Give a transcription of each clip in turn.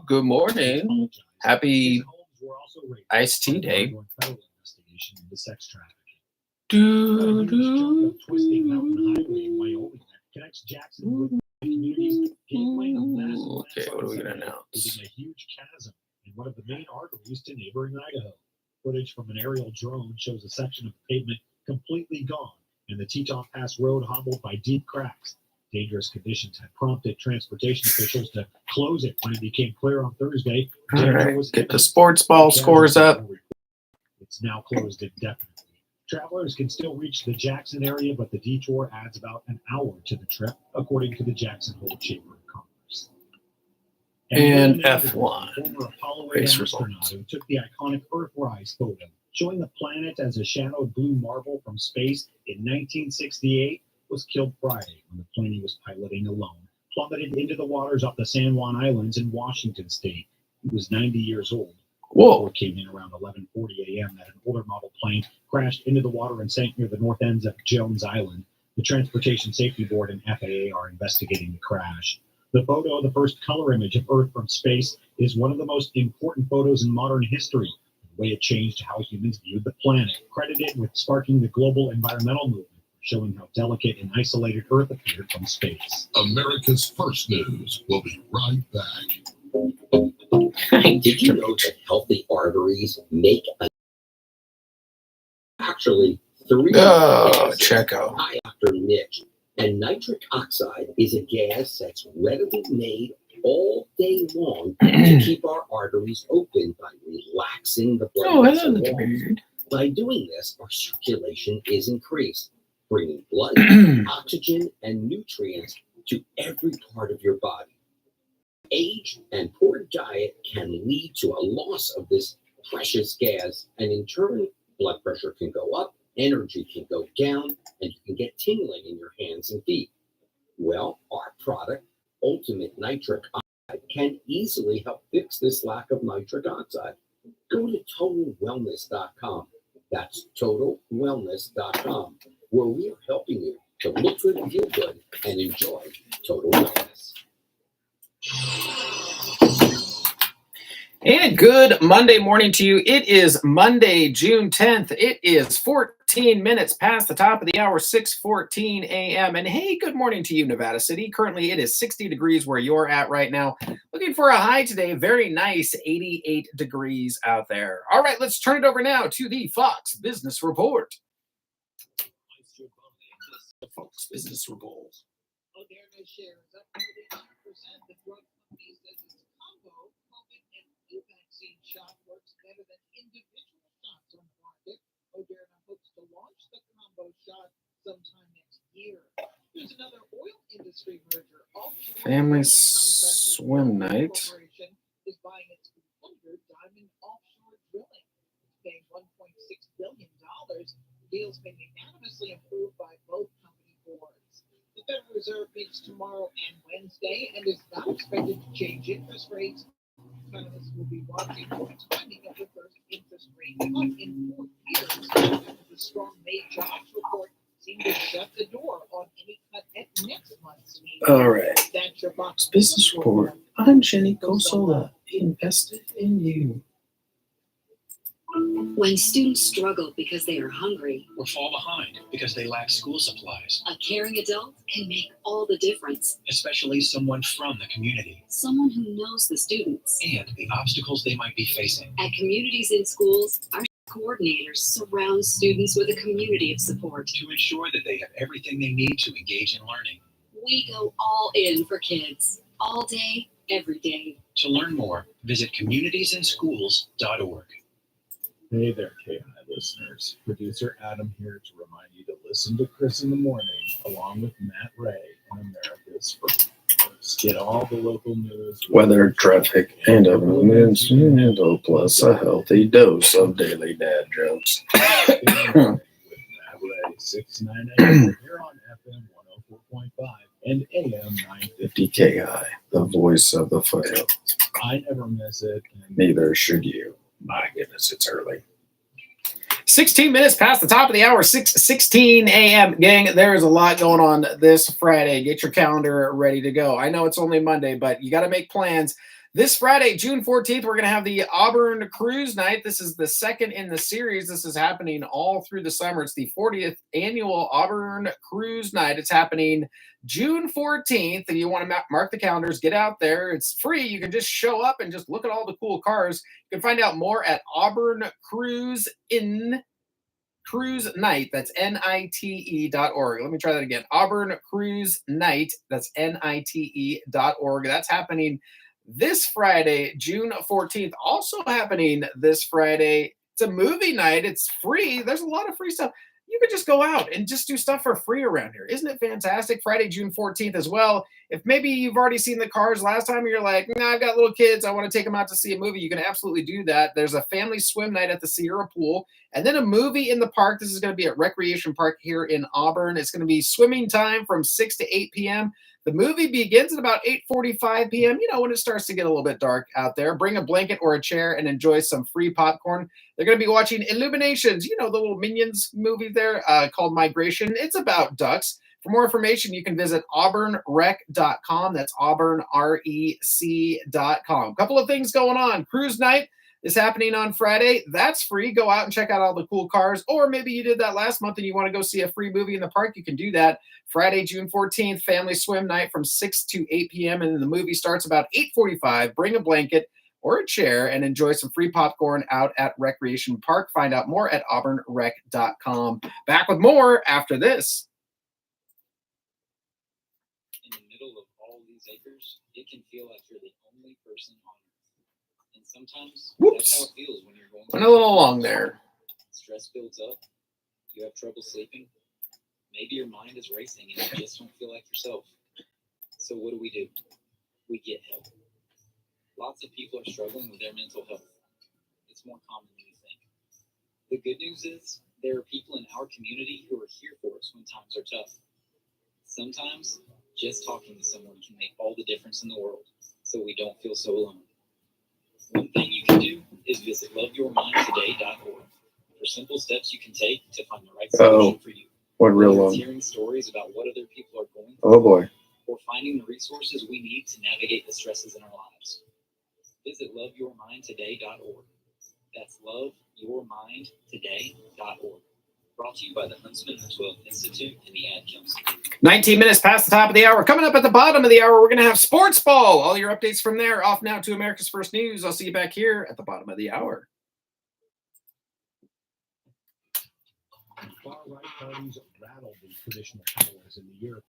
Good morning. Happy iced tea day. Okay, what are we going to announce? A huge chasm in one of the main arteries to neighboring Idaho. Footage from an aerial drone shows a section of pavement completely gone and the Teton Pass Road hobbled by deep cracks. Dangerous conditions had prompted transportation officials to close it when it became clear on Thursday. All right, get the sports ball scores up. It's now closed indefinitely. Travelers can still reach the Jackson area, but the detour adds about an hour to the trip, according to the Jackson Hole Chamber of Commerce. And F1 former Apollo 8 race astronaut results. who took the iconic Earthrise photo, showing the planet as a shadowed blue marble from space in 1968, was killed Friday when the plane he was piloting alone plummeted into the waters off the San Juan Islands in Washington state. He was 90 years old. Whoa. It came in around 11:40 a.m. that an older model plane crashed into the water and sank near the north ends of Jones Island. The Transportation Safety Board and FAA are investigating the crash. The photo, the first color image of Earth from space, is one of the most important photos in modern history. The way it changed how humans viewed the planet, credited with sparking the global environmental movement, showing how delicate and isolated Earth appeared from space. America's First News will be right back. Did you know that healthy arteries make actually three Checo. high after niche? And nitric oxide is a gas that's readily made all day long to keep our arteries open by relaxing the blood vessel walls. By doing this, our circulation is increased, bringing blood, oxygen, and nutrients to every part of your body. Age and poor diet can lead to a loss of this precious gas, and in turn, blood pressure can go up, energy can go down, and you can get tingling in your hands and feet. Well, our product, Ultimate Nitric Oxide, can easily help fix this lack of nitric oxide. Go to TotalWellness.com. That's TotalWellness.com, where we are helping you to look good, feel good, and enjoy total wellness. And good Monday morning to you. It is Monday, June 10th. It is 14 minutes past the top of the hour, 6:14 a.m. And hey, good morning to you, Nevada City. Currently, it is 60 degrees where you're at right now. Looking for a high today. Very nice, 88 degrees out there. All right, let's turn it over now to the Fox Business Report. The Fox Business Report. Moderna shares up more than 2%. The drug company says its combo COVID and flu vaccine shot works better than individual shots on the market. Moderna hopes to launch the combo shot sometime next year. There's another oil industry merger. Family swim night. Corporation is buying its 200 diamond offshore drilling. It's paying $1.6 billion. The deal's been unanimously approved by both company boards. The Federal Reserve meets tomorrow and Wednesday and is not expected to change interest rates. Economists will be watching for the timing of the first interest rate cut in 4 years. After the strong May jobs report seemed to shut the door on any cut at next month's meeting. All right. That's your Fox Business Report. I'm Jenny Cosola. Invested in you. When students struggle because they are hungry, or fall behind because they lack school supplies, a caring adult can make all the difference. especially someone from the community, Someone who knows the students. and the obstacles they might be facing. At Communities in Schools, our coordinators surround students with a community of support. To ensure that they have everything they need to engage in learning. We go all in for kids, all day, every day. To learn more, visit communitiesinschools.org. Hey there, KAHI listeners. Producer Adam here to remind you to listen to Chris in the Morning along with Matt Ray on America's First. Get all the local news, Weather, traffic, and events, plus a healthy dose of daily dad jokes. with Matt Ray, 6 to 9 a.m. here on FM 104.5 and AM 950. KAHI, the voice of the foothills. I never miss it. And Neither should you. My goodness, it's early. 16 minutes past the top of the hour, 6:16 a.m. Gang, there is a lot going on this Friday. Get your calendar ready to go. I know it's only Monday, but you got to make plans. This Friday, June 14th, we're going to have the Auburn Cruise Night. This is the second in the series. This is happening all through the summer. It's the 40th annual Auburn Cruise Night. It's happening June 14th. If you want to mark the calendars, get out there. It's free. You can just show up and just look at all the cool cars. You can find out more at Auburn Cruise Night. That's NITE.org. Let me try that again. Auburn Cruise Night. That's NITE.org. That's happening this Friday, June 14th. Also happening this Friday. It's a movie night. It's free. There's a lot of free stuff. You could just go out and just do stuff for free around here. Isn't it fantastic? Friday, June 14th as well. If maybe you've already seen the cars last time, you're like, nah, I've got little kids, I want to take them out to see a movie. You can absolutely do that. There's a family swim night at the Sierra Pool, and then a movie in the park. This is going to be at Recreation Park here in Auburn. It's going to be swimming time from 6 to 8 p.m. The movie begins at about 8:45 p.m., when it starts to get a little bit dark out there. Bring a blanket or a chair and enjoy some free popcorn. They're going to be watching Illuminations, the little Minions movie there called Migration. It's about ducks. For more information, you can visit auburnrec.com. That's auburnrec.com. A couple of things going on. Cruise night is happening on Friday. That's free. Go out and check out all the cool cars. Or maybe you did that last month and you want to go see a free movie in the park. You can do that. Friday, June 14th, family swim night from 6 to 8 p.m. And then the movie starts about 8:45. Bring a blanket or a chair and enjoy some free popcorn out at Recreation Park. Find out more at auburnrec.com. Back with more after this. In the middle of all these acres, it can feel like you're the only person on Earth. And sometimes that's how it feels when you're going. Went a little long there. Stress builds up. You have trouble sleeping. Maybe your mind is racing and you just don't feel like yourself. So what do? We get help. Lots of people are struggling with their mental health. It's more common than you think. The good news is there are people in our community who are here for us when times are tough. Sometimes just talking to someone can make all the difference in the world, so we don't feel so alone. One thing you can do is visit loveyourmindtoday.org for simple steps you can take to find the right solution for you. What real Whether long? it's hearing stories about what other people are going through, Oh boy. or finding the resources we need to navigate the stresses in our lives. Visit loveyourmindtoday.org. That's loveyourmindtoday.org. Brought to you by the Huntsman Mental Health Institute and the Ad Council. 19 minutes past the top of the hour. Coming up at the bottom of the hour, we're going to have Sports Ball. All your updates from there. Off now to America's First News. I'll see you back here at the bottom of the hour. Far-right parties rattled the traditional powers in the year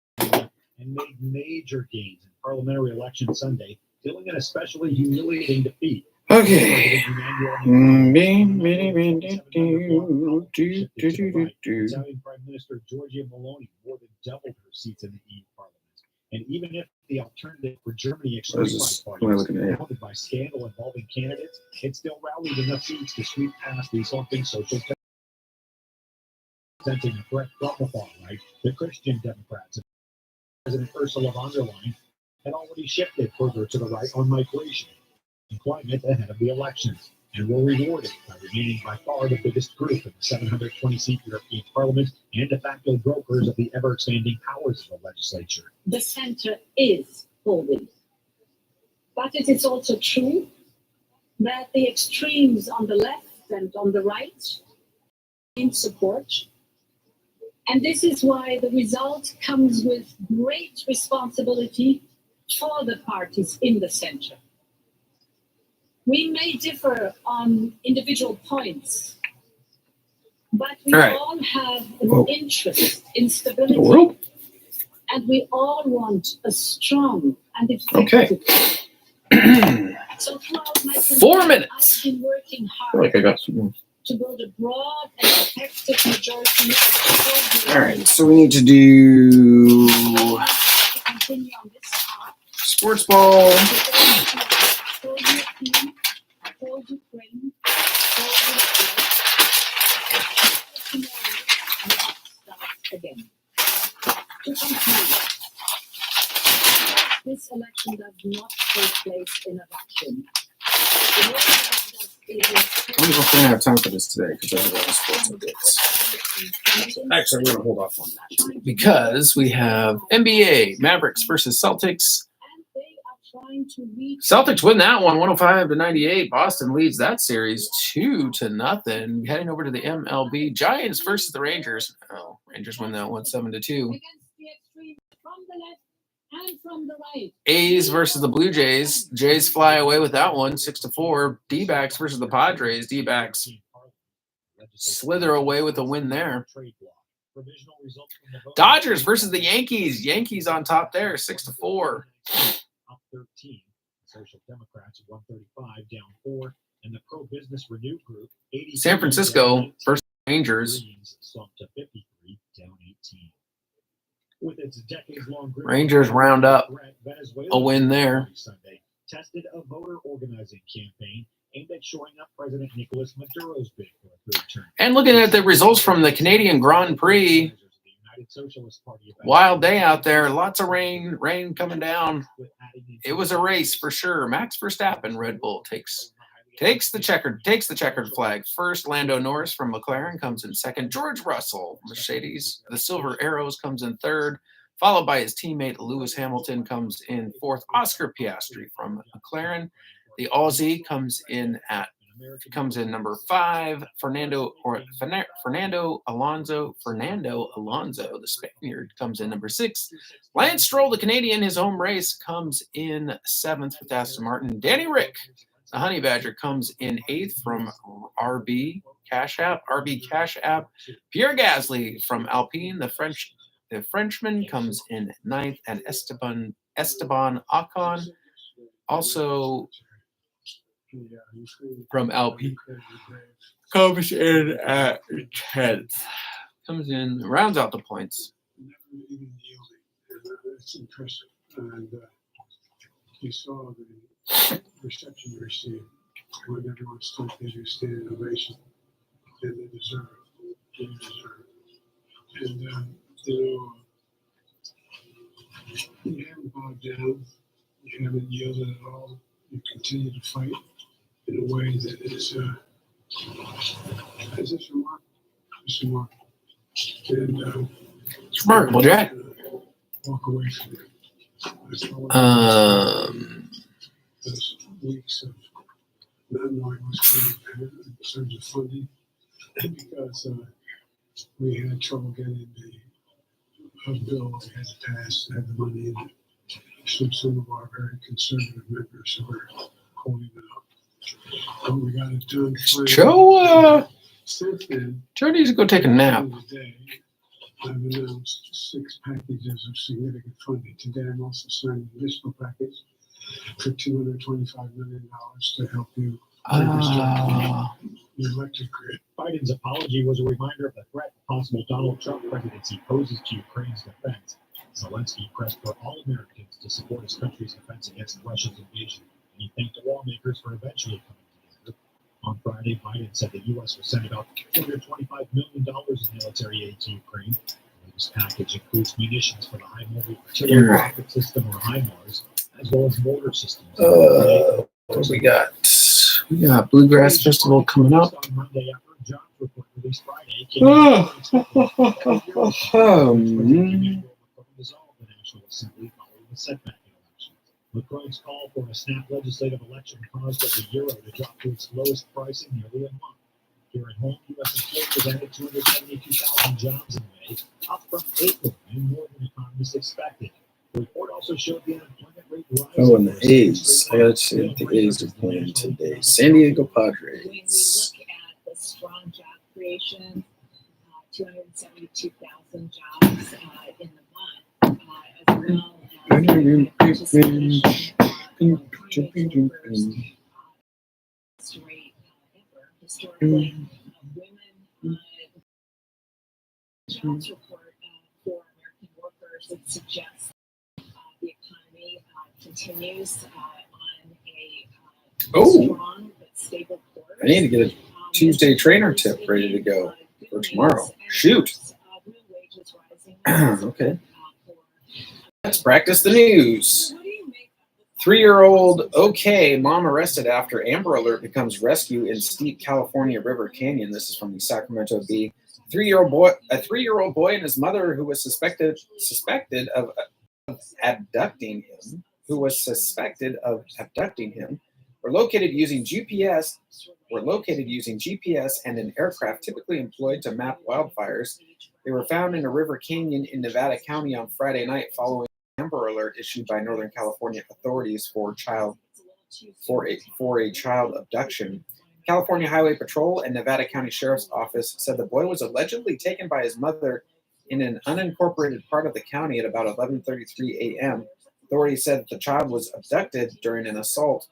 and made major gains in parliamentary election Sunday, dealing an especially humiliating defeat. Okay. Italian Prime Minister Giorgia Meloni more than doubled her seats in the EU Parliament. And even if the alternative for Germany extreme right party was haunted by scandal involving candidates, it still rallied enough seats to sweep past the insulting social presenting a threat from the far right. The Christian Democrats and President Ursula von der Leyen had already shifted further to the right on migration and climate ahead of the elections, and were rewarded by remaining by far the biggest group in the 720-seat European Parliament and de facto brokers of the ever-expanding powers of the legislature. The center is holding. But it is also true that the extremes on the left and on the right in support. And this is why the result comes with great responsibility for the parties in the center. We may differ on individual points, but we all have an interest in stability, and we all want a strong and effective. So throughout my career, 4 minutes. I've been working I hard feel like I got some. to build a broad and effective majority of All right, so we need to do continue on this path. Sports Ball. For Ukraine, for Ukraine, for start again. To conclude, this election does not take place in a vacuum. I don't know if we're going to have time for this today because there's a lot of sports updates. Actually, I'm going to hold off on that because we have NBA Mavericks versus Celtics. Celtics win that one 105-98. Boston leads that series 2-0. Heading over to the MLB, Giants versus the Rangers. Oh, Rangers win that one 7-2. A's versus the Blue Jays. Jays fly away with that one 6-4. D-backs versus the Padres. D-backs slither away with a win there. Dodgers versus the Yankees. Yankees on top there 6-4. Up 13. Social Democrats 135 down 4, and the pro-business Renew Group 80. San Francisco versus Rangers. Slumped to 53 down 18. With its decades-long Rangers round up a win there. Sunday tested a voter organizing campaign aimed at shoring up President Nicolas Maduro's bid for a third term. And looking at the results from the Canadian Grand Prix, wild day out there. Lots of rain coming down. It was a race for sure. Max Verstappen, Red Bull, takes the checkered flag. First, Lando Norris from McLaren comes in second. George Russell, Mercedes, the Silver Arrows, comes in third, followed by his teammate Lewis Hamilton comes in fourth. Oscar Piastri from McLaren, the Aussie, comes in number 5. Fernando Alonso, the Spaniard, comes in number 6. Lance Stroll, the Canadian, his home race, comes in 7th with Aston Martin. Danny Rick, the Honey Badger, comes in 8th from RB Cash App. Pierre Gasly from Alpine, the Frenchman, comes in 9th, and Esteban Ocon, also from Alpine, comes in at 10th. Comes in, rounds out the points. It's impressive. And you saw the reception you received when everyone stood there, you stand ovation, and they deserve it. And, you haven't bowed down, you haven't yielded at all. You continue to fight in a way that is remarkable. It's remarkable. And It's remarkable, Jack. Walk away from it. Those weeks of not knowing what's going to happen in terms of funding, because we had trouble getting the bill we had to pass to have the money in it. Some of our very conservative members who were holding it up. But we got it done. Joe needs to go take a nap. Today, I've announced 6 packages of significant funding. Today, I'm also signing an additional package for $225 million to help you the electric grid. Biden's apology was a reminder of the threat the possible Donald Trump presidency poses to Ukraine's defense. Zelensky pressed for all Americans to support his country's defense against Russia's invasion, and he thanked the lawmakers for eventually coming together. On Friday, Biden said the U.S. will send about $225 million in military aid to Ukraine. The latest package includes munitions for the high mobile artillery rocket system, or HIMARS, as well as mortar systems. What we got? We got Bluegrass Festival coming up. On Monday, after a jobs report released Friday, dissolve the National Assembly following the setback in elections. Macron's call for a snap legislative election caused the euro to drop to its lowest price in nearly a month. Here at home, U.S. employers added 272,000 jobs in May, up from April, and more than economists expected. The report also showed the unemployment rate rising. Oh, and the A's. I gotta see what the A's are playing today. San Diego Padres. When we look at the strong job creation, 272,000 jobs in the month, as well as rate ever. Historically, women jobs report for American workers that suggests the economy continues on a strong but stable course. I need to get a Tuesday trainer tip ready to go for tomorrow. Shoot. Okay. Let's practice the news. 3-year-old OK, mom arrested after Amber Alert becomes rescue in steep California River Canyon. This is from the Sacramento Bee. A 3-year-old boy and his mother who was suspected of abducting him, were located using GPS and an aircraft typically employed to map wildfires. They were found in a river canyon in Nevada County on Friday night following an Amber Alert issued by Northern California authorities for a child abduction. California Highway Patrol and Nevada County Sheriff's Office said the boy was allegedly taken by his mother in an unincorporated part of the county at about 11:33 a.m. Authorities said that the child was abducted during an assault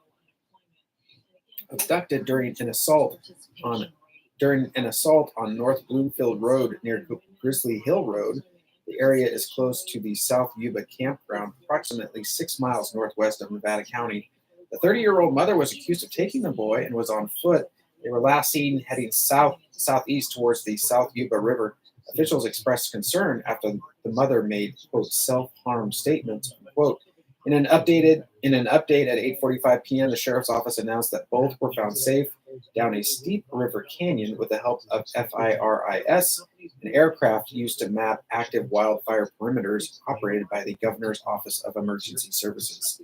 on North Bloomfield Road near Grizzly Hill Road. The area is close to the South Yuba campground, approximately 6 miles northwest of Nevada County. The 30-year-old mother was accused of taking the boy and was on foot. They were last seen heading southeast towards the South Yuba River. Officials expressed concern after the mother made, quote, self-harm statements, unquote. In an update at 8:45 p.m., the sheriff's office announced that both were found safe down a steep river canyon with the help of FIRIS, an aircraft used to map active wildfire perimeters operated by the Governor's Office of Emergency Services.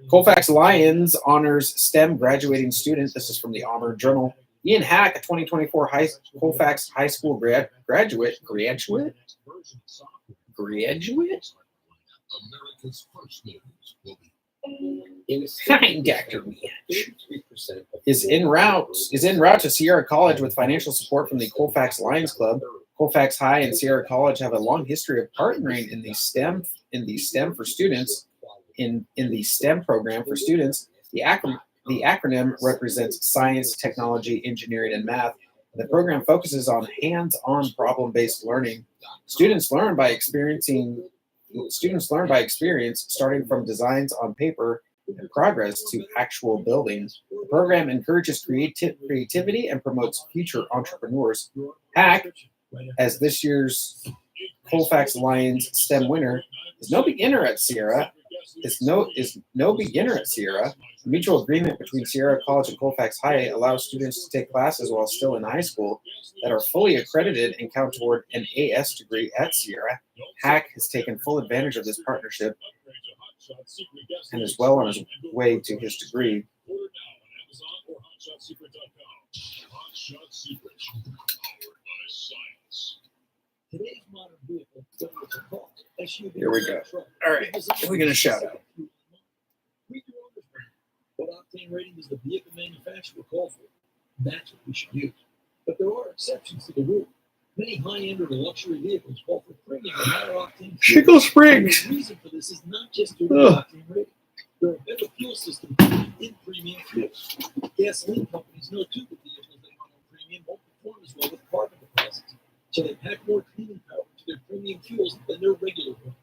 Colfax Lions honors STEM graduating student. This is from the Auburn Journal. Ian Hack, a 2024 Colfax High School graduate. America's first news will be Dr. is en route to Sierra College with financial support from the Colfax Lions Club. Colfax High and Sierra College have a long history of partnering in the STEM for students. In the STEM program for students, the acronym represents science, technology, engineering, and math. The program focuses on hands-on problem-based learning. Students learn by experience, starting from designs on paper and progress to actual building. The program encourages creativity and promotes future entrepreneurs. Hack, as this year's Colfax Lions STEM winner, is no beginner at Sierra. A mutual agreement between Sierra College and Colfax High allows students to take classes while still in high school that are fully accredited and count toward an AS degree at Sierra. Hack has taken full advantage of this partnership and is well on his way to his degree. Here we go. All right, we're going to shout out. What octane rating does the vehicle manufacturer call for? That's what we should use. But there are exceptions to the rule. Many high-end or luxury vehicles call for premium or higher octane fuel. Shingle Springs. The reason for this is not just due to the octane rating. There are better fuel systems in premium fuels. Gasoline companies know too that vehicles they run on premium won't perform as well with carbon deposits, so they pack more cleaning power to their premium fuels than their regular ones.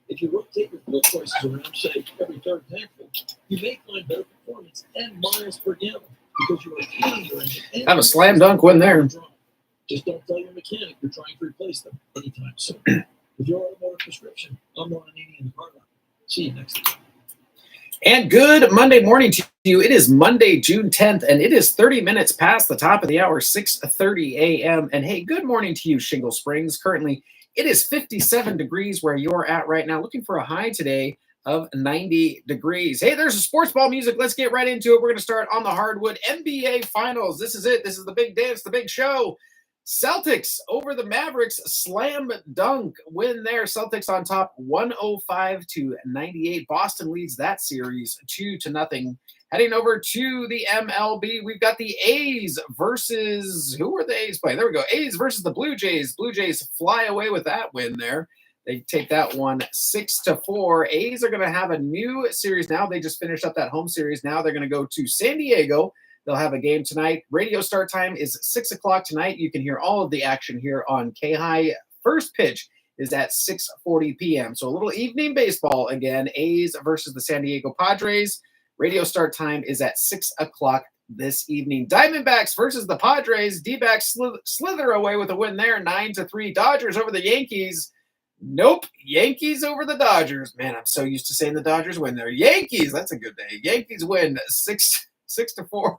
If you rotate your fuel choices around, say, every third tankful, you may find better performance and miles per gallon because you are fueling your engine. Have a slam dunk win there. Just don't tell your mechanic you're trying to replace them anytime soon. With your automotive prescription, I'm Ron Ananian in the car lot. See you next time. And good Monday morning to you. It is Monday, June 10th, and it is 30 minutes past the top of the hour, 6:30 a.m. And hey, good morning to you, Shingle Springs. Currently, it is 57 degrees where you're at right now, looking for a high today of 90 degrees. Hey, there's a sports ball music. Let's get right into it. We're going to start on the hardwood. NBA Finals. This is it. This is the big dance, the big show. Celtics over the Mavericks, slam dunk win there. Celtics on top 105-98. Boston leads that series 2-0. Heading over to the MLB, we've got the A's versus, who are the A's playing? There we go. A's versus the Blue Jays. Blue Jays fly away with that win there. They take that one 6-4. A's are going to have a new series now. They just finished up that home series. Now they're going to go to San Diego. They'll have a game tonight. Radio start time is 6 o'clock tonight. You can hear all of the action here on KAHI. First pitch is at 6:40 p.m. So a little evening baseball again. A's versus the San Diego Padres. Radio start time is at 6 o'clock this evening. Diamondbacks versus the Padres. D-backs slither away with a win there, 9-3. Dodgers over the Yankees. Nope. Yankees over the Dodgers. Man, I'm so used to saying the Dodgers win there. Yankees. That's a good day. Yankees win 6-4.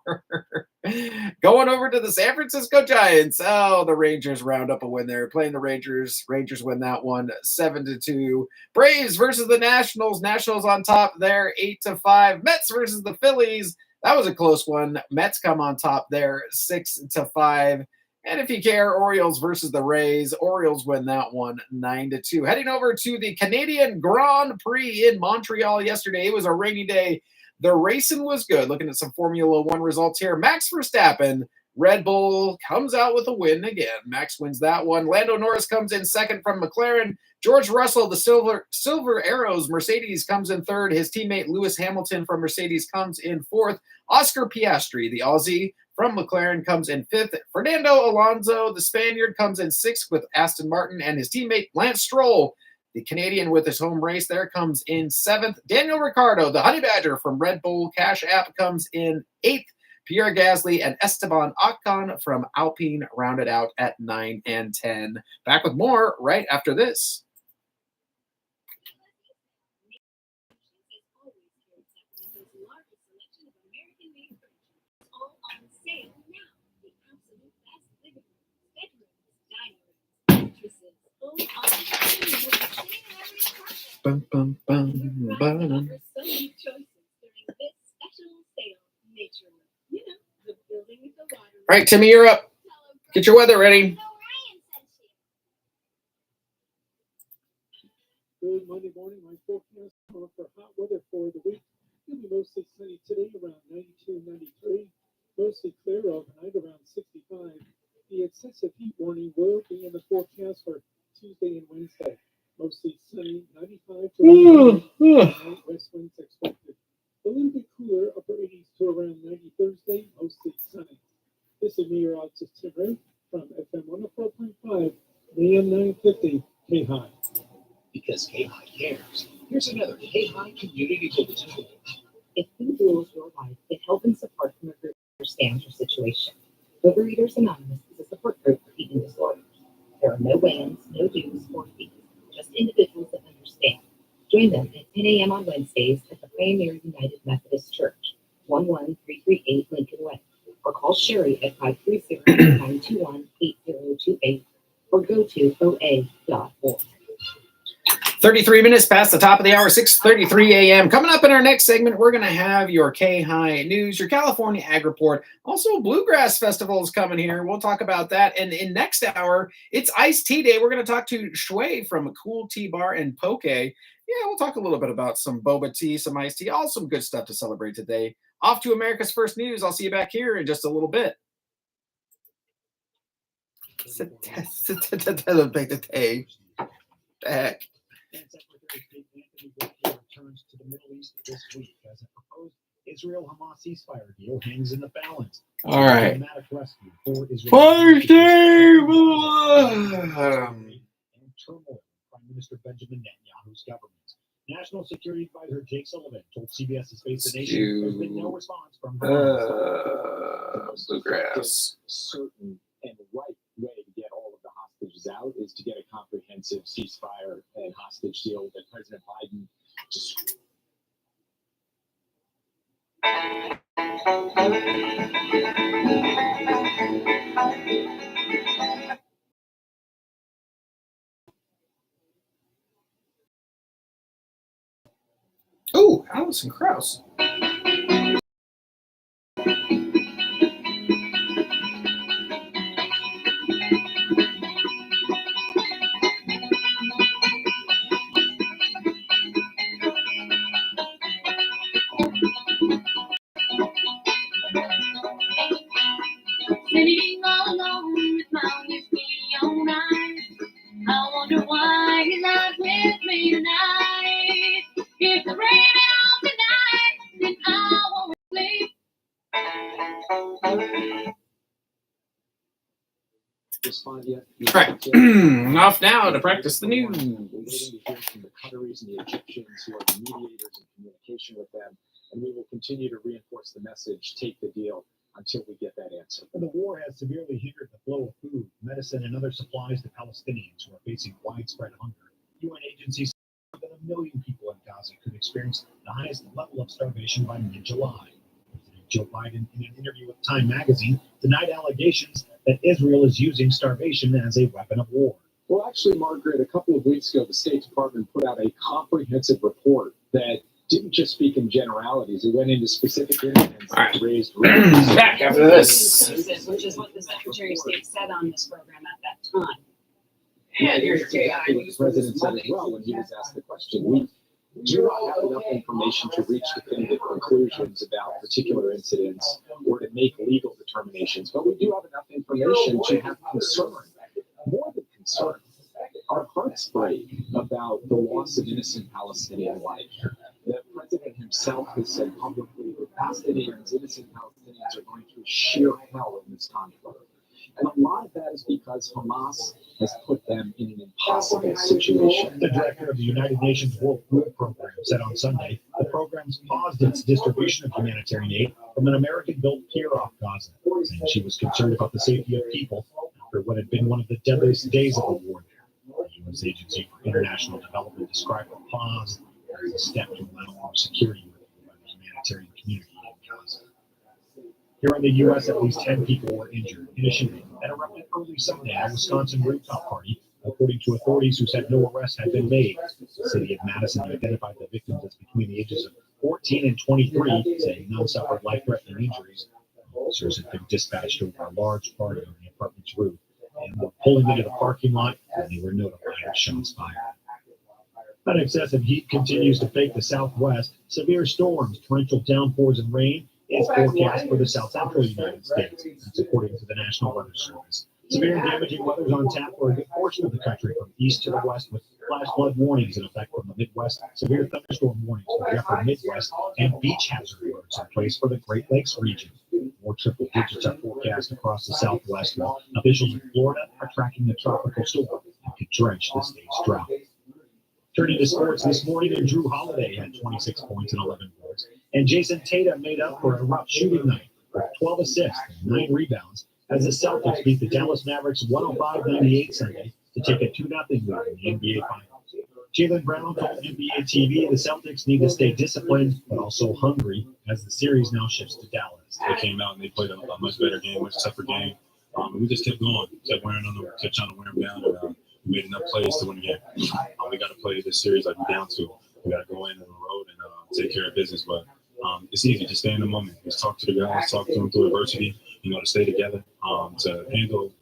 Going over to the San Francisco Giants. Oh, the Rangers round up a win there. Playing the Rangers. Rangers win that one 7-2. Braves versus the Nationals. Nationals on top there 8-5. Mets versus the Phillies. That was a close one. Mets come on top there 6-5. And if you care, Orioles versus the Rays. Orioles win that one 9-2. Heading over to the Canadian Grand Prix in Montreal yesterday. It was a rainy day. The racing was good. Looking at some Formula One results here. Max Verstappen, Red Bull, comes out with a win again. Max wins that one. Lando Norris comes in second from McLaren. George Russell, the Silver Arrows, Mercedes, comes in third. His teammate Lewis Hamilton from Mercedes comes in fourth. Oscar Piastri, the Aussie, from McLaren comes in fifth. Fernando Alonso, the Spaniard, comes in sixth with Aston Martin, and his teammate Lance Stroll, the Canadian with his home race there, comes in seventh. Daniel Ricciardo, the Honey Badger from Red Bull Cash App, comes in eighth. Pierre Gasly and Esteban Ocon from Alpine rounded out at 9 and 10. Back with more right after this. Bum, bum, bum, bum. All right, Timmy, you're up. Get your weather ready. Good Monday morning. My forecast for hot weather for the week. It'll be mostly sunny today, around 92, 93. Mostly clear overnight, around 65. The excessive heat warning will be in the forecast for Tuesday and Wednesday. Mostly sunny, 95 to 100. West winds expected. A little bit cooler, upper 80s to around 90 Thursday, mostly sunny. This is meteorologist Tim Ray from FM 104.5, AM 950, KAHI. Because KAHI cares. Here's another KAHI community bulletin. If food rules your life, get help and support from a group that understands your situation. Overeaters Anonymous is a support group for eating disorders. There are no weigh-ins, no dues, or fees, just individuals that understand. Join them at 10 a.m. on Wednesdays at the Pioneer United Methodist Church, 11338 Lincoln Way, or call Sherry at 530-921-8028, or go to oa.org. 33 minutes past the top of the hour, 6:33 a.m. Coming up in our next segment, we're going to have your KAHI news, your California Ag Report. Also, Bluegrass Festival is coming here. We'll talk about that. And in next hour, it's Iced Tea Day. We're going to talk to Shuai from Cool Tea Bar and Poke. Yeah, we'll talk a little bit about some boba tea, some iced tea, all some good stuff to celebrate today. Off to America's First News. I'll see you back here in just a little bit. Heck. Secretary of State Anthony Blinken returns to the Middle East this week as a proposed Israel-Hamas ceasefire deal hangs in the balance. All right. Dramatic rescue for Israel. First and turmoil. Prime Minister Benjamin Netanyahu's government. National Security Advisor Jake Sullivan told CBS's Face the Nation there's been no response from Bluegrass. Certain and right way to get all of the hostages out is to get a comprehensive ceasefire and hostage deal that President Biden just. Oh, Alison Krauss. Sitting all alone with my whiskey on ice. I wonder why he's not with me tonight. If the rain out tonight, then I won't sleep. All right, off now to practice the news. Waiting to hear from the Qataris and the Egyptians who are the mediators in communication with them, and we will continue to reinforce the message, take the deal, until we get that answer. The war has severely hindered the flow of food, medicine, and other supplies to Palestinians who are facing widespread hunger. UN agencies say more than 1 million people in Gaza could experience the highest level of starvation by mid-July. President Joe Biden, in an interview with Time magazine, denied allegations that Israel is using starvation as a weapon of war. Well, actually, Margaret, a couple of weeks ago, the State Department put out a comprehensive report that didn't just speak in generalities. It went into specific incidents that raised risks. Back after this. Which is what the Secretary of State said on this program at that time. And here's exactly what the president said as well when he was asked the question. We do not have enough information to reach definitive conclusions about particular incidents or to make legal determinations, but we do have enough information to have concern. More than concern, our hearts break about the loss of innocent Palestinian life. The president himself has said publicly that Palestinians, innocent Palestinians, are going through sheer hell in this conflict. And a lot of that is because Hamas has put them in an impossible situation. The director of the United Nations World Food Program said on Sunday the program's paused its distribution of humanitarian aid from an American-built pier off Gaza, saying she was concerned about the safety of people after what had been one of the deadliest days of the war. The U.S. Agency for International Development described the pause as a step to allow more security by the humanitarian community in Gaza. Here in the U.S., at least 10 people were injured in a shooting that erupted early Sunday at a Wisconsin rooftop party, according to authorities who said no arrests had been made. The city of Madison identified the victims as between the ages of 14 and 23, saying none suffered life-threatening injuries. Officers had been dispatched over a large party on the apartment's roof and were pulling into the parking lot when they were notified of shots fired. That excessive heat continues to fake the Southwest. Severe storms, torrential downpours, and rain is forecast for the south central United States. That's according to the National Weather Service. Severe and damaging weather is on tap for a good portion of the country from east to the west, with flash flood warnings in effect from the Midwest, severe thunderstorm warnings for the upper Midwest, and beach hazard alerts in place for the Great Lakes region. More triple digits are forecast across the Southwest, while officials in Florida are tracking the tropical storm that could drench the state's drought. Turning to sports this morning, and Drew Holiday had 26 points and 11 boards, and Jason Tatum made up for a rough shooting night with 12 assists and 9 rebounds as the Celtics beat the Dallas Mavericks 105-98 Sunday to take a 2-0 lead in the NBA Finals. Jaylen Brown told NBA TV the Celtics need to stay disciplined but also hungry as the series now shifts to Dallas. They came out and they played a much better game, much tougher game. We just kept going, kept trying to wear them down, and we made enough plays to win the game. We got to play this series like we're down to. We got to go in on the road and take care of business. But it's easy. Just stay in the moment. Just talk to the guys, talk to them through adversity. To stay together, to handle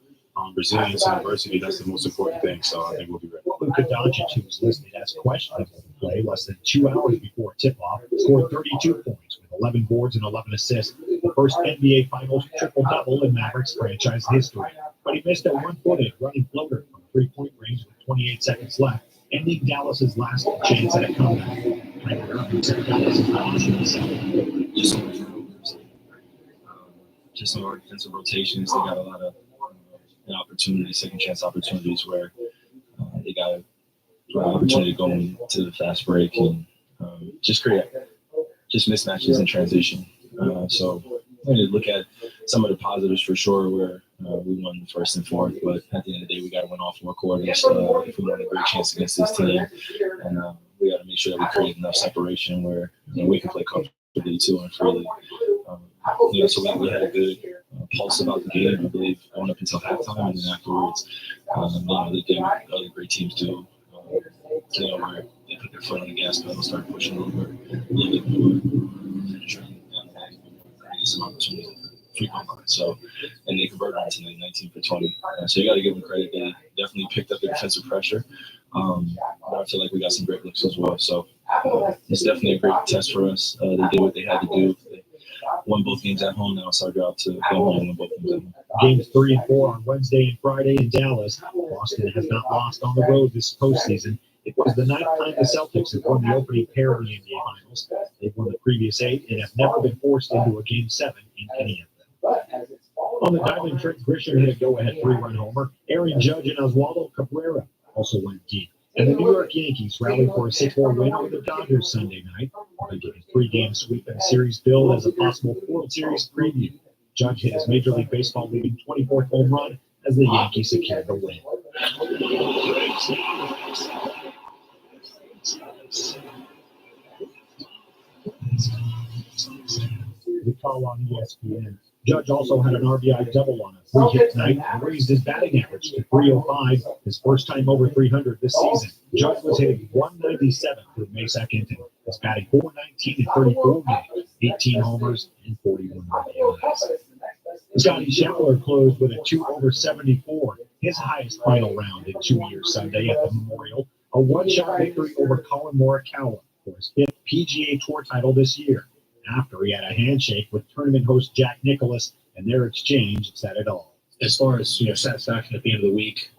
resilience and adversity. That's the most important thing. So I think we'll be ready. Luka Doncic, who was listed as questionable to play less than 2 hours before tip-off, scored 32 points with 11 boards and 11 assists, the first NBA Finals triple-double in Mavericks franchise history. But he missed a one-footed running floater from three-point range with 28 seconds left, ending Dallas's last chance at a comeback. Kyrie Irving said Dallas is not just some more defensive rotations. They got a lot of opportunities, second chance opportunities where they got an opportunity to go into the fast break and just create just mismatches in transition. So we need to look at some of the positives for sure where we won the first and fourth, but at the end of the day, we got to win all 4 quarters if we want a great chance against this team. And we got to make sure that we create enough separation where we can play comfortably too and freely. So we had a good pulse about the game, I believe, going up until halftime, and then afterwards, they did what other great teams do, where they put their foot on the gas pedal, start pushing a little bit more, finish down the bag, create some opportunities at the free-throw line. So, and they converted on tonight, 19 for 20. So you got to give them credit. They definitely picked up the defensive pressure. But I feel like we got some great looks as well. So it's definitely a great test for us. They did what they had to do. They won both games at home. Now it's our job to go home and win both games at home. Games 3 and 4 on Wednesday and Friday in Dallas. Boston has not lost on the road this postseason. It was the 9th time the Celtics have won the opening pair of the NBA Finals. They've won the previous 8 and have never been forced into a Game 7 in any of them. On the diamond, Trent Grisham hit a go-ahead 3-run homer. Aaron Judge and Oswaldo Cabrera also went deep. And the New York Yankees rallied for a 6-4 win over the Dodgers Sunday night, making a 3-game sweep and series billed as a possible World Series preview. Judge hit his Major League Baseball leading 24th home run as the Yankees secured the win. The call on ESPN. Judge also had an RBI double on a three-hit night and raised his batting average to 305, his first time over 300 this season. Judge was hitting 197 through May 2nd and was batting 419 in 34 games, 18 homers, and 41 RBIs. Scotty Scheffler closed with a 2 over 74, his highest final round in 2 years Sunday at the Memorial, a one-shot victory over Colin Morikawa for his 5th PGA Tour title this year, after he had a handshake with tournament host Jack Nicklaus, and their exchange said it all. As far as satisfaction at the end of the week,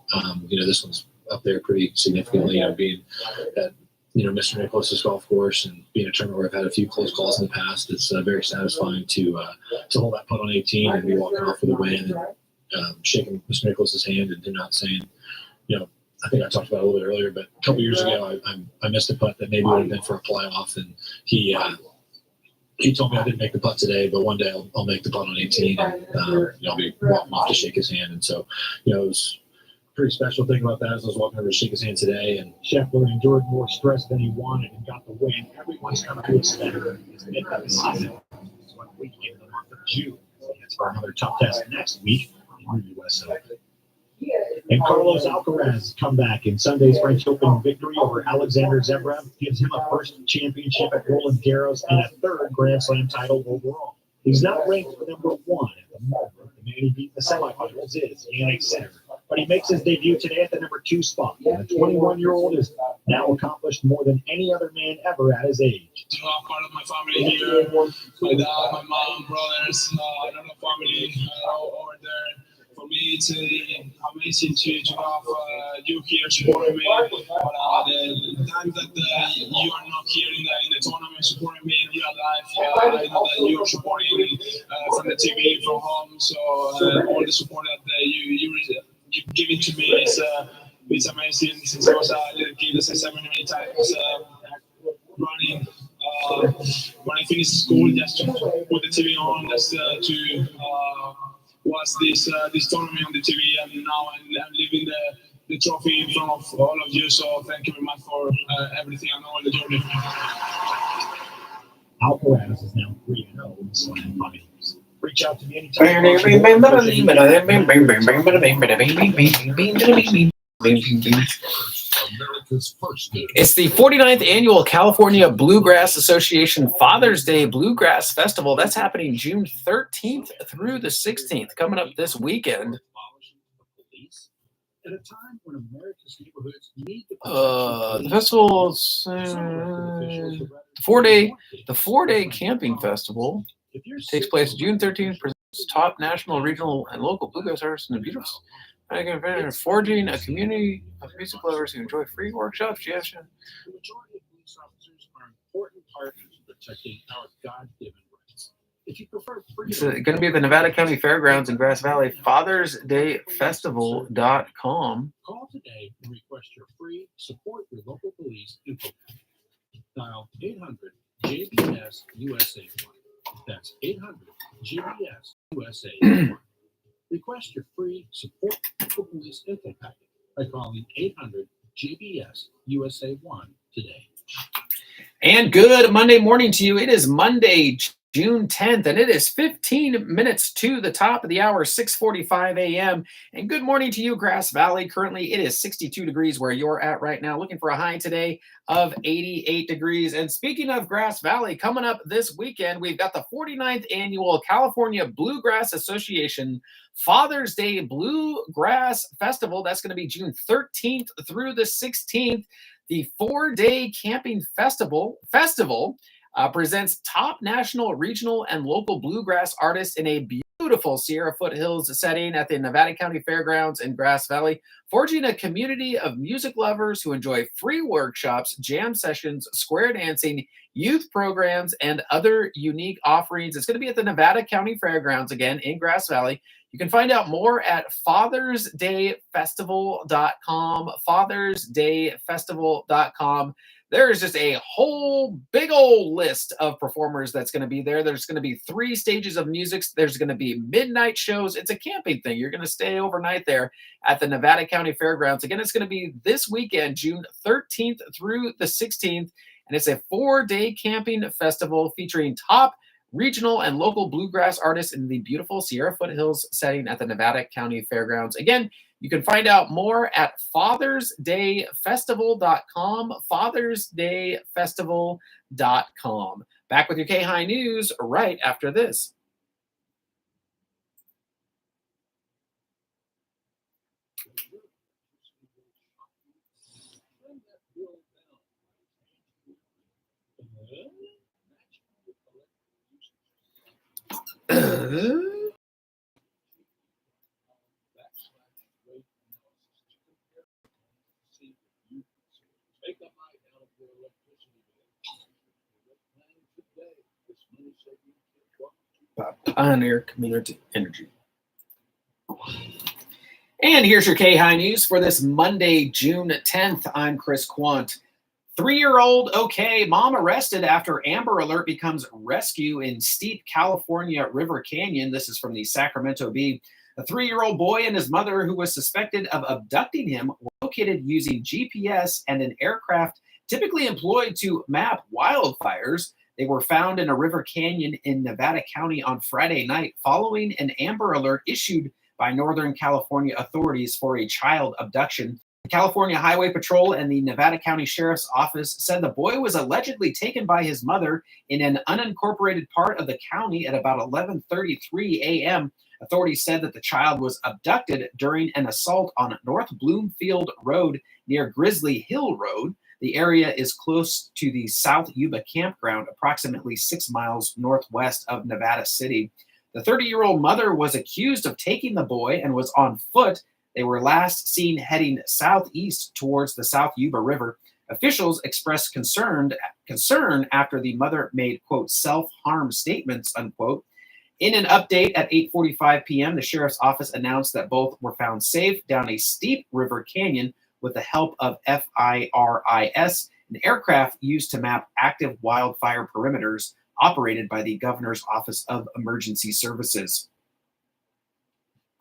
this one's up there pretty significantly. Being at Mr. Nicklaus's golf course and being a tournament where I've had a few close calls in the past, it's very satisfying to hold that putt on 18 and be walking off with a win and shaking Mr. Nicklaus's hand and him not saying, I think I talked about it a little bit earlier, but a couple years ago I missed a putt that maybe would have been for a playoff, and he told me I didn't make the putt today, but one day I'll make the putt on 18, and I'll be walking off to shake his hand. And so, it was a pretty special thing about that as I was walking over to shake his hand today. And Scheffler endured more stress than he wanted and got the win. Everyone's coming to expect his midnight of the season. It's 1 week in the month of June. He heads for another tough test next week in the U.S. Open. And Carlos Alcaraz's comeback in Sunday's French Open victory over Alexander Zverev gives him a first championship at Roland Garros and a third Grand Slam title overall. He's not ranked number 1 at the moment. The man he beat in the semifinals is Jannik Sinner, but he makes his debut today at the number 2 spot. And the 21-year-old has now accomplished more than any other man ever at his age. To have part of my family here, my dad, my mom, brothers, a lot of family over there. For me, it's amazing to have you here supporting me. The time that you are not here in the tournament supporting me in real life, I know that you are supporting from the TV, from home. So all the support that you give it to me is amazing. Since I was a little kid, as I said many times, running. When I finished school, just to put the TV on, just to watch this tournament on the TV, and now I'm leaving the trophy in front of all of you. So thank you very much for everything and all the journey. Alcaraz is now 3-0 in the Slam finals. Reach out to me anytime. It's the 49th annual California Bluegrass Association Father's Day Bluegrass Festival. That's happening June 13th through the 16th, coming up this weekend. At a time when America's neighborhoods need The festival's the four-day camping festival takes place June 13th. Presents top national, regional, and local bluegrass artists in the beautiful forging a community of music lovers who enjoy free workshops. The majority of police officers are important partners in protecting our God-given rights. If you prefer free, It's going to be at the Nevada County Fairgrounds in Grass Valley. FathersDayFestival.com. Call today and request your free support your local police info. Dial 800-JBS USA 1. That's 800-JBS USA 1. Request your free support local police info packet by calling 800-JBS USA 1 today. And good Monday morning to you. It is Monday, June 10th, and it is 15 minutes to the top of the hour, 6:45 a.m. And good morning to you, Grass Valley. Currently, it is 62 degrees where you're at right now, looking for a high today of 88 degrees. And speaking of Grass Valley, coming up this weekend, we've got the 49th annual California Bluegrass Association Father's Day Bluegrass Festival. That's going to be June 13th through the 16th. The 4-day camping festival presents top national, regional, and local bluegrass artists in a beautiful Sierra Foothills setting at the Nevada County Fairgrounds in Grass Valley, forging a community of music lovers who enjoy free workshops, jam sessions, square dancing, youth programs, and other unique offerings. It's going to be at the Nevada County Fairgrounds again in Grass Valley. You can find out more at FathersDayFestival.com, FathersDayFestival.com. There is just a whole big old list of performers that's going to be there. There's going to be 3 stages of music. There's going to be midnight shows. It's a camping thing. You're going to stay overnight there at the Nevada County Fairgrounds. Again, it's going to be this weekend, June 13th through the 16th. And it's a 4-day camping festival featuring top regional and local bluegrass artists in the beautiful Sierra Foothills setting at the Nevada County Fairgrounds. Again, you can find out more at fathersdayfestival.com, fathersdayfestival.com. Back with your KAHI News right after this. Pioneer Community Energy. And here's your KAHI News for this Monday, June 10th. I'm Chris Quant. 3-year-old okay, mom arrested after Amber Alert becomes rescue in steep California River Canyon. This is from the Sacramento Bee. A 3-year-old boy and his mother, who was suspected of abducting him, were located using GPS and an aircraft typically employed to map wildfires. They were found in a river canyon in Nevada County on Friday night following an Amber Alert issued by Northern California authorities for a child abduction. The California Highway Patrol and the Nevada County Sheriff's Office said the boy was allegedly taken by his mother in an unincorporated part of the county at about 11:33 a.m. Authorities said that the child was abducted during an assault on North Bloomfield Road near Grizzly Hill Road. The area is close to the South Yuba campground, approximately 6 miles northwest of Nevada City. The 30-year-old mother was accused of taking the boy and was on foot. They were last seen heading southeast towards the South Yuba River. Officials expressed concern after the mother made, quote, self-harm statements, unquote. In an update at 8:45 p.m., the sheriff's office announced that both were found safe down a steep river canyon with the help of FIRIS, an aircraft used to map active wildfire perimeters operated by the Governor's Office of Emergency Services.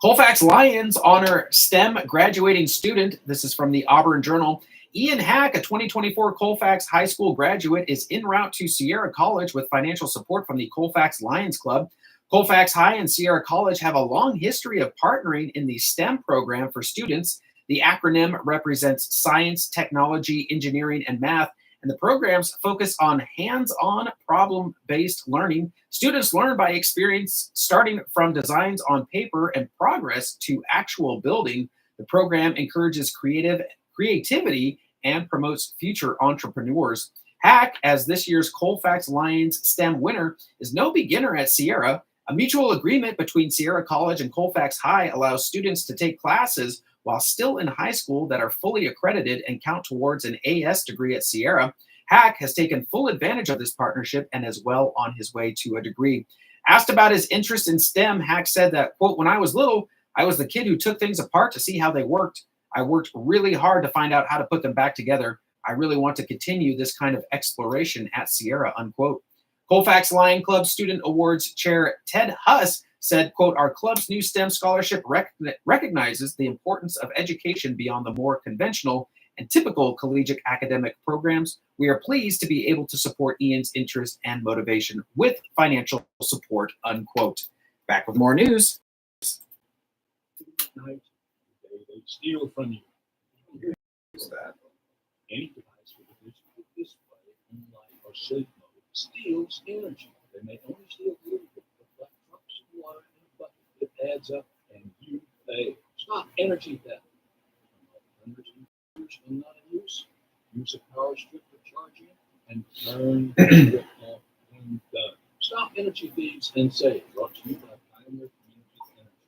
Colfax Lions honor STEM graduating student. This is from the Auburn Journal. Ian Hack, a 2024 Colfax High School graduate, is en route to Sierra College with financial support from the Colfax Lions Club. Colfax High and Sierra College have a long history of partnering in the STEM program for students. The acronym represents science, technology, engineering, and math, and the programs focus on hands-on problem-based learning. Students learn by experience, starting from designs on paper and progress to actual building. The program encourages creativity and promotes future entrepreneurs. Hack, as this year's Colfax Lions STEM winner, is no beginner at Sierra. A mutual agreement between Sierra College and Colfax High allows students to take classes while still in high school that are fully accredited and count towards an AS degree at Sierra. Hack has taken full advantage of this partnership and is well on his way to a degree. Asked about his interest in STEM, Hack said that, quote, when I was little, I was the kid who took things apart to see how they worked. I worked really hard to find out how to put them back together. I really want to continue this kind of exploration at Sierra, unquote. Colfax Lion Club Student Awards Chair Ted Huss said, quote, our club's new STEM scholarship recognizes the importance of education beyond the more conventional and typical collegiate academic programs. We are pleased to be able to support Ian's interest and motivation with financial support, unquote. Back with more news. Night, they steal from you. Here's that. Any device with a digital display, moonlight, or sleep mode steals energy. They may only steal a little bit, but like drops of water in a bucket, it adds up and you pay. Stop energy theft. Hundreds of years and not in use. Use a power strip for charging and turn it off when done. Stop energy thieves and save. Brought to you by Pioneer Community Energy.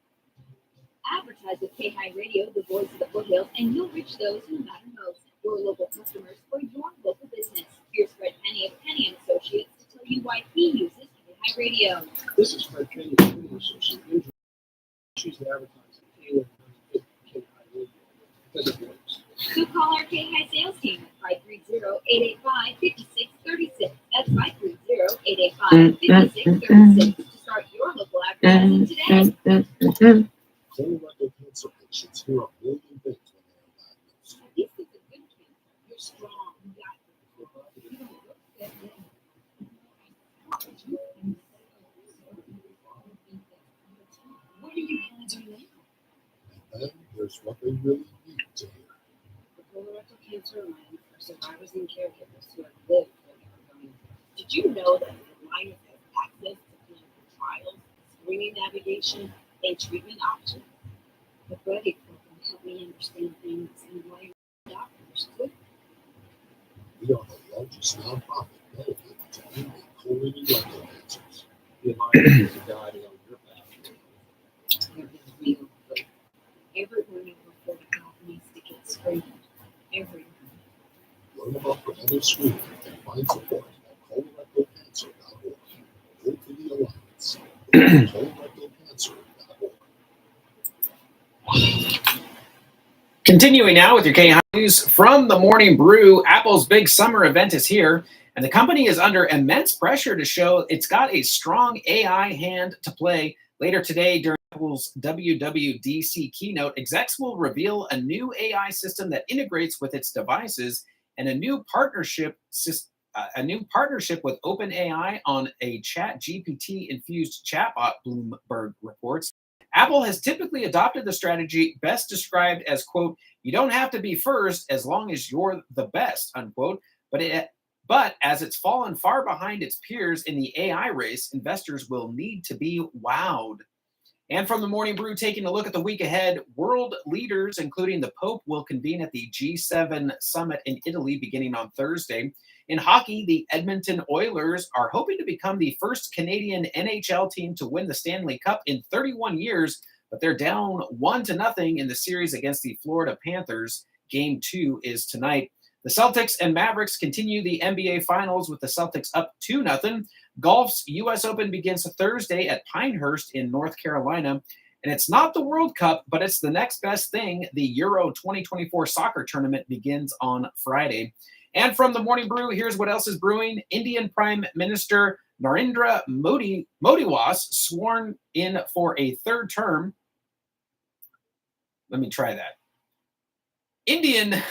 Advertise with KAHI Radio, the voice of the foothills, and you'll reach those who matter most, your local customers or your local business. Here's Fred Penny of Penny & Associates to tell you why he uses KAHI Radio. This is Fred Penny of Penny & Associates. Choose the advertising tailored to KAHI Radio because it works. So call our KAHI sales team at 530-885-5636. That's 530-885-5636 to start your local advertising today. Colorectal cancer patients hear a million things when they are diagnosed. At least it's a good cancer. You're strong. You got it. listeners what they really need to hear. The colorectal cancer alliance for survivors and caregivers who have lived what they were going through. Did you know that the alliance has access to clinical trials, screening navigation, and treatment options? The Buddy program helped me understand things and why doctors could. We are the largest nonprofit dedicated to ending colon and rectal cancers. The Alliance is guiding on your path. There is real hope. Everyone over 45 needs to get screened. Everyone. Learn about preventive screening and find support at colorectalcancer.org. Go to the Alliance. colorectalcancer.org. Continuing now with your KAHI news from the Morning Brew. Apple's big summer event is here, and the company is under immense pressure to show it's got a strong AI hand to play. Later today, during Apple's WWDC keynote, execs will reveal a new AI system that integrates with its devices and a new partnership with OpenAI on a ChatGPT-infused chatbot, Bloomberg reports. Apple has typically adopted the strategy best described as, quote, you don't have to be first as long as you're the best, unquote. But as it's fallen far behind its peers in the AI race, investors will need to be wowed. And from the Morning Brew, taking a look at the week ahead, world leaders, including the Pope, will convene at the G7 summit in Italy beginning on Thursday. In hockey, the Edmonton Oilers are hoping to become the first Canadian NHL team to win the Stanley Cup in 31 years, but they're down 1-0 in the series against the Florida Panthers. Game 2 is tonight. The Celtics and Mavericks continue the NBA Finals with the Celtics up 2-0. Golf's U.S. Open begins Thursday at Pinehurst in North Carolina. And it's not the World Cup, but it's the next best thing. The Euro 2024 soccer tournament begins on Friday. And from the Morning Brew, here's what else is brewing. Indian Prime Minister Narendra Modi was sworn in for a third term. Let me try that. Indian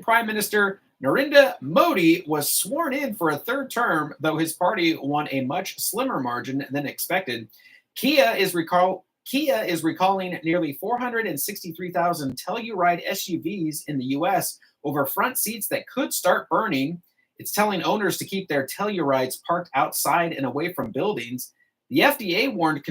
Prime Minister Narendra Modi was sworn in for a third term, though his party won a much slimmer margin than expected. Kia is recalling nearly 463,000 Telluride SUVs in the U.S. over front seats that could start burning. It's telling owners to keep their Tellurides parked outside and away from buildings. The FDA warned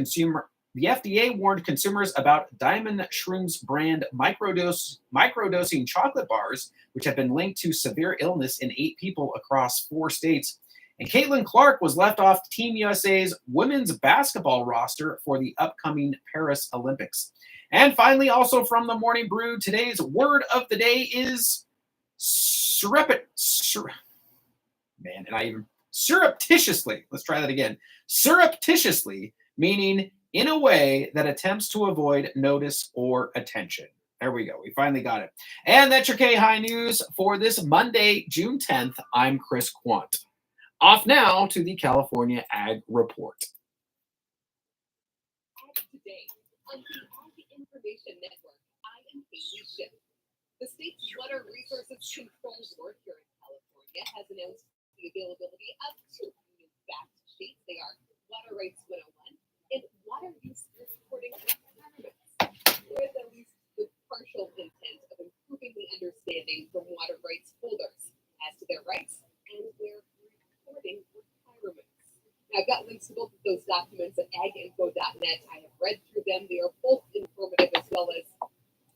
consumers about Diamond Shrooms brand microdosing chocolate bars, which have been linked to severe illness in 8 people across 4 states. And Caitlin Clark was left off Team USA's women's basketball roster for the upcoming Paris Olympics. And finally, also from the Morning Brew, today's word of the day is surreptitiously. Let's try that again. Surreptitiously, meaning in a way that attempts to avoid notice or attention. There we go. We finally got it. And that's your KAHI news for this Monday, June 10th. I'm Chris Quant. Off now to the California Ag Report. Today on the Ag Information Network, I am Haley Schiff. The state's Water Resources Control Board here in California has announced the availability of 2 new fact sheets. They are Water Rights 101 and Water Use Reporting Requirements, with at least the partial intent of improving the understanding from water rights holders as to their rights and their reporting requirements. Now, I've got links to both of those documents at aginfo.net. I have read through them. They are both informative as well as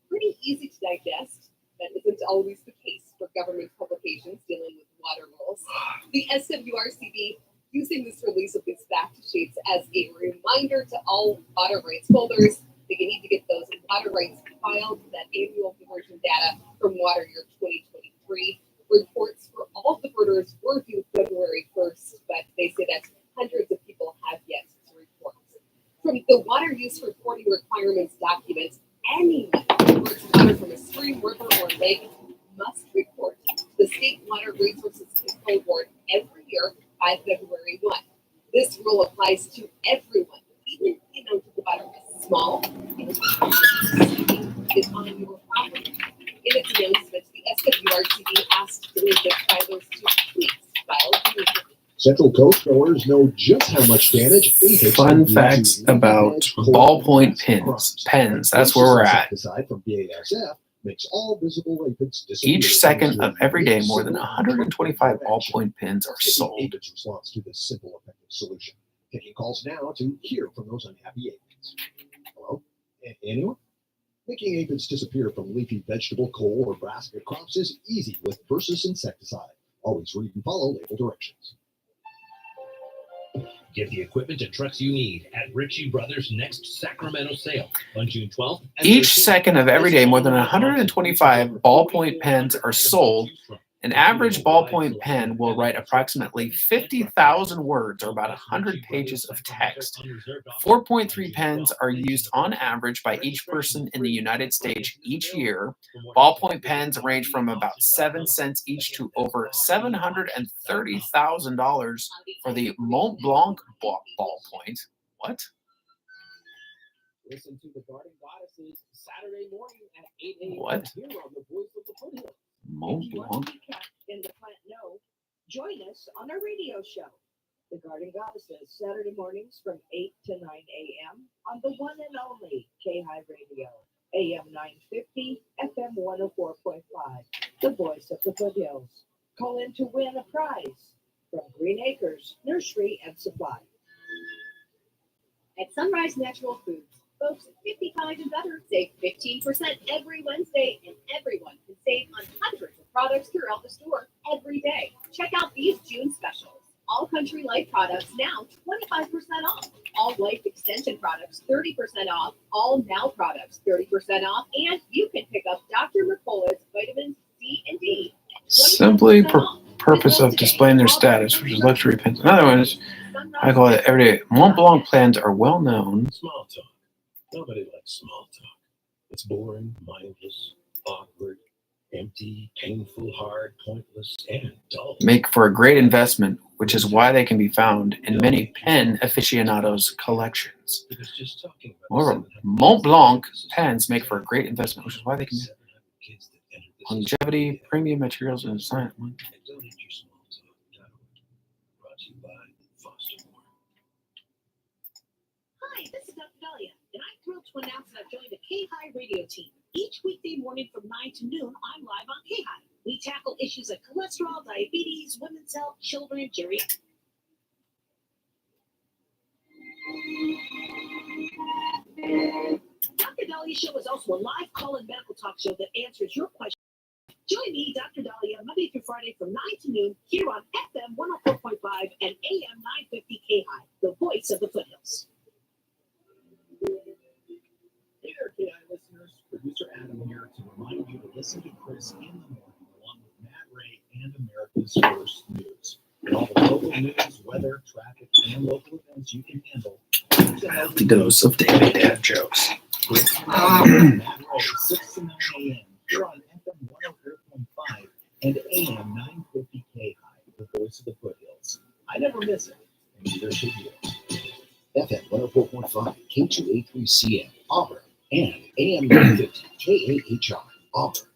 pretty easy to digest. That isn't always the case for government publications dealing with water rules. The SWRCB using this release of these fact sheets as a reminder to all water rights holders that you need to get those water rights filed, that annual conversion data from water year 2023. Reports for all the birders were due February 1st, but they say that hundreds of people have yet to report. From the water use reporting requirements documents, anyone who imports water from a stream, river, or lake must report to the State Water Resources Control Board every year by February 1. This rule applies to everyone, even if the amount of the water is small and is on your property. In its announcement, the SWRCB asked delinquent filers to please file immediately. Central Coast growers know just how much damage aphids Fun can do facts to about leafy ballpoint crops. pens. That's where we're at. Insecticide from BASF makes all visible aphids disappear. Each second of every day, more than Simple 125 ballpoint pens are Let's get the sold. aphids' response to this simple, effective solution. Taking calls now to hear from those unhappy aphids. Hello? Anyone? Making aphids disappear from leafy vegetable, coal, or basket crops is easy with Versus insecticide. Always read and follow label directions. Get the equipment and trucks you need at Ritchie Brothers' next Sacramento sale on June 12th. Each second of every day, more than 125 ballpoint pens are sold. An average ballpoint pen will write approximately 50,000 words, or about 100 pages of text. 4.3 pens are used on average by each person in the United States each year. Ballpoint pens range from about 7 cents each to over $730,000 for the Mont Blanc ballpoint. What? Listen to the Garden Goddesses Saturday morning at 8 a.m. What? here on the Voice of the Foothills. Mont If you want Blanc? to be kept in the plant know, join us on our radio show, The Garden Goddesses, Saturday mornings from 8 to 9 a.m. on the one and only KAHI Radio, AM 950, FM 104.5, the Voice of the Foothills. Call in to win a prize from Green Acres Nursery and Supply. At Sunrise Natural Foods, folks 55 and better save 15% every Wednesday, and everyone can save on hundreds of products throughout the store every day. Check out these June specials. All Country Life products now 25% off. All Life Extension products 30% off. All Now products 30% off. And you can pick up Dr. McCullough's vitamins C and D. Simply purpose of displaying their status, which is luxury pens. Another one is, I call it everyday. Mont Blanc pens are well known. Small talk. Nobody likes small talk. It's boring, mindless, awkward, empty, painful, hard, pointless, and dull. Make for a great investment, which is why they can be found in many pen aficionados' collections. Because just talking about Moreover, Mont Blanc pens make for a great investment, which is why they can be longevity, premium materials, and design. Donate your small talk. Brought to you by Foster Moore. Hi, this is Dr. Dahlia, and I'm thrilled to announce that I've joined the KAHI radio team. Each weekday morning from 9 to noon, I'm live on KAHI. We tackle issues like cholesterol, diabetes, women's health, children, and geriatrics. Dr. Dahlia Show is also a live call-in medical talk show that answers your questions. Join me, Dr. Dahlia, Monday through Friday from 9 to noon here on FM 104.5 and AM 950 KAHI, the voice of the foothills. Hey there, KI listeners. Producer Adam here to remind you to listen to Chris in the morning along with Matt Ray and America's First News. And all the local news, weather, traffic, and local events you can handle. Healthy dose of daily dad jokes. Matt Ray, 6 to 9 a.m. here on FM 104.5 and AM 950 KAHI, the voice of the foothills. I never miss it, and neither should you. FM 104.5, K2A3CM, Auburn, and AM 950, KAHI, Auburn.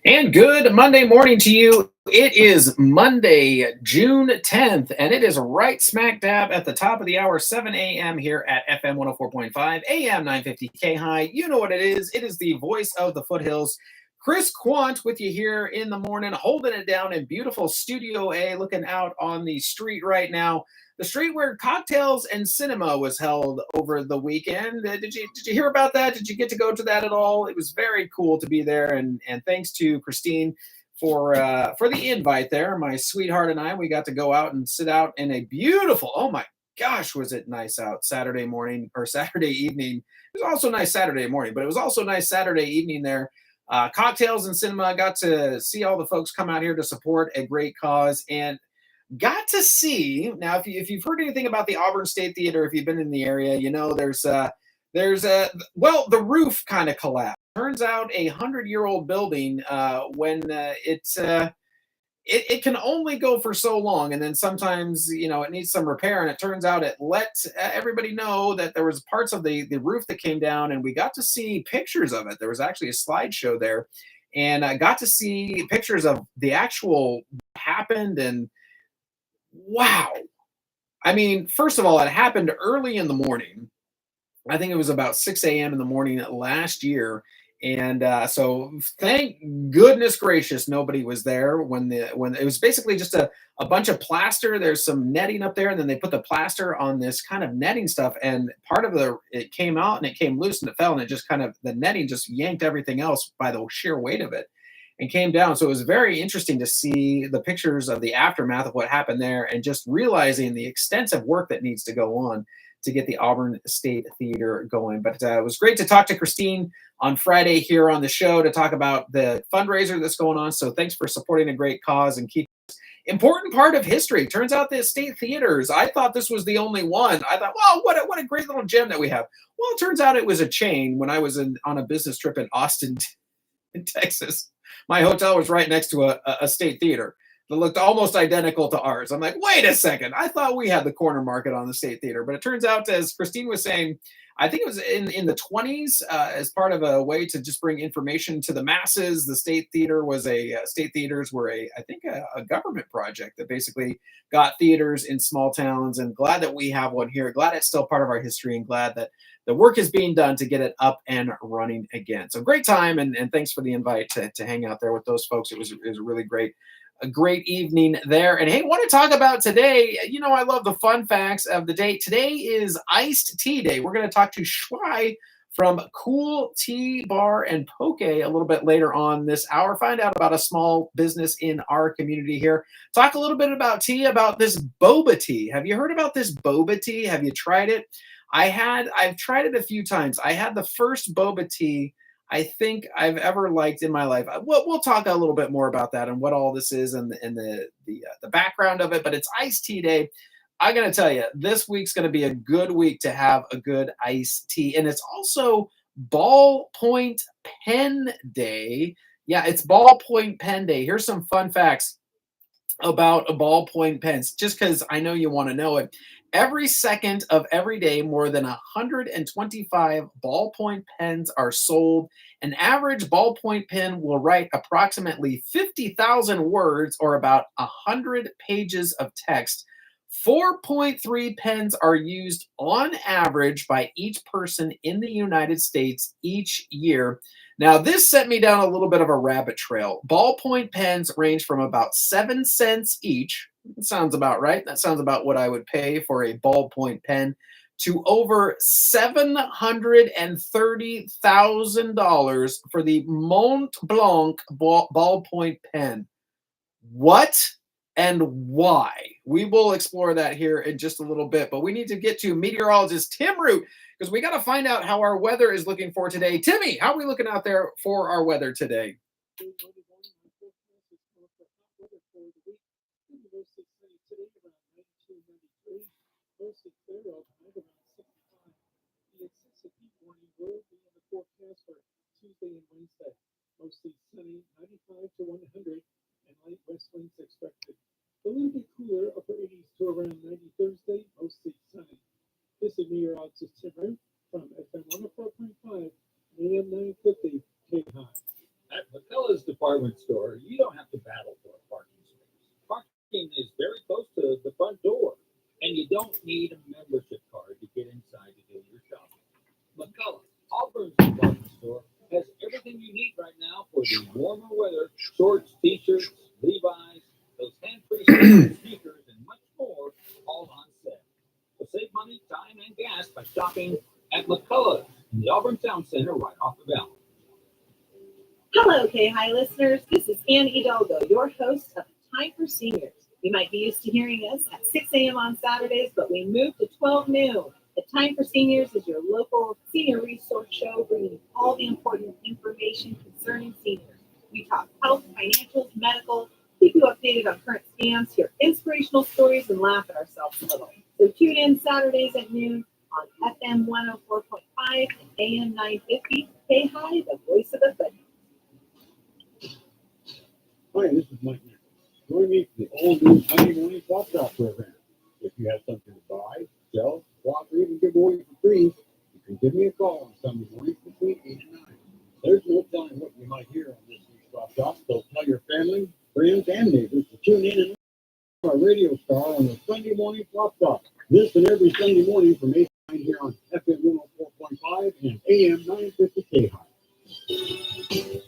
And good Monday morning to you. It is Monday, June 10th, and it is right smack dab at the top of the hour, 7 a.m. here at FM 104.5, AM 950 KAHI. You know what it is. It is the voice of the foothills. Chris Quant with you here in the morning, holding it down in beautiful Studio A, looking out on the street right now. The street where Cocktails and Cinema was held over the weekend. Did you hear about that? Did you get to go to that at all? It was very cool to be there, and thanks to Christine for the invite there. My sweetheart and I, we got to go out and sit out in a beautiful, oh my gosh, was it nice out Saturday morning or Saturday evening. It was also nice Saturday morning, but it was also nice Saturday evening there. Cocktails and Cinema, got to see all the folks come out here to support a great cause, and got to see, now if you've heard anything about the Auburn State Theater, if you've been in the area, you know there's the roof kind of collapsed. Turns out a 100-year-old building, when it can only go for so long, and then sometimes it needs some repair, and it turns out it let everybody know that there was parts of the roof that came down, and we got to see pictures of it. There was actually a slideshow there, and I got to see pictures of the actual happened. And wow. I mean, first of all, it happened early in the morning. I think it was about 6 a.m. in the morning last year. And so thank goodness gracious nobody was there when it was basically just a bunch of plaster. There's some netting up there, and then they put the plaster on this kind of netting stuff, and part of it came out and it came loose and it fell, and it just kind of the netting just yanked everything else by the sheer weight of it and came down. So it was very interesting to see the pictures of the aftermath of what happened there, and just realizing the extensive work that needs to go on to get the Auburn State Theater going. But it was great to talk to Christine on Friday here on the show to talk about the fundraiser that's going on. So thanks for supporting a great cause and keep important part of history. Turns out the state theaters, I thought this was the only one. I thought, well, what a great little gem that we have. Well, it turns out it was a chain. When I was on a business trip in Austin, in Texas, my hotel was right next to a state theater that looked almost identical to ours. I'm like, wait a second. I thought we had the corner market on the state theater. But it turns out, as Christine was saying, I think it was in the 20s as part of a way to just bring information to the masses. The state theater was state theaters were I think a government project that basically got theaters in small towns. And glad that we have one here. Glad it's still part of our history, and glad that the work is being done to get it up and running again. So great time, and thanks for the invite to hang out there with those folks. It was really great. A great evening there. And hey, want to talk about today? You know, I love the fun facts of the day. Today is Iced Tea Day. We're going to talk to Shuai from Cool Tea Bar and Poke a little bit later on this hour. Find out about a small business in our community here. Talk a little bit about tea, about this boba tea. Have you heard about this boba tea? Have you tried it? I've tried it a few times. I had the first boba tea I think I've ever liked in my life. We'll talk a little bit more about that and what all this is and the background of it. But it's iced tea day. I'm gonna tell you, this week's gonna be a good week to have a good iced tea, and it's also ballpoint pen day. Yeah, it's ballpoint pen day. Here's some fun facts about ballpoint pens, just because I know you want to know it. Every second of every day, more than 125 ballpoint pens are sold. An average ballpoint pen will write approximately 50,000 words, or about 100 pages of text. 4.3 pens are used on average by each person in the United States each year. Now, this sent me down a little bit of a rabbit trail. Ballpoint pens range from about 7 cents each. That sounds about right. That sounds about what I would pay for a ballpoint pen, to over $730,000 for the Mont Blanc ballpoint pen. What and why? We will explore that here in just a little bit, but we need to get to meteorologist Tim Root, because we got to find out how our weather is looking for today. Timmy, how are we looking out there for our weather today? Mostly clear overnight around 65. The excessive heat warning will be in the forecast for Tuesday and Wednesday. Mostly sunny, 95 to 100, and light west winds expected. A little bit cooler, upper 80s to around 90 Thursday, mostly sunny. This is meteorologist Tim Root from FM 104.5 and AM 950 KAHI. At McCullough's department store, you don't have to battle for a parking space. Parking is very close to the front door. And you don't need a membership card to get inside to do your shopping. McCullough, Auburn's department store, has everything you need right now for the warmer weather. Shorts, t-shirts, Levi's, those hand-free sneakers, and much more, all on sale. So save money, time, and gas by shopping at McCullough in the Auburn Town Center right off the valley. Hello, KAHI listeners. This is Ann Hidalgo, your host of Time for Seniors. You might be used to hearing us at 6 a.m. on Saturdays, but we moved to 12 noon. The Time for Seniors is your local senior resource show, bringing you all the important information concerning seniors. We talk health, financials, medical, keep you updated on current scams, hear inspirational stories, and laugh at ourselves a little. So tune in Saturdays at noon on FM 104.5 and AM 950. KAHI, the voice of the hood. Hi, this is Mike. Join me for the all-new Sunday morning swap shop program. If you have something to buy, sell, swap, or even give away for free, you can give me a call on Sunday mornings between 8 and 9. There's no telling what you might hear on this week's Shop, so tell your family, friends, and neighbors to tune in and our radio star on the Sunday morning flop top. This and every Sunday morning from 8 to 9 here on FM 104.5 and AM 950 KAHI.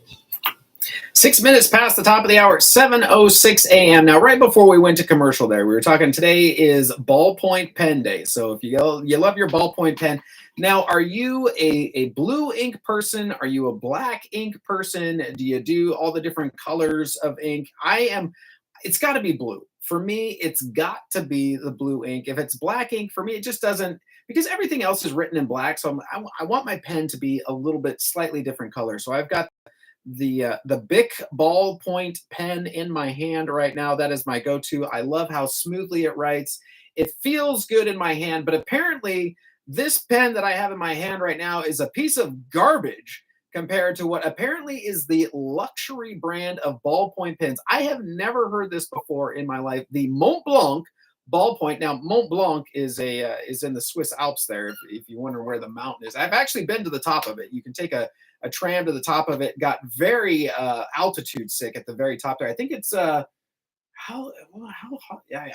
6 minutes past the top of the hour, 7:06 a.m. Now, right before we went to commercial there, we were talking today is ballpoint pen day. So if you love your ballpoint pen. Now, are you a blue ink person? Are you a black ink person? Do you do all the different colors of ink? It's got to be blue. For me, it's got to be the blue ink. If it's black ink, for me, it just doesn't, because everything else is written in black. So I want my pen to be a little bit slightly different color. So I've got the Bic ballpoint pen in my hand right now. That is my go-to. I love how smoothly it writes. It feels good in my hand, but apparently this pen that I have in my hand right now is a piece of garbage compared to what apparently is the luxury brand of ballpoint pens. I have never heard this before in my life. The Mont Blanc ballpoint. Now, Mont Blanc is in the Swiss Alps there, if you wonder where the mountain is. I've actually been to the top of it. You can take a tram to the top of it. Got very altitude sick at the very top there. I think it's I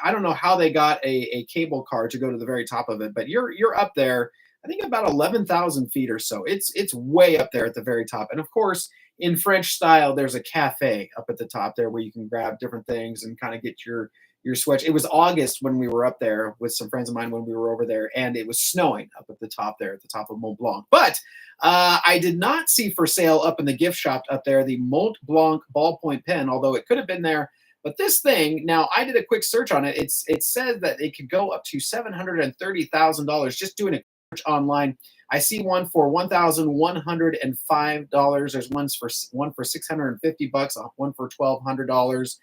don't know how they got a cable car to go to the very top of it, but you're up there. I think about 11,000 feet or so. It's way up there at the very top. And of course, in French style, there's a cafe up at the top there where you can grab different things and kind of get your switch. It was August when we were up there with some friends of mine when we were over there, and it was snowing up at the top there, at the top of Mont Blanc. But I did not see for sale up in the gift shop up there the Mont Blanc ballpoint pen, although it could have been there. But this thing, now I did a quick search on it. It said that it could go up to $730,000 just doing a search online. I see one for $1,105. There's one for $650, one for $1,200.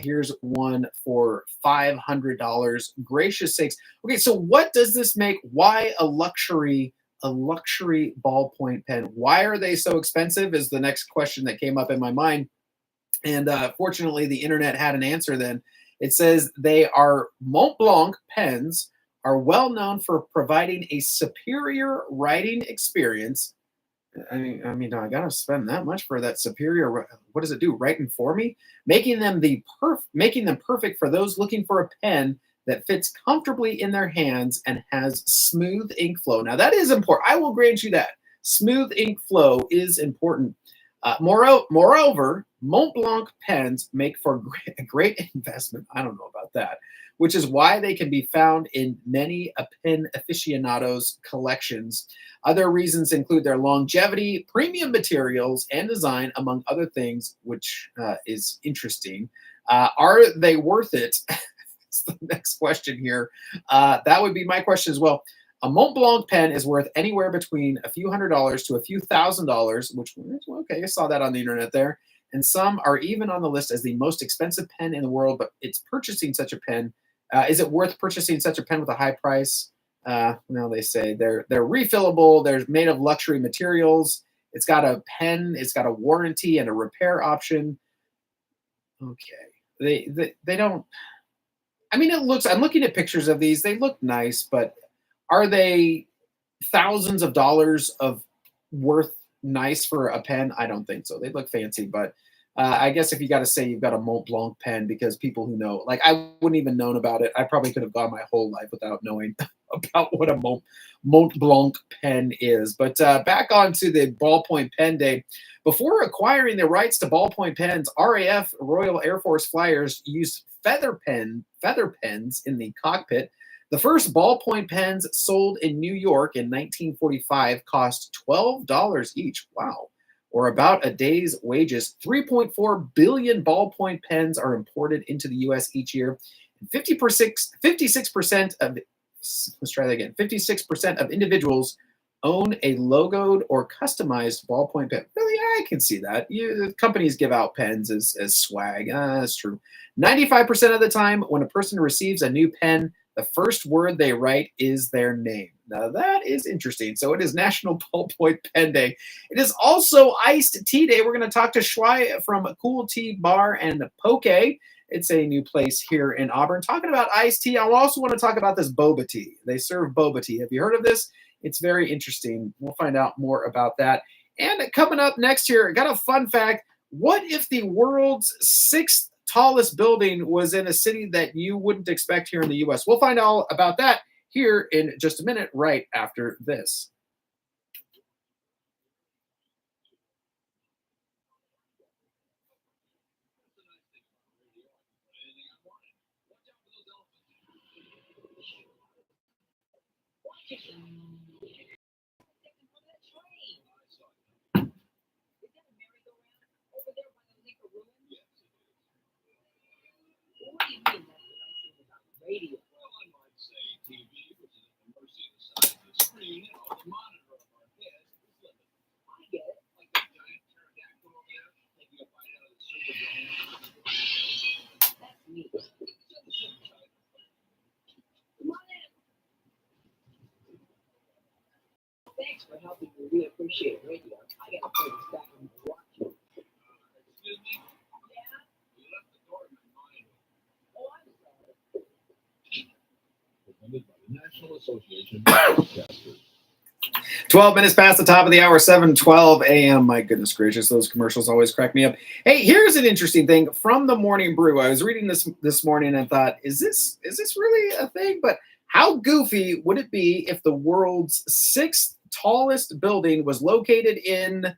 Here's one for $500. Gracious sakes. Okay, so what does this make? Why a luxury ballpoint pen? Why are they so expensive is the next question that came up in my mind. And fortunately, the internet had an answer then. It says they are Mont Blanc pens are well known for providing a superior writing experience. I mean, I gotta spend that much for that superior. What does it do? Writing for me, making them perfect for those looking for a pen that fits comfortably in their hands and has smooth ink flow. Now that is important. I will grant you that smooth ink flow is important. Moreover, Mont Blanc pens make for a great investment. I don't know about that, which is why they can be found in many pen aficionados' collections. Other reasons include their longevity, premium materials, and design, among other things, which is interesting. Are they worth it? That's the next question here. That would be my question as well. A Mont Blanc pen is worth anywhere between a few $100s to a few $1,000s, which, okay, I saw that on the internet there. And some are even on the list as the most expensive pen in the world, but it's purchasing such a pen. Is it worth purchasing such a pen with a high price? No, they say they're refillable. They're made of luxury materials. It's got a pen. It's got a warranty and a repair option. Okay. They don't, I mean, it looks, I'm looking at pictures of these. They look nice, but are they thousands of dollars of worth nice for a pen? I don't think so. They look fancy, but I guess if you got to say you've got a Mont Blanc pen, because people who know, like I wouldn't even known about it. I probably could have gone my whole life without knowing about what a Mont Blanc pen is. But back on to the ballpoint pen day. Before acquiring the rights to ballpoint pens, RAF, Royal Air Force flyers, used feather pens in the cockpit. The first ballpoint pens sold in New York in 1945 cost $12 each. Wow. Or about a day's wages. 3.4 billion ballpoint pens are imported into the U.S. each year. 56% of, let's try that again, 56% of individuals own a logoed or customized ballpoint pen. Really, I can see that. Companies give out pens as swag. That's true. 95% of the time, when a person receives a new pen, the first word they write is their name. Now that is interesting. So it is National Ballpoint Pen Day. It is also Iced Tea Day. We're going to talk to Shuai from Cool Tea Bar and Poke. It's a new place here in Auburn. Talking about iced tea, I also want to talk about this boba tea. They serve boba tea. Have you heard of this? It's very interesting. We'll find out more about that. And coming up next here, I got a fun fact. What if the world's sixth tallest building was in a city that you wouldn't expect here in the US? We'll find all about that here in just a minute, right after this. Radio. Well, I might say TV, which is at the mercy of the size of the screen, the monitor of our heads is limited. I get it. Like that giant pterodactyl over there, taking a bite out of the silver brain. That's me. Come on in. Thanks for helping me reappreciate radio. I got to put this back on my watch. Excuse me? Yeah? You left the door of my mind. Oh, I'm sorry. Presented by the National Association of Broadcasters. 12 minutes past the top of the hour, 7:12 a.m. My goodness gracious, those commercials always crack me up. Hey, here's an interesting thing from the Morning Brew. I was reading this morning and thought, is this really a thing? But how goofy would it be if the world's sixth tallest building was located in,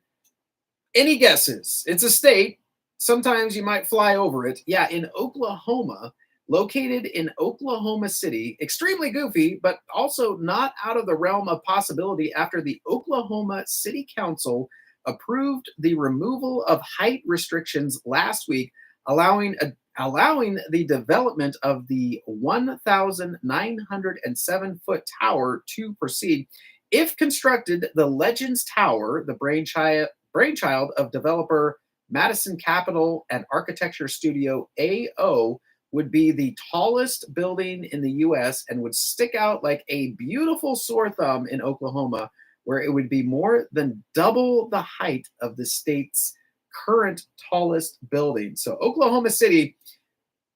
any guesses? It's a state. Sometimes you might fly over it. Yeah, in Oklahoma. Located in Oklahoma City, extremely goofy, but also not out of the realm of possibility after the Oklahoma City Council approved the removal of height restrictions last week, allowing the development of the 1,907-foot tower to proceed. If constructed, the Legends Tower, the brainchild of developer Madison Capital and Architecture Studio AO, would be the tallest building in the U.S. and would stick out like a beautiful sore thumb in Oklahoma, where it would be more than double the height of the state's current tallest building. So Oklahoma City,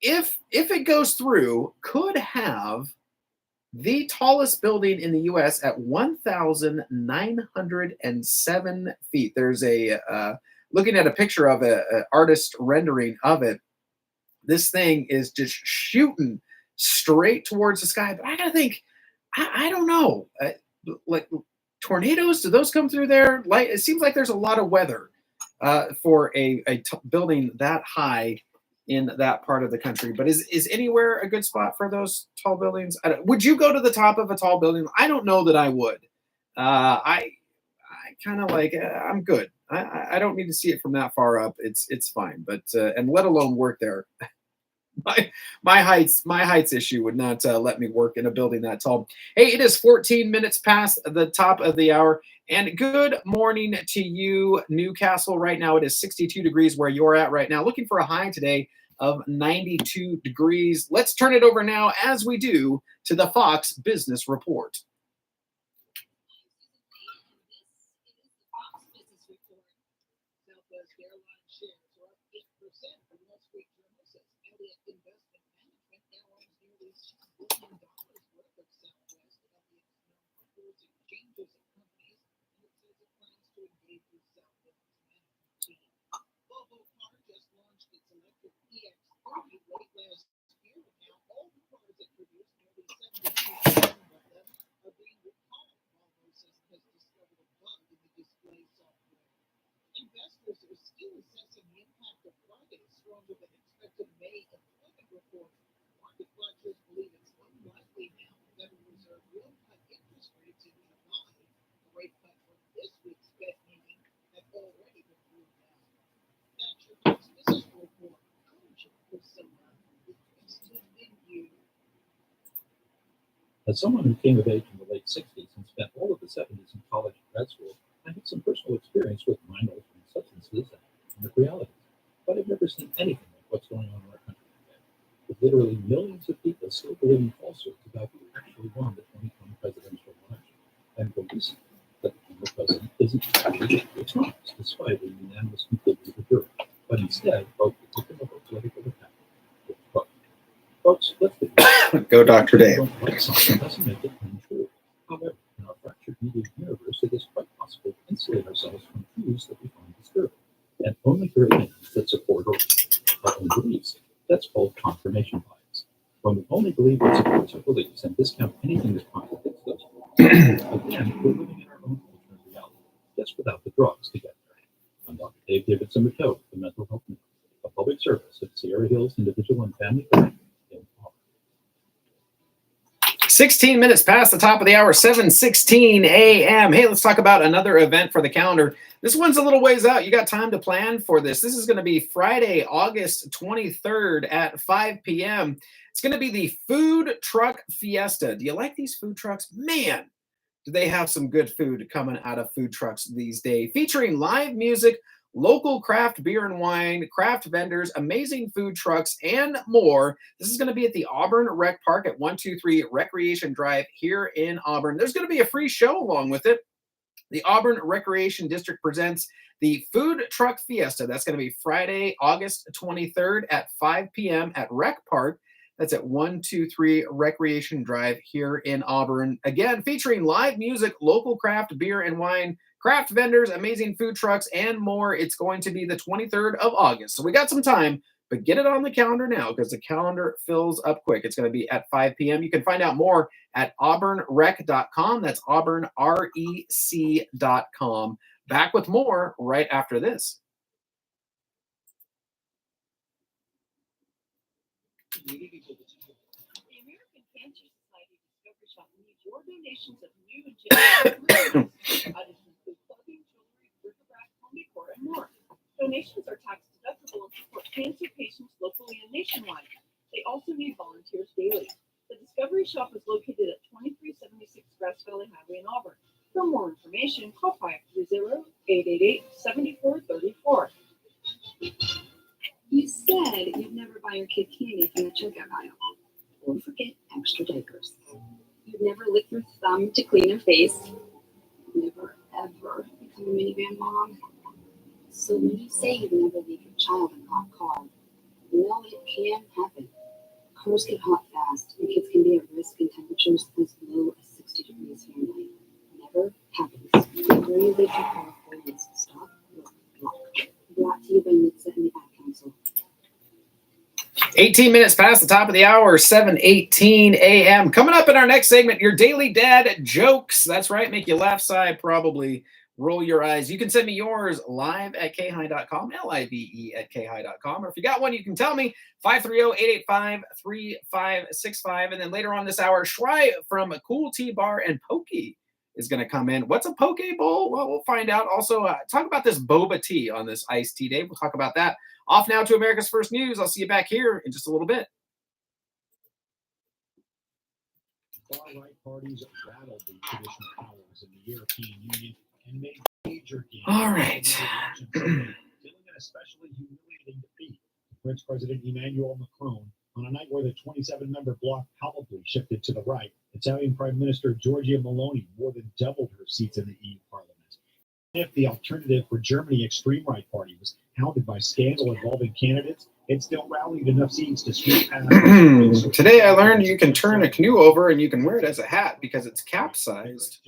if it goes through, could have the tallest building in the U.S. at 1,907 feet. There's looking at a picture of an artist rendering of it. This thing is just shooting straight towards the sky. But I gotta think, I don't know, like tornadoes, do those come through there? Like, it seems like there's a lot of weather for a building that high in that part of the country. But is anywhere a good spot for those tall buildings? Would you go to the top of a tall building? I don't know that I would. I kind of like, I'm good. I don't need to see it from that far up. It's fine. But and let alone work there. My heights issue would not let me work in a building that tall. Hey, it is 14 minutes past the top of the hour, and good morning to you, Newcastle. Right now it is 62 degrees where you're at right now. Looking for a high today of 92 degrees. Let's turn it over now, as we do, to the Fox Business Report. Investors are still assessing the impact of Friday's stronger than expected May employment report. Market watchers believe it's unlikely now the Federal Reserve will cut interest rates in July. The rate cut from this week's Fed meeting had already been ruled out. That's your Fox Business Report. For someone interested in you. As someone who came of age in the late 60s and spent all of the 70s in college and grad school, I had some personal experience with mind-altering substances and the realities. But I've never seen anything like what's going on in our country today, with literally millions of people still believing falsehoods about who actually won the 2020 presidential election, and believing that the former president isn't actually Trump, despite a unanimous conclusion of the jury, but instead vote the victim of a political attack. Folks, let's get Go, Dr. Dave. Something doesn't make it untrue. However, in our fractured media universe, it is quite possible to insulate ourselves from truths that we find disturbing. And only for events that support our own beliefs. That's called confirmation bias. When we only believe what supports our beliefs and discount anything that contradicts those beliefs, again, we're living in our own alternate reality, just without the drugs to get there. I'm Dr. Dave Davidson McCoe, the Mental Health Network, a public service at Sierra Hills Individual and Family Clinic in Auburn. 16 minutes past the top of the hour, 7:16 a.m. Hey, let's talk about another event for the calendar. This one's a little ways out. You got time to plan for this. This is going to be Friday, August 23rd at 5 p.m. It's going to be the Food Truck Fiesta. Do you like these food trucks? Man, do they have some good food coming out of food trucks these days. Featuring live music, local craft beer and wine, craft vendors, amazing food trucks, and more. This is going to be at the Auburn Rec Park at 123 Recreation Drive here in Auburn. There's going to be a free show along with it. The Auburn Recreation District presents the Food Truck Fiesta. That's going to be Friday, August 23rd at 5 p.m. at Rec Park. That's at 123 Recreation Drive here in Auburn. Again, featuring live music, local craft beer and wine, craft vendors, amazing food trucks, and more. It's going to be the 23rd of August. So we got some time, but get it on the calendar now because the calendar fills up quick. It's going to be at 5 p.m. You can find out more at auburnrec.com. That's auburnrec.com. Back with more right after this. The American Cancer Society Discovery Shop needs your donations of new and genuine items include clothing, jewelry, bric-a-brac, home decor, and more. Donations are tax deductible and support cancer patients locally and nationwide. They also need volunteers daily. The Discovery Shop is located at 2376 Grass Valley Highway in Auburn. For more information, call 530-888-7434. You said you'd never buy your kid candy from the checkout aisle. Don't forget extra diapers. You'd never lick your thumb to clean your face. Never, ever become a minivan mom. So when you say you'd never leave your child in a hot car, well, it can happen. Cars get hot fast, and kids can be at risk in temperatures as low as 60 degrees Fahrenheit. Never happens. Where you leave your car always stop, look, block. Brought to you by NHTSA and the Ad Council. 18 minutes past the top of the hour, 7:18 a.m. Coming up in our next segment, your daily dad jokes. That's right, make you laugh, sigh, probably roll your eyes. You can send me yours live at KAHI.com, LIVE at KAHI.com. Or if you got one, you can tell me, 530-885-3565. And then later on this hour, Shuai from Cool Tea Bar and Pokey is going to come in. What's a poke bowl? Well, we'll find out. Also, talk about this boba tea on this iced tea day. We'll talk about that. Off now to America's First News. I'll see you back here in just a little bit. Far-right parties rattled the traditional powers in the European Union and made major gains. All right. Dealing an especially humiliating defeat to French President Emmanuel Macron on a night where the 27-member bloc palpably shifted to the right. Italian Prime Minister Giorgia Meloni more than doubled her seats in the EU Parliament. If the Alternative for Germany extreme right party was hounded by scandal involving candidates, it still rallied enough seats to sweep past. Today I learned you can turn a canoe over and you can wear it as a hat because it's capsized.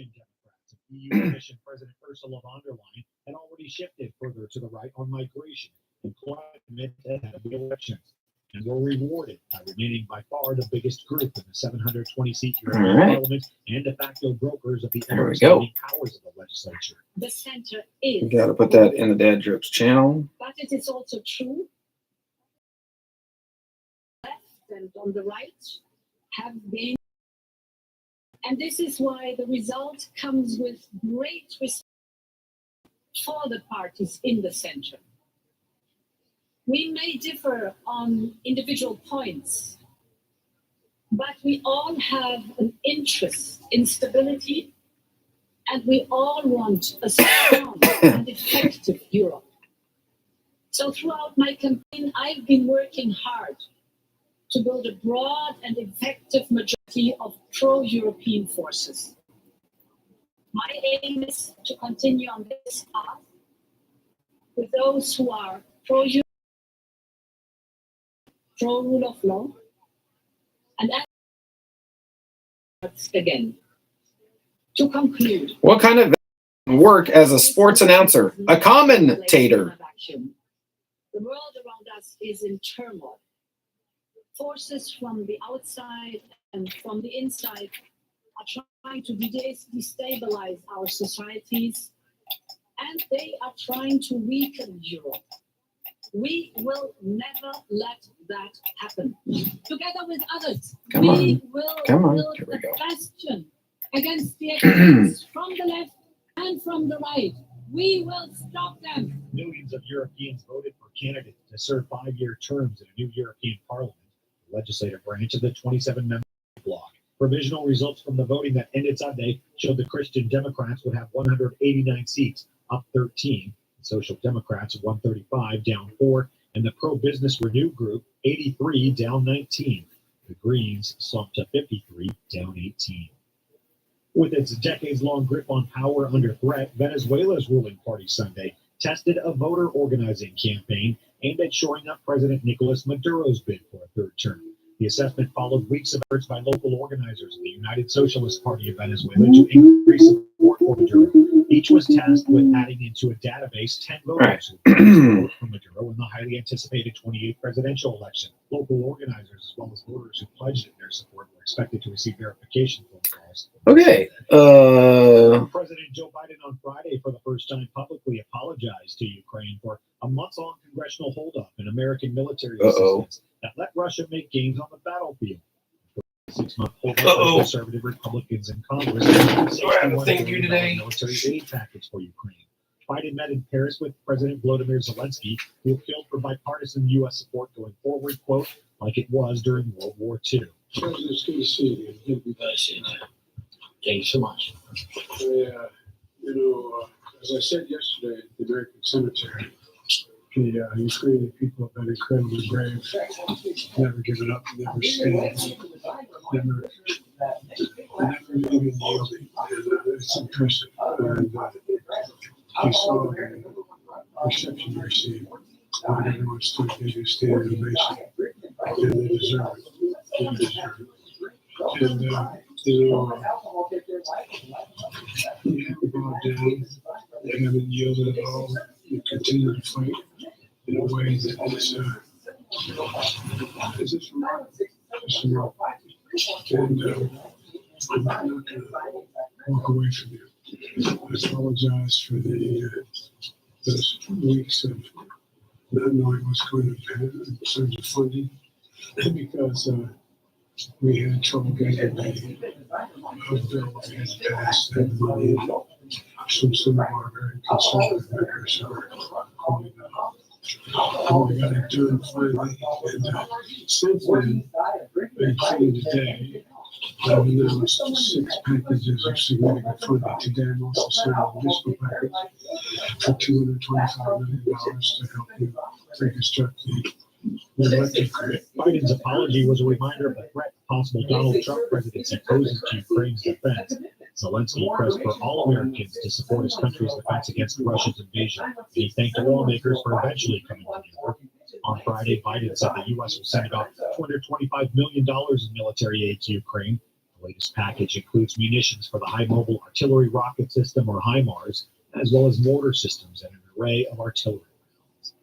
EU Commission President Ursula von der Leyen had already shifted further to the right on migration and climate ahead of the elections, and were rewarded by remaining by far the biggest group in the 720-seat European Parliament and de facto brokers of the ever-expanding powers of the legislature. The center is. We got to put that in the Dad Jokes channel. But it is also true. Left and on the right have been. And this is why the result comes with great respect for the parties in the center. We may differ on individual points, but we all have an interest in stability, and we all want a strong and effective Europe. So throughout my campaign, I've been working hard to build a broad and effective majority of pro-European forces. My aim is to continue on this path with those who are pro-Europe, pro-rule of law, and again. To conclude. What kind of work as a sports announcer? A commentator. The world around us is in turmoil. Forces from the outside and from the inside are trying to destabilize our societies, and they are trying to weaken Europe. We will never let that happen. Together with others, we will build a bastion against the attacks from the left and from the right. We will stop them. Millions of Europeans voted for candidates to serve 5-year terms in a new European Parliament, the legislative branch of the 27-member bloc. Provisional results from the voting that ended Sunday showed the Christian Democrats would have 189 seats, up 13. The Social Democrats 135, down 4, and the pro-business Renew group 83, down 19. The Greens slumped to 53, down 18. With its decades-long grip on power under threat, Venezuela's ruling party Sunday tested a voter organizing campaign aimed at shoring up President Nicolas Maduro's bid for a third term. The assessment followed weeks of efforts by local organizers of the United Socialist Party of Venezuela to increase support for Maduro. Each was tasked with adding into a database 10 voters who voted for Maduro in the highly anticipated 28th presidential election. Local organizers, as well as voters who pledged their support, were expected to receive verification phone calls. Okay. President Joe Biden on Friday, for the first time, publicly apologized to Ukraine for a months-long congressional holdup in American military assistance that let Russia make gains on the battlefield. 6-month holdup by conservative Republicans in Congress. Military aid package for Ukraine. Biden met in Paris with President Volodymyr Zelensky, who appealed for bipartisan U.S. support going forward, quote, like it was during World War II. President, it's good to see you. Thank you so much. As I said yesterday at the American Cemetery, the Ukrainian people have been incredibly brave, never given up, never stand, never even yielding. And it's impressive. And you saw the reception they received. When everyone stood, they just stand ovation. And they deserve it. They deserve it. And, you haven't gone down, they haven't yielded at all. You continue to fight in a way that is just remarkable. And I'm not going to walk away from you. I apologize for those weeks of not knowing what's going to happen in terms of funding, because we had trouble getting the bill we had to pass that money. Some of our very conservative members are calling out. We got it done finally, and since then, including today, I've announced 6 packages of significant funding. Today, I'm also signing a municipal package for $225 million to help you reconstruct the electric grid. Biden's apology was a reminder of the threat possible Donald Trump presidency poses to Ukraine's defense. Zelensky pressed for all Americans to support his country's defense against Russia's invasion. He thanked lawmakers for eventually coming together. On Friday, Biden said the U.S. will send about $225 million in military aid to Ukraine. The latest package includes munitions for the High Mobile Artillery Rocket System, or HIMARS, as well as mortar systems and an array of artillery rounds.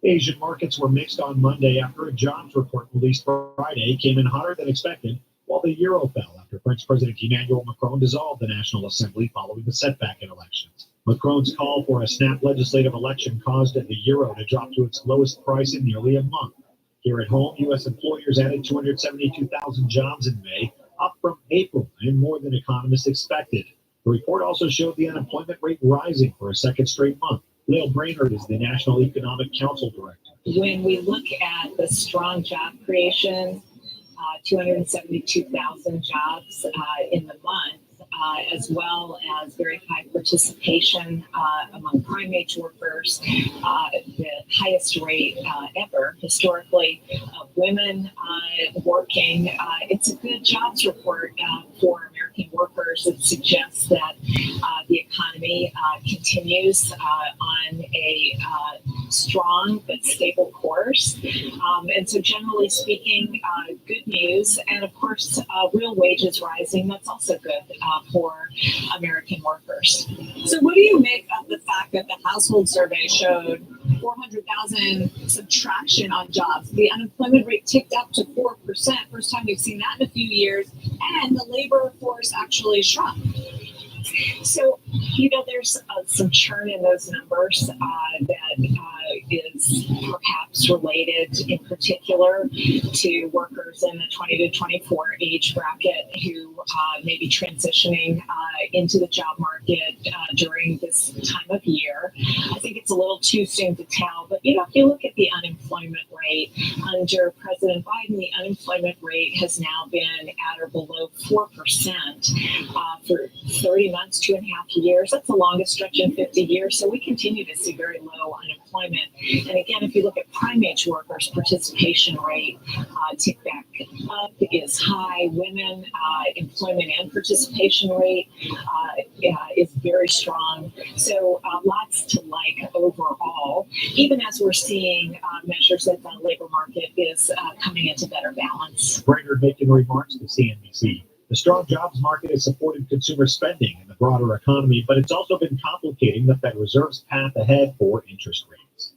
Asian markets were mixed on Monday after a jobs report released Friday came in hotter than expected, while the euro fell after French President Emmanuel Macron dissolved the National Assembly following the setback in elections. Macron's call for a snap legislative election caused the euro to drop to its lowest price in nearly a month. Here at home, U.S. employers added 272,000 jobs in May, up from April and more than economists expected. The report also showed the unemployment rate rising for a second straight month. Lil Brainerd is the National Economic Council Director. When we look at the strong job creation, 272,000 jobs in the month, as well as very high participation among prime-age workers, the highest rate ever historically of women working. It's a good jobs report for American American workers that suggests that the economy continues on a strong but stable course. And so generally speaking, good news. And of course, real wages rising. That's also good for American workers. So what do you make of the fact that the household survey showed 400,000 subtraction on jobs? The unemployment rate ticked up to 4%, first time we've seen that in a few years, and the labor force actually shrunk. So, there's some churn in those numbers that is perhaps related in particular to workers in the 20 to 24 age bracket who may be transitioning into the job market during this time of year. I think it's a little too soon to tell, but if you look at the unemployment rate under President Biden, the unemployment rate has now been at or below 4% for 30 months, 2.5 years. That's the longest stretch in 50 years. So we continue to see very low unemployment. And again, if you look at prime age workers, participation rate tick back up is high. Women employment and participation rate is very strong. So lots to like overall, even as we're seeing measures that the labor market is coming into better balance. Brainerd making remarks to CNBC. The strong jobs market has supported consumer spending in the broader economy, but it's also been complicating the Fed Reserve's path ahead for interest rates.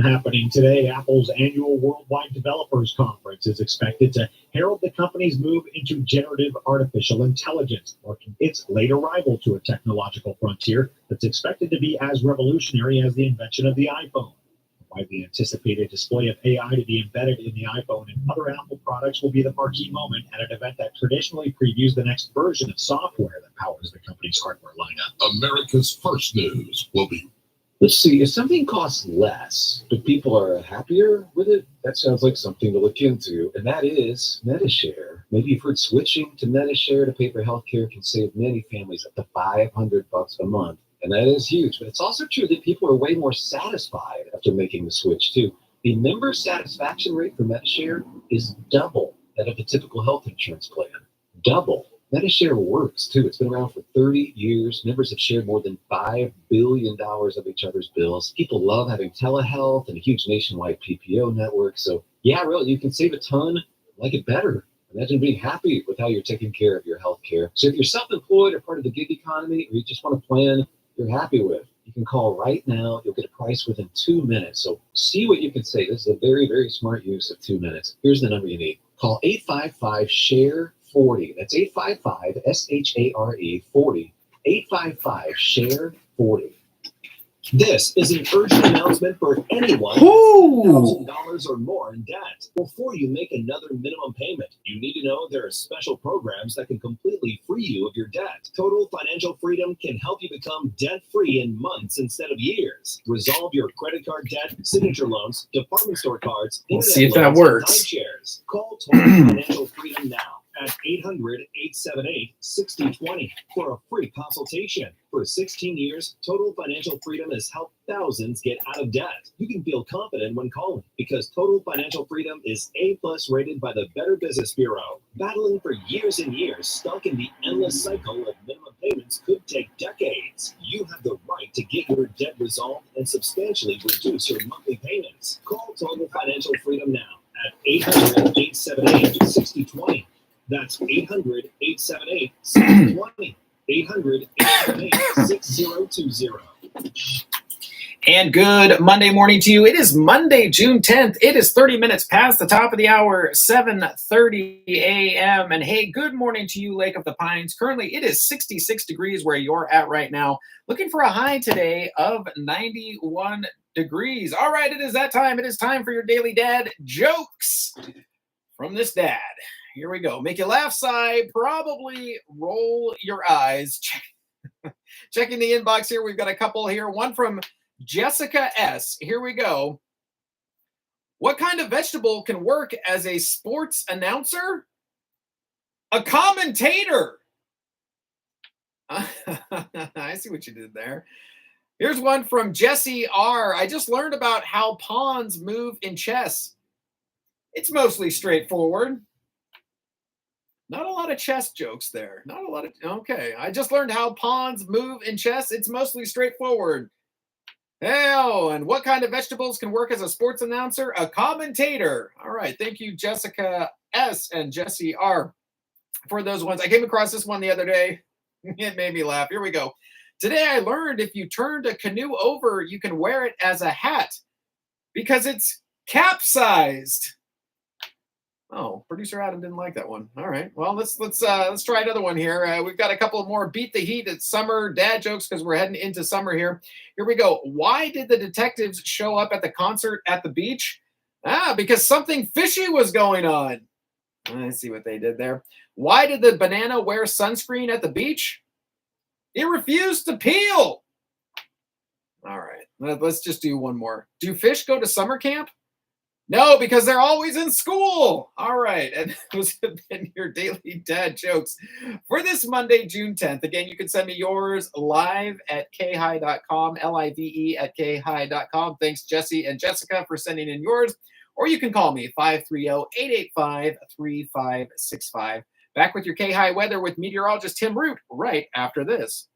Happening today, Apple's annual Worldwide Developers Conference is expected to herald the company's move into generative artificial intelligence, marking its late arrival to a technological frontier that's expected to be as revolutionary as the invention of the iPhone. The widely anticipated display of AI to be embedded in the iPhone and other Apple products will be the marquee moment at an event that traditionally previews the next version of software that powers the company's hardware lineup. America's First News will be. Let's see, if something costs less, but people are happier with it, that sounds like something to look into, and that is MediShare. Maybe you've heard switching to MediShare to pay for healthcare can save many families up to $500 a month, and that is huge. But it's also true that people are way more satisfied after making the switch, too. The member satisfaction rate for MediShare is double that of a typical health insurance plan. Double. MediShare works, too. It's been around for 30 years. Members have shared more than $5 billion of each other's bills. People love having telehealth and a huge nationwide PPO network. So, yeah, really, you can save a ton, like it better. Imagine being happy with how you're taking care of your health care. So if you're self-employed or part of the gig economy, or you just want a plan you're happy with, you can call right now. You'll get a price within 2 minutes. So see what you can save. This is a very, very smart use of 2 minutes. Here's the number you need. Call 855-SHARE-40. That's 855-SHARE 40. 855-SHARE-40. This is an urgent announcement for anyone with $1,000 or more in debt. Before you make another minimum payment, you need to know there are special programs that can completely free you of your debt. Total Financial Freedom can help you become debt-free in months instead of years. Resolve your credit card debt, signature loans, department store cards, Let's see if that works. timeshares. Call Total Financial Freedom now at 800-878-6020 for a free consultation. For 16 years, Total Financial Freedom has helped thousands get out of debt. You can feel confident when calling because Total Financial Freedom is A+ rated by the Better Business Bureau. Battling for years and years, stuck in the endless cycle of minimum payments could take decades. You have the right to get your debt resolved and substantially reduce your monthly payments. Call Total Financial Freedom now at 800-878-6020. That's 800-878-6020. 800-878-6020. And good Monday morning to you. It is Monday, June 10th. It is 30 minutes past the top of the hour, 7:30 a.m. And hey, good morning to you, Lake of the Pines. Currently, it is 66 degrees where you're at right now. Looking for a high today of 91 degrees. All right, it is that time. It is time for your daily dad jokes from this dad. Here we go. Make you laugh, sigh, probably roll your eyes. Checking the inbox here. We've got a couple here. One from Jessica S. Here we go. What kind of vegetable can work as a sports announcer? A commentator. I see what you did there. Here's one from Jesse R. I just learned about how pawns move in chess. It's mostly straightforward. Not a lot of chess jokes there. Not a lot of. Okay. I just learned how pawns move in chess. It's mostly straightforward. Hell, and what kind of vegetables can work as a sports announcer? A commentator. All right. Thank you, Jessica S. and Jesse R. for those ones. I came across this one the other day. It made me laugh. Here we go. Today I learned if you turned a canoe over, you can wear it as a hat because it's capsized. Oh, producer Adam didn't like that one. All right. Well, let's try another one here. We've got a couple more beat the heat at summer dad jokes because we're heading into summer here. Here we go. Why did the detectives show up at the concert at the beach? Because something fishy was going on. Let's see what they did there. Why did the banana wear sunscreen at the beach? It refused to peel. All right. Let's just do one more. Do fish go to summer camp? No, because they're always in school. All right. And those have been your daily dad jokes for this Monday, June 10th. Again, you can send me yours live at KAHI.com, LIVE at KAHI.com. Thanks, Jesse and Jessica, for sending in yours. Or you can call me, 530-885-3565. Back with your KAHI weather with meteorologist Tim Root right after this.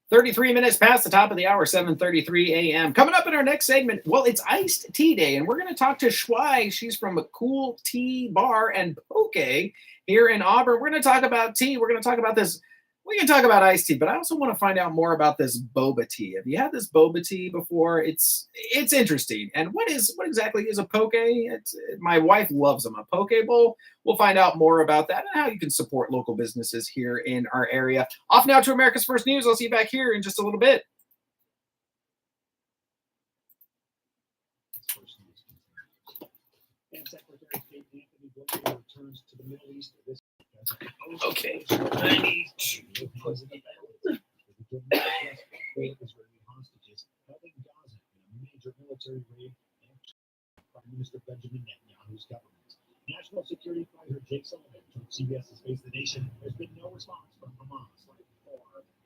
"33 minutes past the top of the hour, 7:33 a.m. Coming up in our next segment, well, it's iced tea day, and we're going to talk to Shuai. She's from a Cool Tea Bar and Poke here in Auburn. We're going to talk about tea. We're going to talk about this. We can talk about iced tea, but I also want to find out more about this boba tea. Have you had this boba tea before? It's interesting. And what exactly is a poke? My wife loves them. A poke bowl. We'll find out more about that and how you can support local businesses here in our area. Off now to America's First News. I'll see you back here in just a little bit. And Secretary of State Anthony Blinken returns to the Middle East this Okay. I need to put Israeli hostages held in Gaza in a major military raid and Prime Minister Benjamin Netanyahu's government. National Security Advisor Jake Sullivan told CBS's Face the Nation there's been no response from Hamas.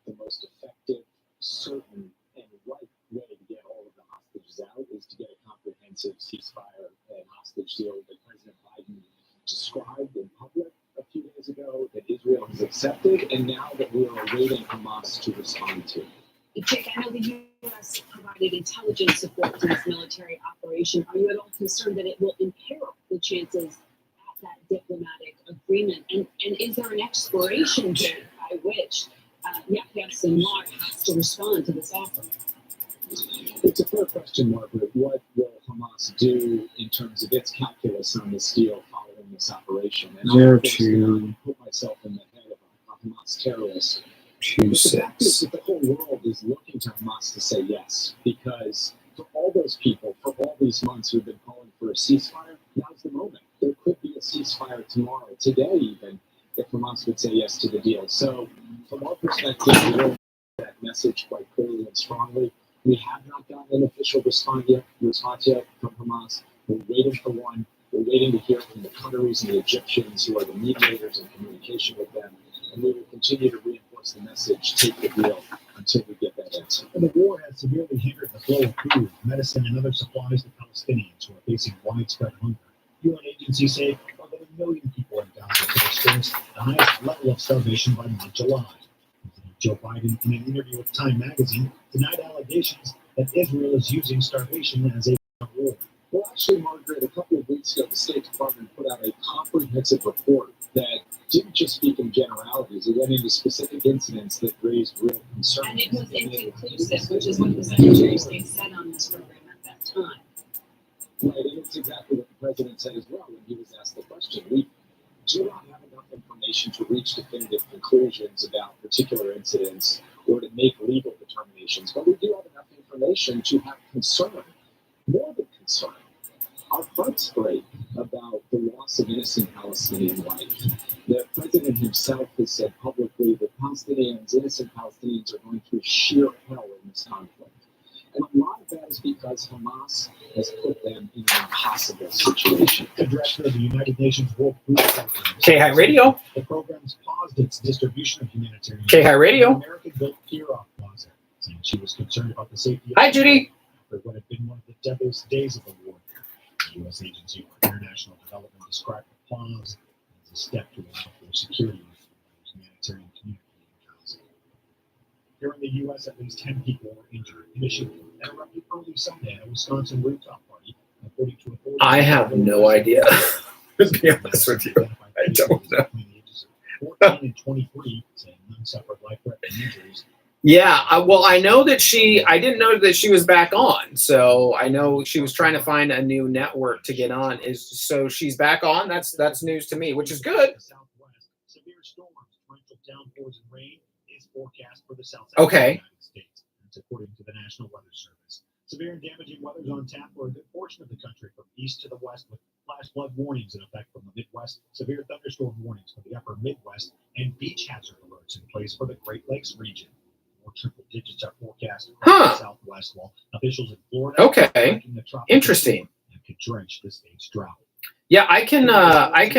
The most effective, certain, and right way to get all of the hostages out is to get a comprehensive ceasefire and hostage deal that President Biden described in public a few days ago, that Israel has accepted, and now that we are awaiting Hamas to respond to. Jake, I know the U.S. provided intelligence support to this military operation. Are you at all concerned that it will imperil the chances at that diplomatic agreement? And is there an expiration date by which Yahya Sinwar has to respond to this offer? It's a fair question, Margaret. What will Hamas do in terms of its calculus on this deal following this operation? And I, of course, put myself in the head of a Hamas terrorist. But the fact is that the whole world is looking to Hamas to say yes, because for all those people, for all these months who've been calling for a ceasefire, now's the moment. There could be a ceasefire tomorrow, today even, if Hamas would say yes to the deal. So from our perspective, we will that message quite clearly and strongly. We have not gotten an official response yet from Hamas. We're waiting for one. We're waiting to hear from the Qataris and the Egyptians, who are the mediators in communication with them. And we will continue to reinforce the message, take the deal, until we get that answer. And the war has severely hindered the flow of food, medicine, and other supplies to Palestinians who are facing widespread hunger. UN agencies say more than 1 million people in Gaza have experienced the highest level of starvation by mid-July. President Joe Biden, in an interview with Time magazine, denied allegations that Israel is using starvation as a war. Well, actually, Margaret, a couple of weeks ago, the State Department put out a comprehensive report that didn't just speak in generalities. It went into specific incidents that raised real concerns. And it was inconclusive, which is what the Secretary of State said on this program at that time. Right, and it's exactly what the president said as well when he was asked the question. We do not have enough information to reach definitive conclusions about particular incidents or to make legal determinations, but we do have enough information to have concern, more than concern. Our hearts break about the loss of innocent Palestinian life. The president himself has said publicly that innocent Palestinians are going through sheer hell in this conflict. And a lot of that is because Hamas has put them in an impossible situation. The director of the United Nations World Food Program, KAHI Radio. The program's paused its distribution of humanitarian aid. KAHI Radio. American-built Kirov Plaza, saying she was concerned about the safety. Hi, Judy. For what had been one of the deadliest days of the war. The U.S. Agency for International Development described the pause as a step to allow for security for the humanitarian community in Gaza. Here in the U.S., at least 10 people were injured in a shooting that erupted early Sunday at a Wisconsin rooftop party, according to a I have no idea. To be honest with you, I don't know. 14 and 23, saying none suffered life-threatening injuries. Yeah, well, I know that I didn't know that she was back on. So I know she was trying to find a new network to get on. So she's back on. That's news to me, which is good. Southwest, severe storms, torrential downpours and rain is forecast for the south Okay. United States. That's according to the National Weather Service. Severe and damaging weather is on tap for a good portion of the country, from east to the west, with flash flood warnings in effect from the Midwest, severe thunderstorm warnings for the upper Midwest, and beach hazard alerts in place for the Great Lakes region. More triple digits are forecast across the Southwest, while officials in Florida are tracking the tropical Interesting. and could drench the state's drought. Yeah, I can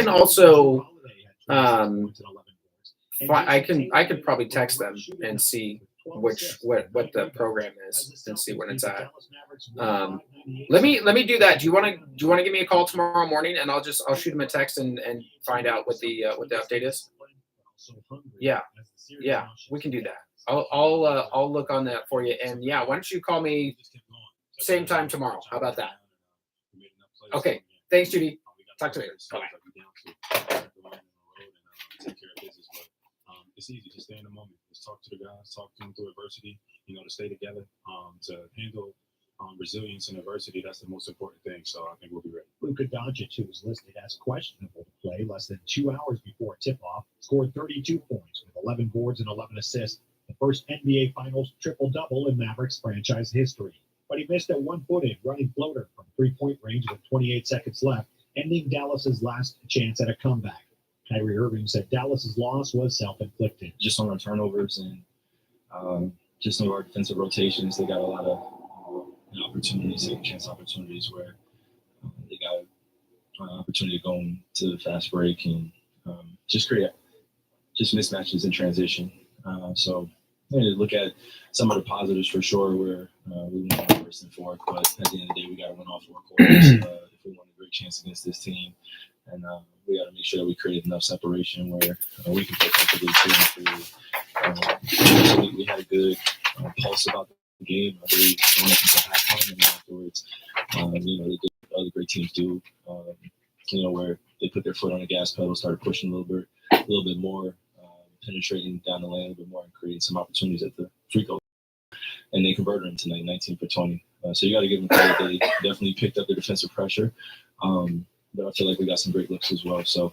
also I could probably text them and see what the program is and see when it's at. Let me do that. Do you want to give me a call tomorrow morning, and I'll shoot them a text and find out what the update is. Yeah, we can do that. I'll look on that for you, and yeah, why don't you call me same time tomorrow? How about that? Okay, thanks, Judy. Talk to you later. Bye. It's easy to stay in the moment. Just talk to the guys, talk to them through adversity, to stay together, to handle resilience and adversity. That's the most important thing. So I think we'll be ready. Luka Doncic, who was listed as questionable to play less than 2 hours before tip-off, scored 32 points with 11 boards and 11 assists, the first NBA Finals triple-double in Mavericks franchise history. But he missed a one-footed running floater from three-point range with 28 seconds left, ending Dallas's last chance at a comeback. Kyrie Irving said Dallas's loss was self-inflicted. Just on our turnovers and just some of our defensive rotations, they got a lot of opportunities, second chance opportunities where they got an opportunity to go into the fast break and just create mismatches in transition. So look at some of the positives for sure, where we won on first and fourth, but at the end of the day, we got to win all 4 quarters if we want a great chance against this team. And we got to make sure that we create enough separation where we can play comfortably too. We had a good pulse about the game. I believe going up into halftime and afterwards, they did what other great teams do. Where they put their foot on the gas pedal, started pushing a little bit more, penetrating down the lane a little bit more, and creating some opportunities at the free throw. And they converted them tonight, 19 for 20. So you got to give them credit. They definitely picked up the defensive pressure. But I feel like we got some great looks as well. So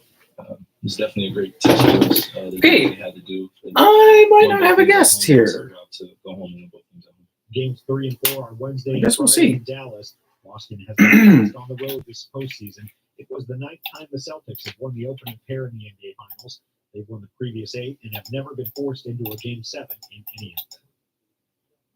it's definitely a great test for us. They had to do. I might not have a guest here. To go home and win both games at home. Games 3 and 4 on Wednesday. I guess we'll Friday see. in Dallas. Boston has been lost on the road this postseason. It was the 9th time the Celtics have won the opening pair in the NBA Finals. They've won the previous 8 and have never been forced into a Game 7 in any of them.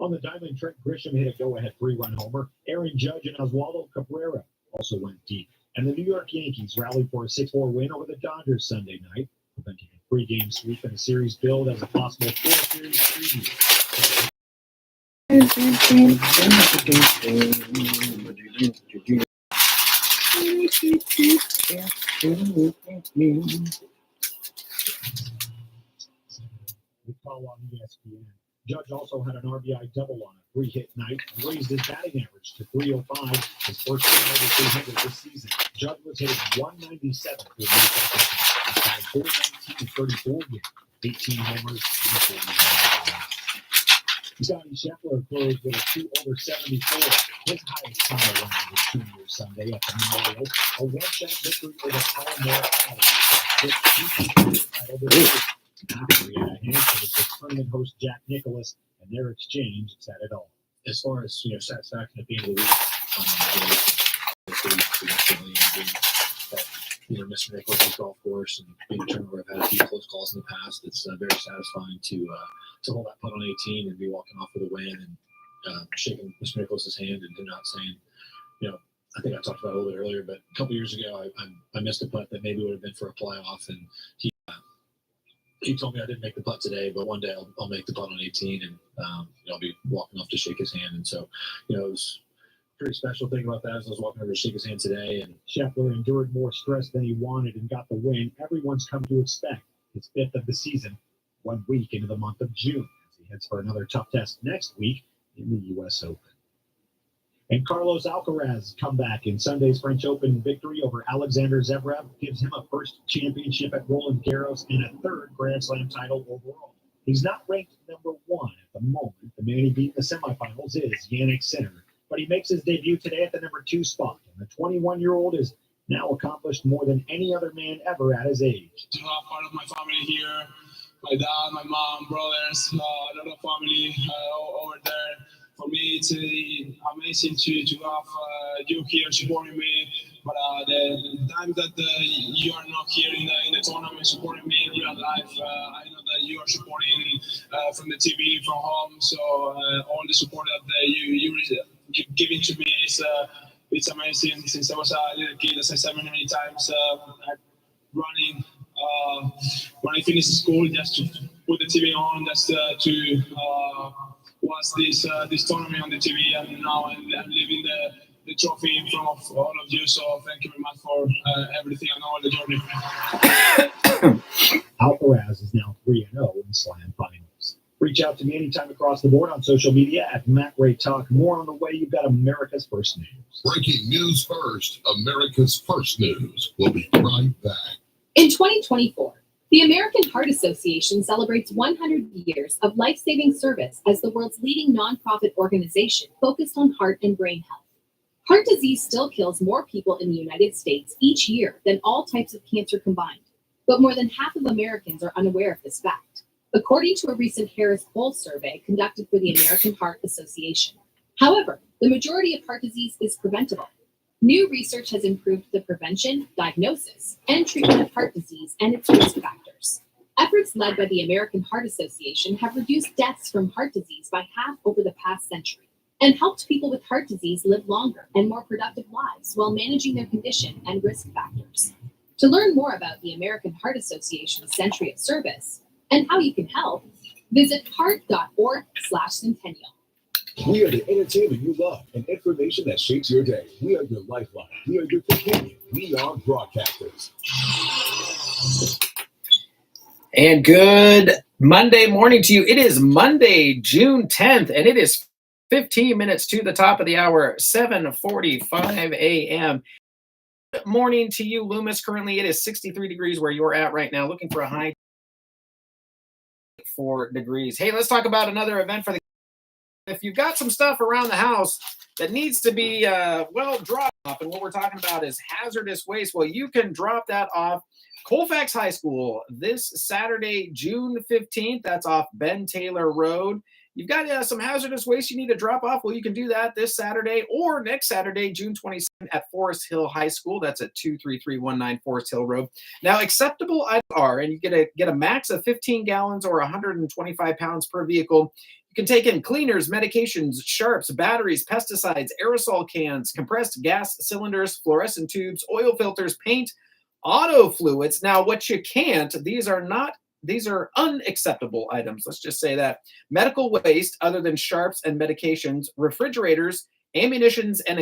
On the diamond, Trent Grisham hit a go-ahead 3-run homer. Aaron Judge and Oswaldo Cabrera also went deep. And the New York Yankees rallied for a 6-4 win over the Dodgers Sunday night, preventing a 3-game sweep and a series build as a possible 4-series preview. We call on ESPN. Judge also had an RBI double on a 3-hit night and raised his batting average to .305, his first time over 300 this season. Judge was hitting .197 for the New York 419 34 games, 18 homers, and 49 runs. Scotty Scheffler closed with a 2 over 74, his highest time around was 2 years Sunday at the Memorial, a one-shot victory over Palomar College. After he had a handshake with tournament host Jack Nicklaus, and their exchange said it all. As far as satisfaction at the end of the week, Mr. Nicklaus' golf course and being a tournament where I've had a few close calls in the past, it's very satisfying to hold that putt on 18 and be walking off with a win and shaking Mr. Nicklaus' hand and not saying, I think I talked about it a little bit earlier, but a couple years ago I missed a putt that maybe would have been for a playoff, and he told me I didn't make the putt today, but one day I'll make the putt on 18, and I'll be walking off to shake his hand. And so, it was a pretty special thing about that as I was walking over to shake his hand today. And Scheffler endured more stress than he wanted and got the win everyone's come to expect. His 5th of the season, 1 week into the month of June, as he heads for another tough test next week in the U.S. Open. And Carlos Alcaraz's comeback in Sunday's French Open victory over Alexander Zverev gives him a first championship at Roland Garros and a 3rd Grand Slam title overall. He's not ranked number 1 at the moment. The man he beat in the semifinals is Jannik Sinner, but he makes his debut today at the number 2 spot. And the 21-year-old is now accomplished more than any other man ever at his age. To have part of my family here, my dad, my mom, brothers, a lot of family over there. For me, it's amazing to have you here supporting me. But the time that you are not here in the tournament supporting me in real life, I know that you are supporting from the TV, from home. So all the support that you're giving to me it's amazing. Since I was a little kid, as I said many times, running when I finished school, just to put the TV on, just to watch this tournament on the TV, and now I'm living the trophy in front of all of you. So thank you very much for everything and all the journey. Alcaraz is now 3-0 in Slam finals. Reach out to me anytime across the board on social media at Matt Ray Talk. More on the way. You've got America's First News. Breaking news first, America's First News. We'll be right back. In 2024, the American Heart Association celebrates 100 years of life-saving service as the world's leading nonprofit organization focused on heart and brain health. Heart disease still kills more people in the United States each year than all types of cancer combined, but more than half of Americans are unaware of this fact, according to a recent Harris Poll survey conducted for the American Heart Association. However, the majority of heart disease is preventable. New research has improved the prevention, diagnosis, and treatment of heart disease and its risk factors. Efforts led by the American Heart Association have reduced deaths from heart disease by half over the past century and helped people with heart disease live longer and more productive lives while managing their condition and risk factors. To learn more about the American Heart Association's century of service and how you can help, visit heart.org/centennial. We are the entertainment you love and information that shapes your day. We are your lifeline. We are your companion. We are broadcasters. And good Monday morning to you. It is Monday, June 10th, and it is 15 minutes to the top of the hour, 7:45 a.m. Good morning to you, Loomis. Currently, it is 63 degrees where you're at right now, looking for a high 4 degrees. Hey, let's talk about another event for the. If you've got some stuff around the house that needs to be, dropped off, and what we're talking about is hazardous waste, well, you can drop that off Colfax High School this Saturday, June 15th. That's off Ben Taylor Road. You've got some hazardous waste you need to drop off. Well, you can do that this Saturday or next Saturday, June 22nd at Forest Hill High School. That's at 23319 Forest Hill Road. Now, acceptable items are, and you get a max of 15 gallons or 125 pounds per vehicle. You can take in cleaners, medications, sharps, batteries, pesticides, aerosol cans, compressed gas cylinders, fluorescent tubes, oil filters, paint, auto fluids. Now, what you can't, these are unacceptable items. Let's just say that. Medical waste other than sharps and medications, refrigerators, ammunition and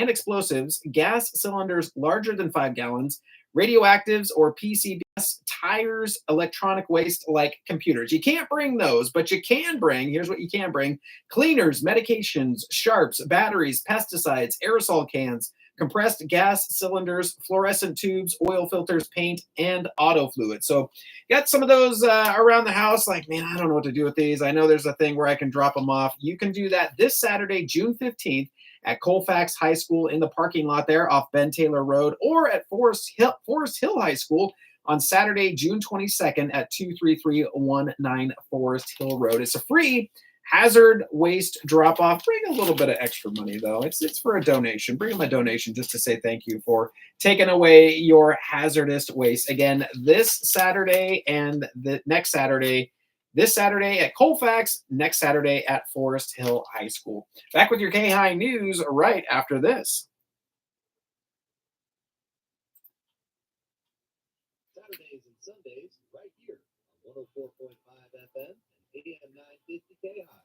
explosives, gas cylinders larger than 5 gallons, radioactives or PCBs, tires, electronic waste like computers. You can't bring those, but you can bring, here's what you can bring: cleaners, medications, sharps, batteries, pesticides, aerosol cans, compressed gas cylinders, fluorescent tubes, oil filters, paint, and auto fluids. So got some of those around the house, like, man, I don't know what to do with these. I know there's a thing where I can drop them off. You can do that this Saturday, June 15th, at Colfax High School in the parking lot there off Ben Taylor Road, or at Forest Hill High School on Saturday, June 22nd at 23319 Forest Hill Road. It's a free hazard waste drop-off. Bring a little bit of extra money, though. It's for a donation. Bring them a donation just to say thank you for taking away your hazardous waste. Again, this Saturday and the next Saturday. This Saturday at Colfax, next Saturday at Forest Hill High School. Back with your KAHI news right after this. Saturdays and Sundays right here on 104.5 FM and AM 950 KAHI.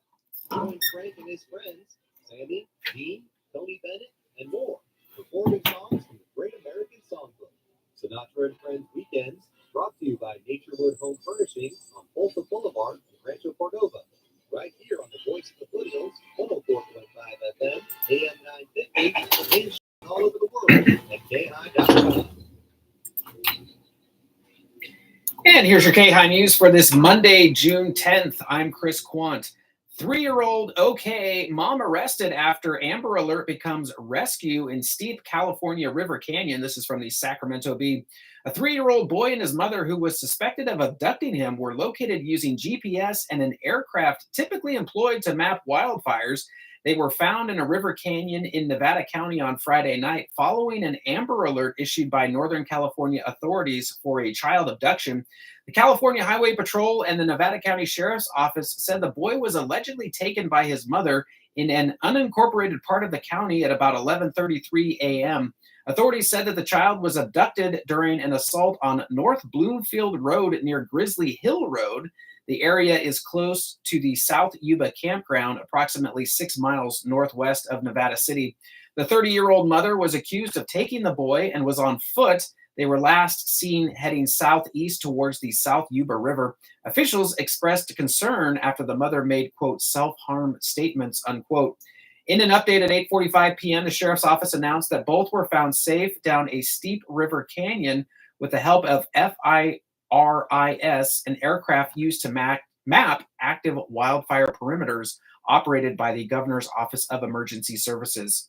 Join Frank and his friends, Sandy, Dean, Tony Bennett, and more, performing songs from the Great American Songbook. Sinatra and Friends Weekends, brought to you by Naturewood Home Furnishing on Folsom Boulevard in Rancho Cordova. Right here on the Voice of the Foothills, 104.5 FM, AM 950, and all over the world at KAHI.com. And here's your KAHI news for this Monday, June 10th. I'm Chris Quant. 3-year-old OK, mom arrested after Amber Alert becomes rescue in steep California River Canyon. This is from the Sacramento Bee. A 3-year-old boy and his mother, who was suspected of abducting him, were located using GPS and an aircraft typically employed to map wildfires. They were found in a river canyon in Nevada County on Friday night following an Amber Alert issued by Northern California authorities for a child abduction. The California Highway Patrol and the Nevada County Sheriff's Office said the boy was allegedly taken by his mother in an unincorporated part of the county at about 11:33 a.m. Authorities said that the child was abducted during an assault on North Bloomfield Road near Grizzly Hill Road. The area is close to the South Yuba campground, approximately 6 miles northwest of Nevada City. The 30-year-old mother was accused of taking the boy and was on foot. They were last seen heading southeast towards the South Yuba River. Officials expressed concern after the mother made, quote, self-harm statements, unquote. In an update at 8:45 p.m., the sheriff's office announced that both were found safe down a steep river canyon with the help of FIRIS, an aircraft used to map active wildfire perimeters operated by the Governor's Office of Emergency Services.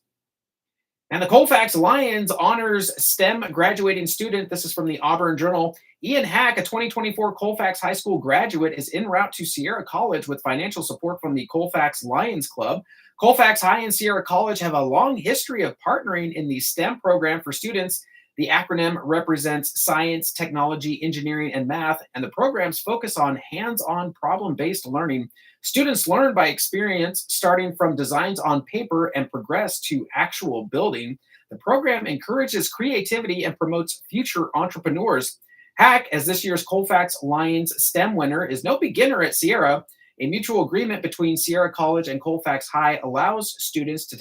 And the Colfax Lions honors STEM graduating student. This is from the Auburn Journal. Ian Hack, a 2024 Colfax High School graduate, is en route to Sierra College with financial support from the Colfax Lions Club. Colfax High and Sierra College have a long history of partnering in the STEM program for students. The acronym represents science, technology, engineering, and math, and the programs focus on hands-on problem-based learning. Students learn by experience, starting from designs on paper and progress to actual building. The program encourages creativity and promotes future entrepreneurs. Hack, as this year's Colfax Lions STEM winner, is no beginner at Sierra. A mutual agreement between Sierra College and Colfax High allows students to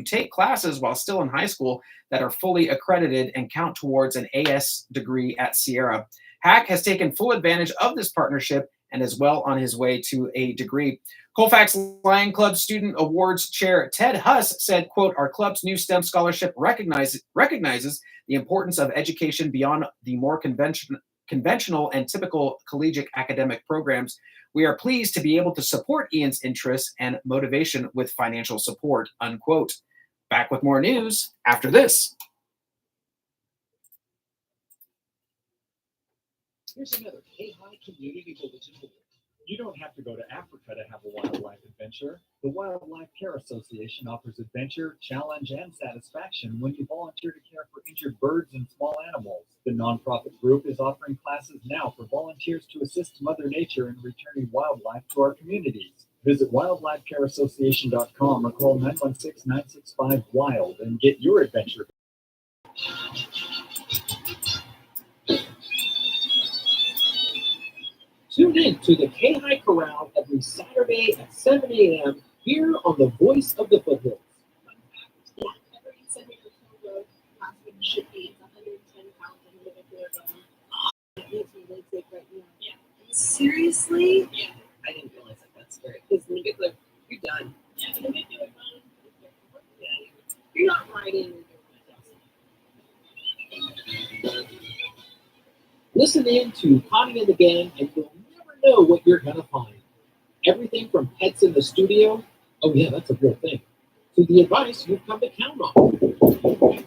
take classes while still in high school that are fully accredited and count towards an AS degree at Sierra. Hack has taken full advantage of this partnership and is well on his way to a degree. Colfax Lion Club Student Awards Chair Ted Huss said, quote, our club's new STEM scholarship recognizes the importance of education beyond the more conventional and typical collegiate academic programs. We are pleased to be able to support Ian's interests and motivation with financial support, unquote. Back with more news after this. Here's another KAHI Community Bulletin Board. You don't have to go to Africa to have a wildlife adventure. The Wildlife Care Association offers adventure, challenge, and satisfaction when you volunteer to care for injured birds and small animals. The nonprofit group is offering classes now for volunteers to assist Mother Nature in returning wildlife to our communities. Visit wildlifecareassociation.com or call 916-965-WILD and get your adventure. Tune in to the KAHI Corral every Saturday at 7 a.m. here on the Voice of the Foothills. Yeah, every Sunday road CrossFit should be 110 pounds and a little bit of that makes me really sick right now. Yeah. Seriously? Yeah. I didn't realize that that's scary. Because when you get the, you're done. Yeah, when you do it, yeah. You're not riding. Listen in to KAHI and the Gang, and you'll never know what you're going to find. Everything from pets in the studio, oh yeah, that's a real thing, to the advice you've come to count on.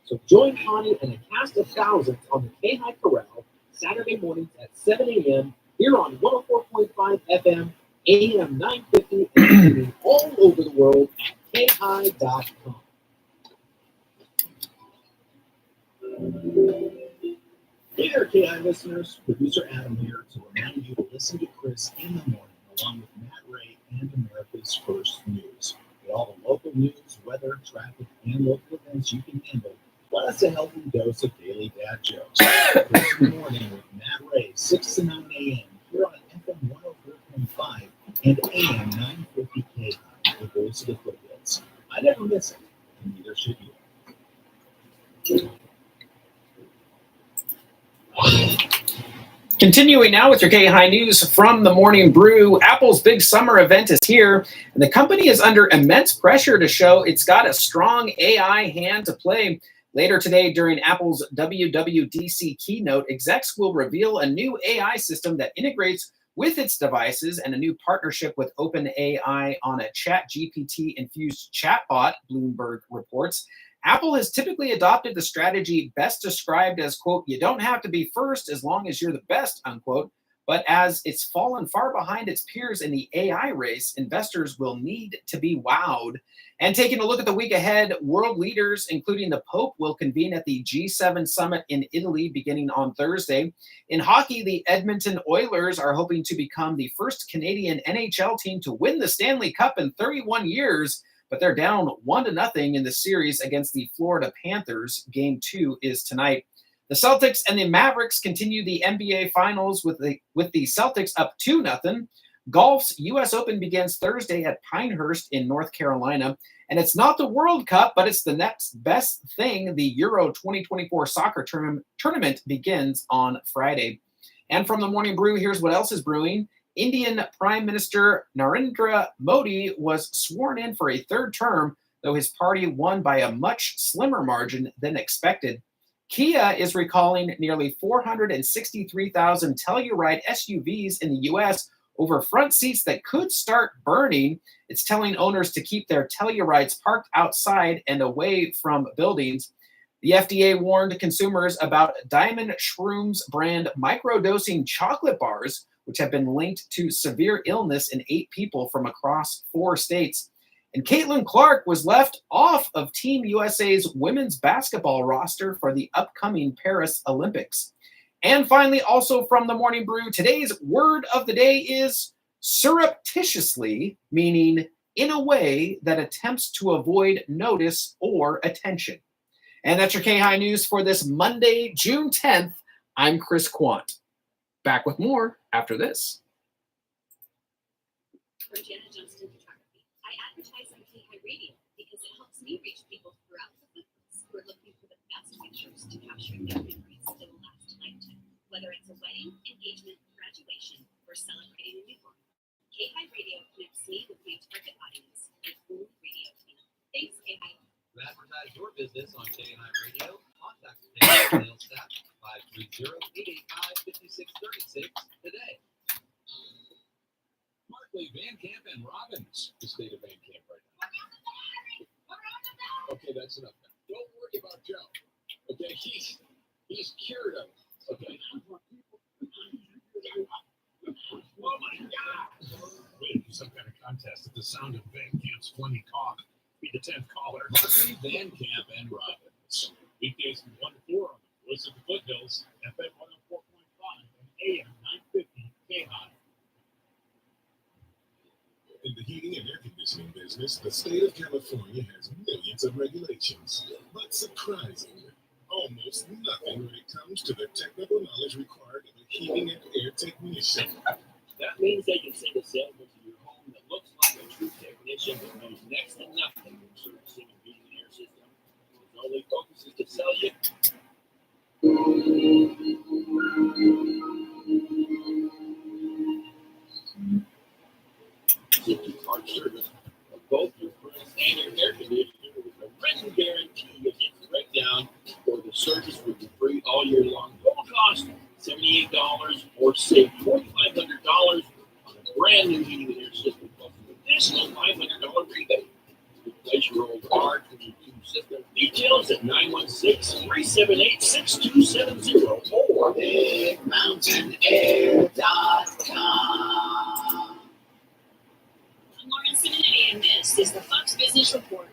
So join KAHI and a cast of thousands on the KAHI Corral Saturday mornings at 7 a.m. here on 104.5 FM, AM 950, and streaming all over the world at KAHI.com. Hey there, KI listeners. Producer Adam here to remind you to listen to Chris in the morning along with Matt Ray and America's First News. With all the local news, weather, traffic, and local events you can handle, plus a healthy dose of daily dad jokes. Chris in the morning with Matt Ray, 6 to 9 a.m. here on FM 104.5 and AM 950 KI, the voice of the foothills. I never miss it, and neither should you. Continuing now with your KAHI news from the Morning Brew, Apple's big summer event is here, and the company is under immense pressure to show it's got a strong AI hand to play. Later today, during Apple's WWDC keynote, execs will reveal a new AI system that integrates with its devices and a new partnership with OpenAI on a ChatGPT-infused chatbot, Bloomberg reports. Apple has typically adopted the strategy best described as, quote, you don't have to be first as long as you're the best, unquote. But as it's fallen far behind its peers in the AI race, investors will need to be wowed. And taking a look at the week ahead, world leaders, including the Pope, will convene at the G7 summit in Italy beginning on Thursday. In hockey, the Edmonton Oilers are hoping to become the first Canadian NHL team to win the Stanley Cup in 31 years. But they're down 1-0 in the series against the Florida Panthers. Game 2 is tonight. The Celtics and the Mavericks continue the NBA Finals with the Celtics up 2-0. Golf's U.S. Open begins Thursday at Pinehurst in North Carolina. And it's not the World Cup, but it's the next best thing. The Euro 2024 soccer tournament begins on Friday. And from the Morning Brew, here's what else is brewing. Indian Prime Minister Narendra Modi was sworn in for a third term, though his party won by a much slimmer margin than expected. Kia is recalling nearly 463,000 Telluride SUVs in the U.S. over front seats that could start burning. It's telling owners to keep their Tellurides parked outside and away from buildings. The FDA warned consumers about Diamond Shrooms brand microdosing chocolate bars, which have been linked to severe illness in 8 people from across 4 states. And Caitlin Clark was left off of Team USA's women's basketball roster for the upcoming Paris Olympics. And finally, also from the Morning Brew, today's word of the day is surreptitiously, meaning in a way that attempts to avoid notice or attention. And that's your KAHI news for this Monday, June 10th. I'm Chris Quant. Back with more after this. I'm Jana Johnston Photography. I advertise on KAHI Radio because it helps me reach people throughout the Philippines who are looking for the best pictures to capture their memories that will last a lifetime. Whether it's a wedding, engagement, graduation, or celebrating a newborn, KAHI Radio connects me with my target audience like only radio can. Thanks, KAHI. To advertise your business on KAHI Radio, contact the KAHI sales staff 530-885-5636 today. Markley, Van Camp, and Robbins. The state of Van Camp right now. Okay, that's enough. Don't worry about Joe. Okay, he's cured of it. Okay. Oh my God! Waiting for some kind of contest at the sound of Van Camp's funny talk. Be the 10th caller. Marcy, Van Camp, and Robbins. Weekdays from 1 to 4 on the Voice of the Foothills, FM 104.5 and AM 950 KAHI. In the heating and air conditioning business, the state of California has millions of regulations, but surprisingly, almost nothing when it comes to the technical knowledge required of a heating and air technician. That means they can send a salesman to your home that looks like a true technician but knows next to nothing when servicing a heating and air system. His only focus is to sell you. Car service of both your furnace and your air conditioner with a written guarantee against breakdown, or the service will be free all year long. Total cost $78 or save $4,500 on a brand new heating and air system plus an additional $500 rebate. Replace your old R22 system. Details at 916-378-6270 or BigMountainAir.com. I'm Lauren Simonelli, and this is the Fox Business Report.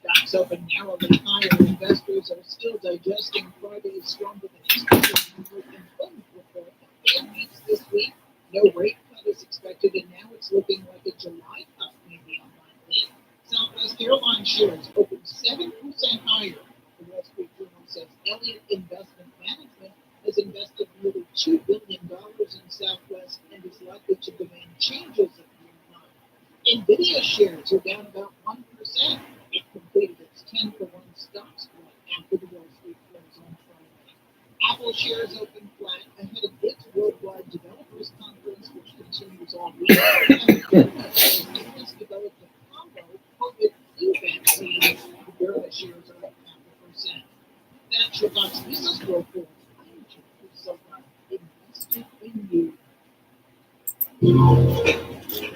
Stocks open narrowly higher. Investors are still digesting Friday's stronger than expected employment report. The Fed meets this week. No rate cut is expected, and now it's looking like a July cut may be unlikely. Southwest Airlines shares opened 7% higher. The Wall Street Journal says Elliott Investment Management has invested nearly $2 billion in Southwest and is likely to demand changes at the time. NVIDIA shares are down about 1%. It completed its 10-for-1 stock split after the Wall Street close on Friday. Apple shares opened flat ahead of its Worldwide Developers Conference, which continues all week. US developed a combo COVID flu vaccine. Moderna shares are up 0.5%. That's your Fox Business Report. I'm Jennifer Silva, invested in you.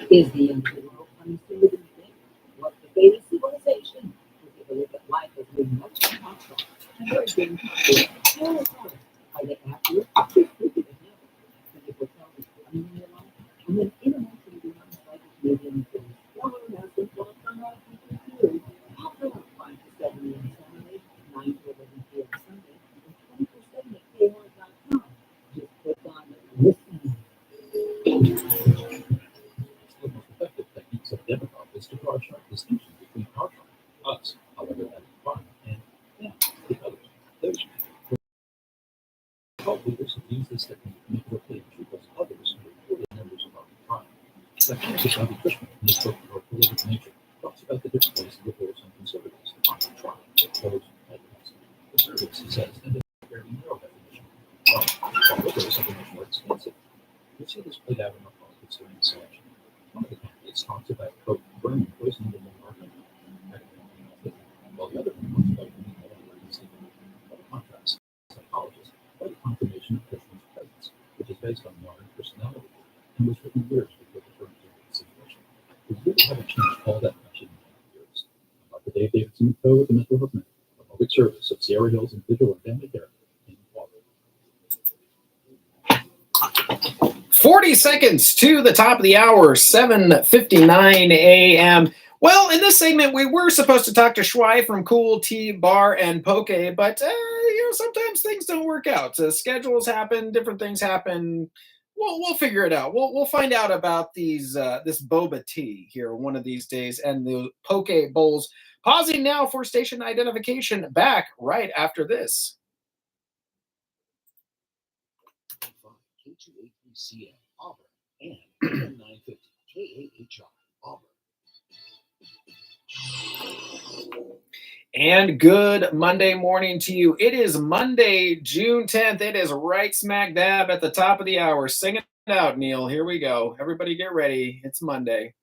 Is the end of the world coming sooner than you think? What's the fate of civilization? We'll take a look at life as we much more possible. And very big topic. Still is hard. Are they accurate? Quick to handle. And if we're telling coming in your life, and then internationally beyond the cycle Canadian things. Former has been brought from our people. After 5 to 7 a.m. Saturday, 9 to 11 p.m. Sunday, and 24/7 at KAHI.com. Just click on listen. The most effective techniques of debit card is to draw a sharp distinction between our card, us, however that is defined, and them, the others, those. Thought leaders have used this technique to make their claim to those others who are reported members of our tribe. Psychologist Bobby Cushman, in his book Our Political Nature, talks about the different ways liberals and conservatives define the tribe, those advocates. Conservatives, he says, tend to have a very narrow definition, while liberals have a much more expansive. You'll see this played out in our politics during this election. One of the candidates talks about, quote, burning poison into the market, while the other one talks about winning all the races. By contrast, psychologists by the confirmation of Cushman's presence, which is based on modern personality, and was written years before the current situation. We really haven't changed all that much in 20 years. Dr. Dave Davidson, co with the Mental Health Network, the public service of Sierra Hills Individual and Family Therapy in Water. 40 seconds to the top of the hour, 7:59 a.m. Well, in this segment, we were supposed to talk to Shuai from Cool Tea Bar and Poke, but sometimes things don't work out. Schedules happen, different things happen. We'll figure it out. We'll find out about these this boba tea here one of these days and the poke bowls. Pausing now for station identification. Back right after this. K283CL Auburn and AM 950 KAHI Auburn. And good Monday morning to you. It is Monday, June 10th. It is right smack dab at the top of the hour. Sing it out, Neil. Here we go. Everybody get ready. It's Monday.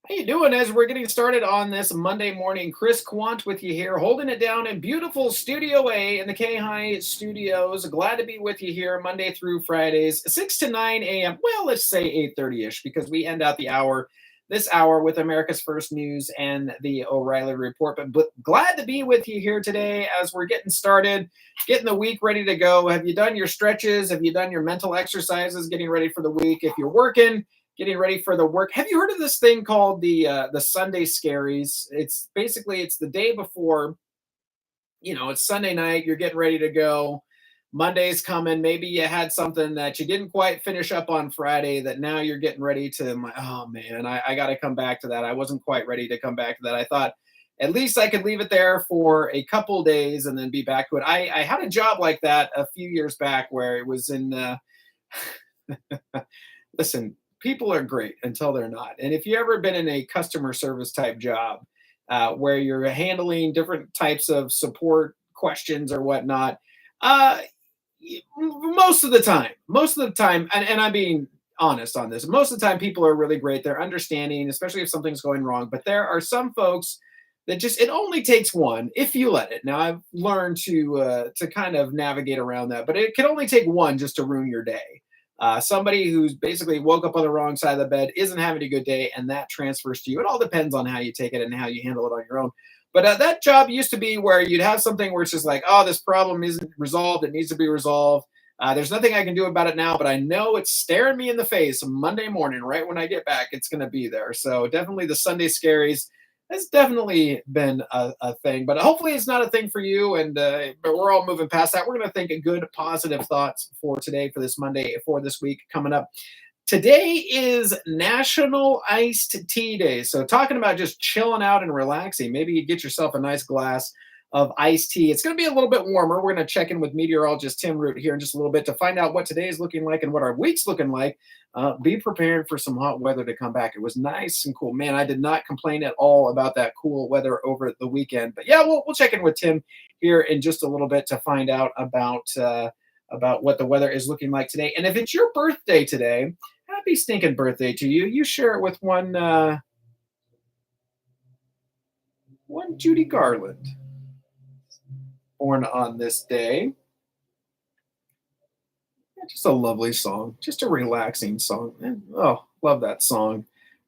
How you doing as we're getting started on this Monday morning? Chris Quant with you here, holding it down in beautiful Studio A in the KAHI studios. Glad to be with you here Monday through Fridays, 6 to 9 a.m. Well, let's say 8:30-ish because we end out the hour this hour with America's First News and the O'Reilly Report. But glad to be with you here today as we're getting started, getting the week ready to go. Have you done your stretches? Have you done your mental exercises, getting ready for the week? If you're working, getting ready for the work. Have you heard of this thing called the Sunday Scaries? It's basically, it's the day before, it's Sunday night, you're getting ready to go. Monday's coming. Maybe you had something that you didn't quite finish up on Friday that now you're getting ready to, oh man, I got to come back to that. I wasn't quite ready to come back to that. I thought at least I could leave it there for a couple days and then be back to it. I had a job like that a few years back where it was in, listen, people are great until they're not. And if you've ever been in a customer service type job where you're handling different types of support questions or whatnot, most of the time, and I'm being honest on this, most of the time people are really great. They're understanding, especially if something's going wrong. But there are some folks that just, it only takes one if you let it. Now I've learned to kind of navigate around that, but it can only take one just to ruin your day. Somebody who's basically woke up on the wrong side of the bed isn't having a good day, and that transfers to you. It all depends on how you take it and how you handle it on your own. But that job used to be where you'd have something where it's just like, oh, this problem isn't resolved. It needs to be resolved. There's nothing I can do about it now, but I know it's staring me in the face Monday morning, right when I get back, it's going to be there. So definitely the Sunday Scaries has definitely been a thing, but hopefully it's not a thing for you. And but we're all moving past that. We're going to think of good, positive thoughts for today, for this Monday, for this week coming up. Today is National Iced Tea Day. So talking about just chilling out and relaxing, maybe you get yourself a nice glass of iced tea. It's going to be a little bit warmer. We're going to check in with meteorologist Tim Root here in just a little bit to find out what today is looking like and what our week's looking like. Be prepared for some hot weather to come back. It was nice and cool. Man, I did not complain at all about that cool weather over the weekend. But yeah, we'll check in with Tim here in just a little bit to find out about what the weather is looking like today. And if it's your birthday today, happy stinking birthday to you. You share it with one Judy Garland, born on this day. Just a lovely song, just a relaxing song. Oh, love that song.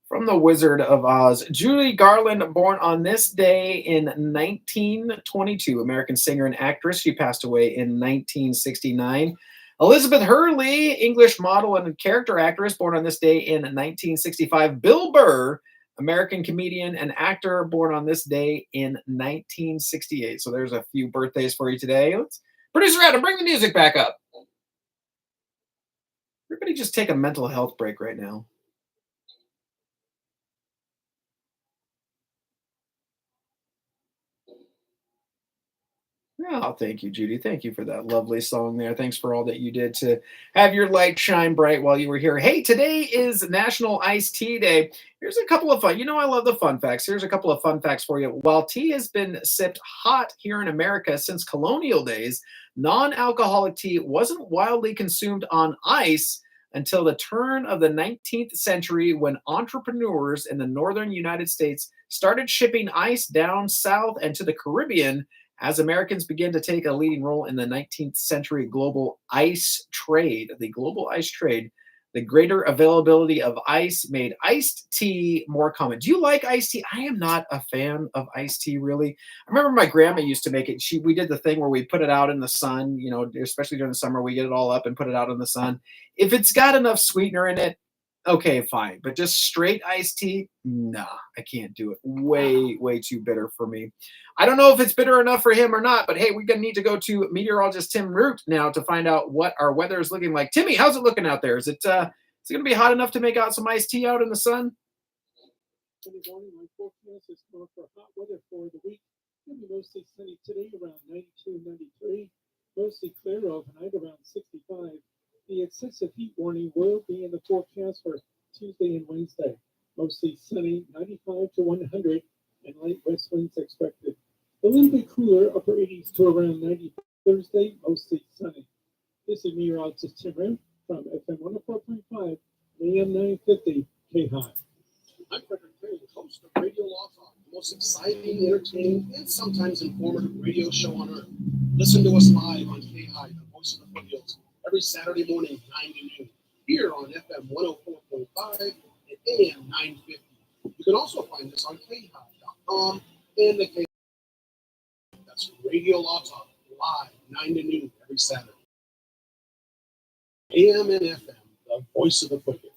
From The Wizard of Oz, Judy Garland, born on this day in 1922, American singer and actress. She passed away in 1969. Elizabeth Hurley, English model and character actress, born on this day in 1965. Bill Burr, American comedian and actor, born on this day in 1968. So there's a few birthdays for you today. Producer Adam, bring the music back up. Everybody just take a mental health break right now. Oh, thank you, Judy. Thank you for that lovely song there. Thanks for all that you did to have your light shine bright while you were here. Hey, today is National Iced Tea Day. Here's a couple of fun. I love the fun facts. Here's a couple of fun facts for you. While tea has been sipped hot here in America since colonial days, non-alcoholic tea wasn't widely consumed on ice until the turn of the 19th century, when entrepreneurs in the northern United States started shipping ice down south and to the Caribbean as Americans began to take a leading role in the 19th century global ice trade. The global ice trade, the greater availability of ice made iced tea more common. Do you like iced tea? I am not a fan of iced tea, really. I remember my grandma used to make it. We did the thing where we put it out in the sun, especially during the summer, we get it all up and put it out in the sun. If it's got enough sweetener in it, okay, fine. But just straight iced tea, nah, I can't do it. Way too bitter for me. I don't know if it's bitter enough for him or not, but hey, we're going to need to go to meteorologist Tim Root now to find out what our weather is looking like. Timmy, how's it looking out there? Is it going to be hot enough to make out some iced tea out in the sun? Good morning. My forecast is calling for hot weather for the week. It'll be mostly sunny today, around 92, 93. Mostly clear overnight, around 65. The excessive heat warning will be in the forecast for Tuesday and Wednesday. Mostly sunny, 95 to 100, and light west winds expected. A little bit cooler, upper 80s to around 90 Thursday, mostly sunny. This is meteorologist Tim Root from FM 104.5, AM 950, KAHI. I'm Frederick Crane, host of Radio Law Talk, the most exciting, entertaining, and sometimes informative radio show on earth. Listen to us live on KAHI, the voice of the foothills, every Saturday morning, 9 to noon, here on FM 104.5 and AM 950. You can also find us on KAHI.com and the KAHI. That's Radio Law Talk, live 9 to noon every Saturday. AM and FM, the voice of the cricket.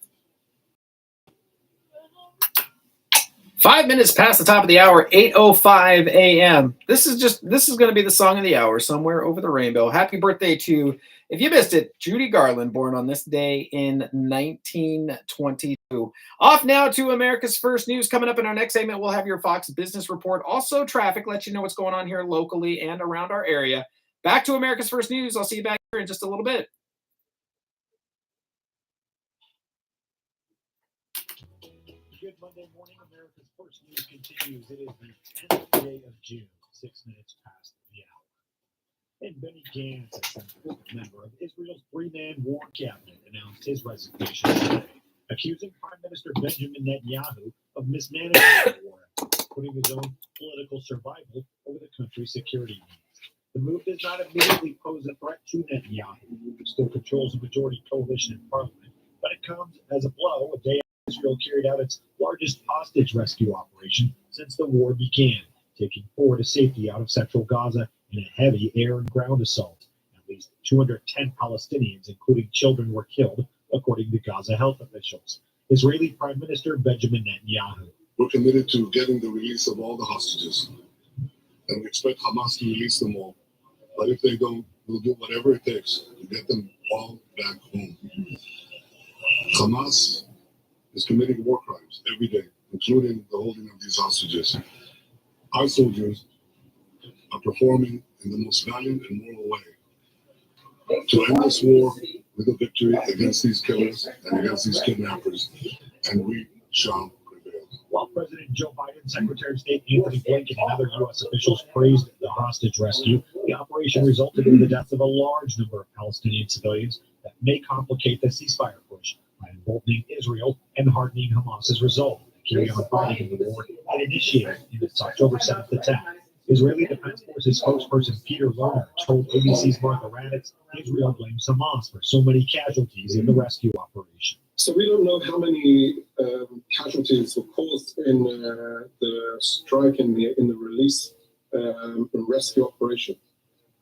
5 minutes past the top of the hour, 8:05 a.m. This is going to be the song of the hour, Somewhere Over the Rainbow. Happy birthday to, if you missed it, Judy Garland, born on this day in 1922. Off now to America's First News. Coming up in our next segment, we'll have your Fox Business Report. Also traffic, let you know what's going on here locally and around our area. Back to America's First News. I'll see you back here in just a little bit. Good Monday morning. America's First News continues. It is the 10th day of June, 6 minutes past the hour. And Benny Gantz, a member of Israel's three-man war cabinet, announced his resignation today, accusing Prime Minister Benjamin Netanyahu of mismanaging the war effort, putting his own political survival over the country's security needs. The move does not immediately pose a threat to Netanyahu, who still controls a majority coalition in parliament, but it comes as a blow a day Israel carried out its largest hostage rescue operation since the war began, taking 4 to safety out of central Gaza in a heavy air and ground assault. At least 210 Palestinians, including children, were killed, according to Gaza health officials. Israeli Prime Minister Benjamin Netanyahu. We're committed to getting the release of all the hostages, and we expect Hamas to release them all. But if they don't, we'll do whatever it takes to get them all back home. Hamas is committing war crimes every day, including the holding of these hostages. Our soldiers are performing in the most valiant and moral way to end this war with a victory against these killers and against these kidnappers, and we shall prevail. While President Joe Biden, Secretary of State Anthony Blinken, and other U.S. officials praised the hostage rescue, the operation resulted in the deaths of a large number of Palestinian civilians that may complicate the ceasefire push by emboldening Israel and hardening Hamas's resolve to carry on fighting in the war it initiated in its October 7th attack. Israeli Defense Forces spokesperson Peter Lerner told ABC's Martha Raddatz Israel blames Hamas for so many casualties in the rescue operation. So we don't know how many casualties were caused in the strike in the release and rescue operation.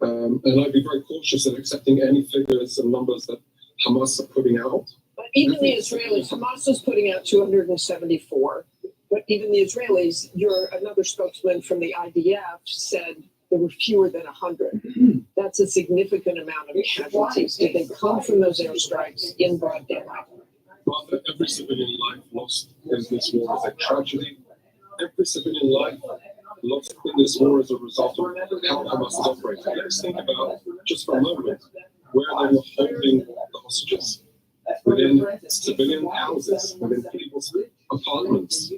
And I'd be very cautious in accepting any figures and numbers that Hamas are putting out. But even the Israelis, Hamas is putting out 274. But even the Israelis, another spokesman from the IDF said there were fewer than 100. That's a significant amount of casualties. Did they come from those airstrikes in broad daylight? Well, every civilian life lost in this war is a tragedy. Every civilian life lost in this war as a result of how Hamas is operating. Let's think about, just for a moment, where they were holding the hostages. Within civilian houses, within people's apartments.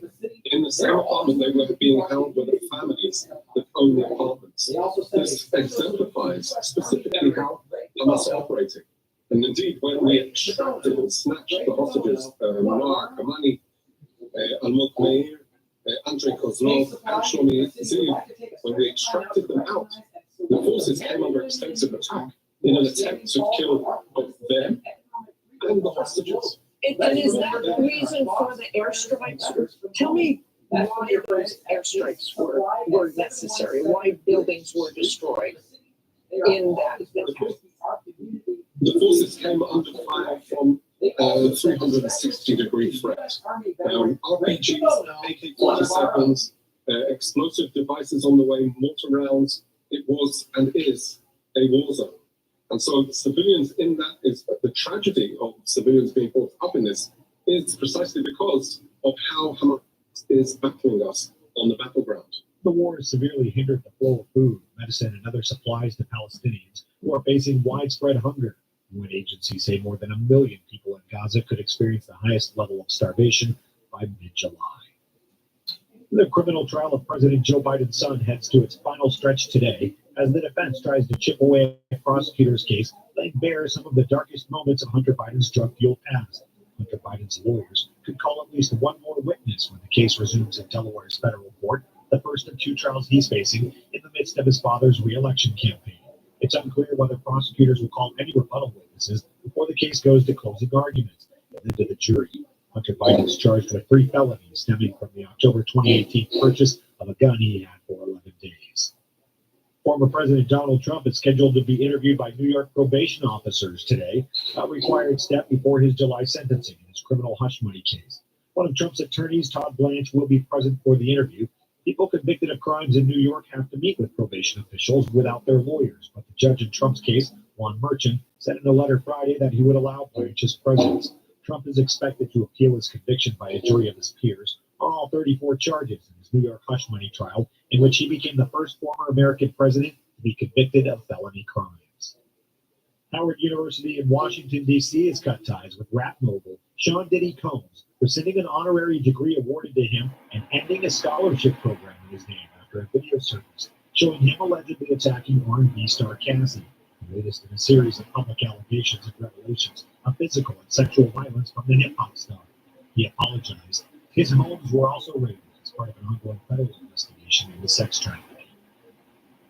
In the same apartment, they were being held with the families that own the apartments. This exemplifies specifically how Hamas are operating. And indeed, when we extracted and snatched the hostages, Noah Kamani, Almog Meir, Andrei Kozlov, and Shlomi Ziv, when we extracted them out, the forces came under extensive attack in an attempt to kill both them and the hostages. And is that the reason for the airstrikes? Tell me why those airstrikes were necessary, why buildings were destroyed in that. The forces came under fire from 360-degree threat. RPGs, AK-47s, explosive devices on the way, mortar rounds. It was and is a war zone. And so civilians in that is the tragedy of civilians being brought up in this is precisely because of how Hamas is battling us on the battleground. The war has severely hindered the flow of food, medicine, and other supplies to Palestinians who are facing widespread hunger. UN agencies say more than 1 million people in Gaza could experience the highest level of starvation by mid-July. The criminal trial of President Joe Biden's son heads to its final stretch today as the defense tries to chip away at prosecutors' case, laying bare some of the darkest moments of Hunter Biden's drug-fueled past. Hunter Biden's lawyers could call at least one more witness when the case resumes in Delaware's federal court, the first of 2 trials he's facing in the midst of his father's re-election campaign. It's unclear whether prosecutors will call any rebuttal witnesses before the case goes to closing arguments and then to the jury. Hunter Biden is charged with 3 felonies stemming from the October 2018 purchase of a gun he had for 11 days. Former President Donald Trump is scheduled to be interviewed by New York probation officers today, a required step before his July sentencing in his criminal hush money case. One of Trump's attorneys, Todd Blanche, will be present for the interview. People convicted of crimes in New York have to meet with probation officials without their lawyers, but the judge in Trump's case, Juan Merchant, said in a letter Friday that he would allow Blanche's presence. Trump is expected to appeal his conviction by a jury of his peers on all 34 charges in his New York hush money trial, in which he became the first former American president to be convicted of felony crimes. Howard University in Washington, D.C. has cut ties with rap mogul Sean Diddy Combs, rescinding an honorary degree awarded to him and ending a scholarship program in his name after a video surfaced showing him allegedly attacking R&B star Cassie, the latest in a series of public allegations and revelations of physical and sexual violence from the hip-hop star. He apologized. His homes were also raided as part of an ongoing federal investigation into sex trafficking.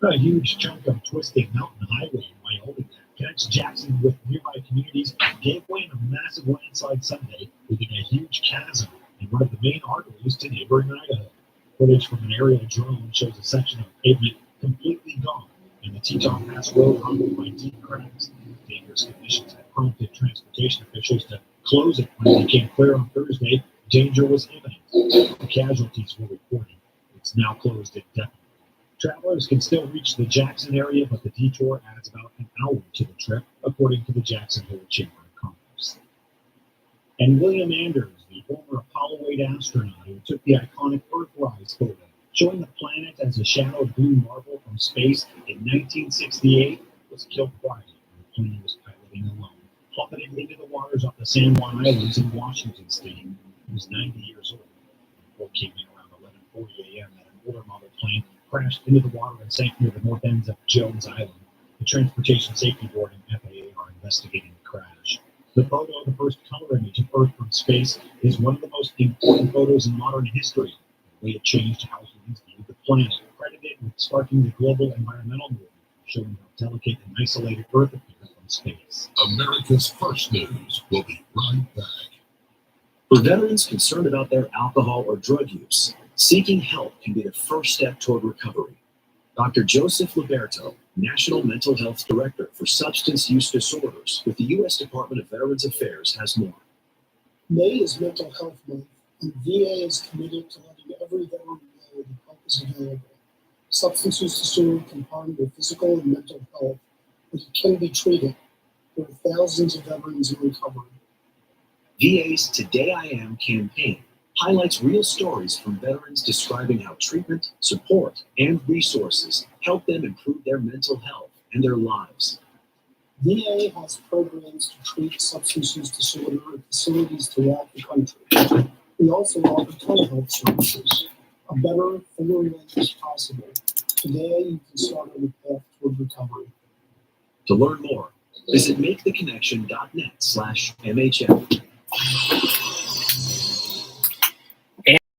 A huge chunk of twisting mountain highway in Wyoming that connects Jackson with nearby communities gave way in a massive landslide Sunday, leaving a huge chasm in one of the main arteries to neighboring Idaho. Footage from an aerial drone shows a section of pavement completely gone, and the Teton Pass Road rumbled by deep cracks. Dangerous conditions had prompted transportation officials to close it when it became clear on Thursday danger was imminent. The casualties were reported. It's now closed indefinitely. Travelers can still reach the Jackson area, but the detour adds about an hour to the trip, according to the Jackson Hole Chamber of Commerce. And William Anders, the former Apollo 8 astronaut who took the iconic Earthrise photo, showing the planet as a shadowed blue marble from space in 1968, was killed Friday when the plane he was piloting alone plummeted into the waters off the San Juan Islands in Washington state. He was 90 years old. The report came in around 11:40 a.m. that an older model plane crashed into the water and sank near the north ends of Jones Island. The Transportation Safety Board and FAA are investigating the crash. The photo, the first color image of Earth from space, is one of the most important photos in modern history. The way it changed how humans viewed the planet, credited with sparking the global environmental movement, showing how delicate and isolated Earth appears from space. America's First News will be right back. For veterans concerned about their alcohol or drug use, seeking help can be the first step toward recovery. Dr. Joseph Liberto, National Mental Health Director for Substance Use Disorders with the U.S. Department of Veterans Affairs, has more. May is Mental Health Month, and VA is committed to letting every veteran know that help is available. Substance use disorder can harm your physical and mental health, but it can be treated. There are thousands of veterans in recovery. VA's Today I Am campaign highlights real stories from veterans describing how treatment, support, and resources help them improve their mental health and their lives. VA has programs to treat substance use disorder at facilities throughout the country. We also offer telehealth services. A better, fuller life is possible. Today, you can start on a path toward recovery. To learn more, visit maketheconnection.net/MHM.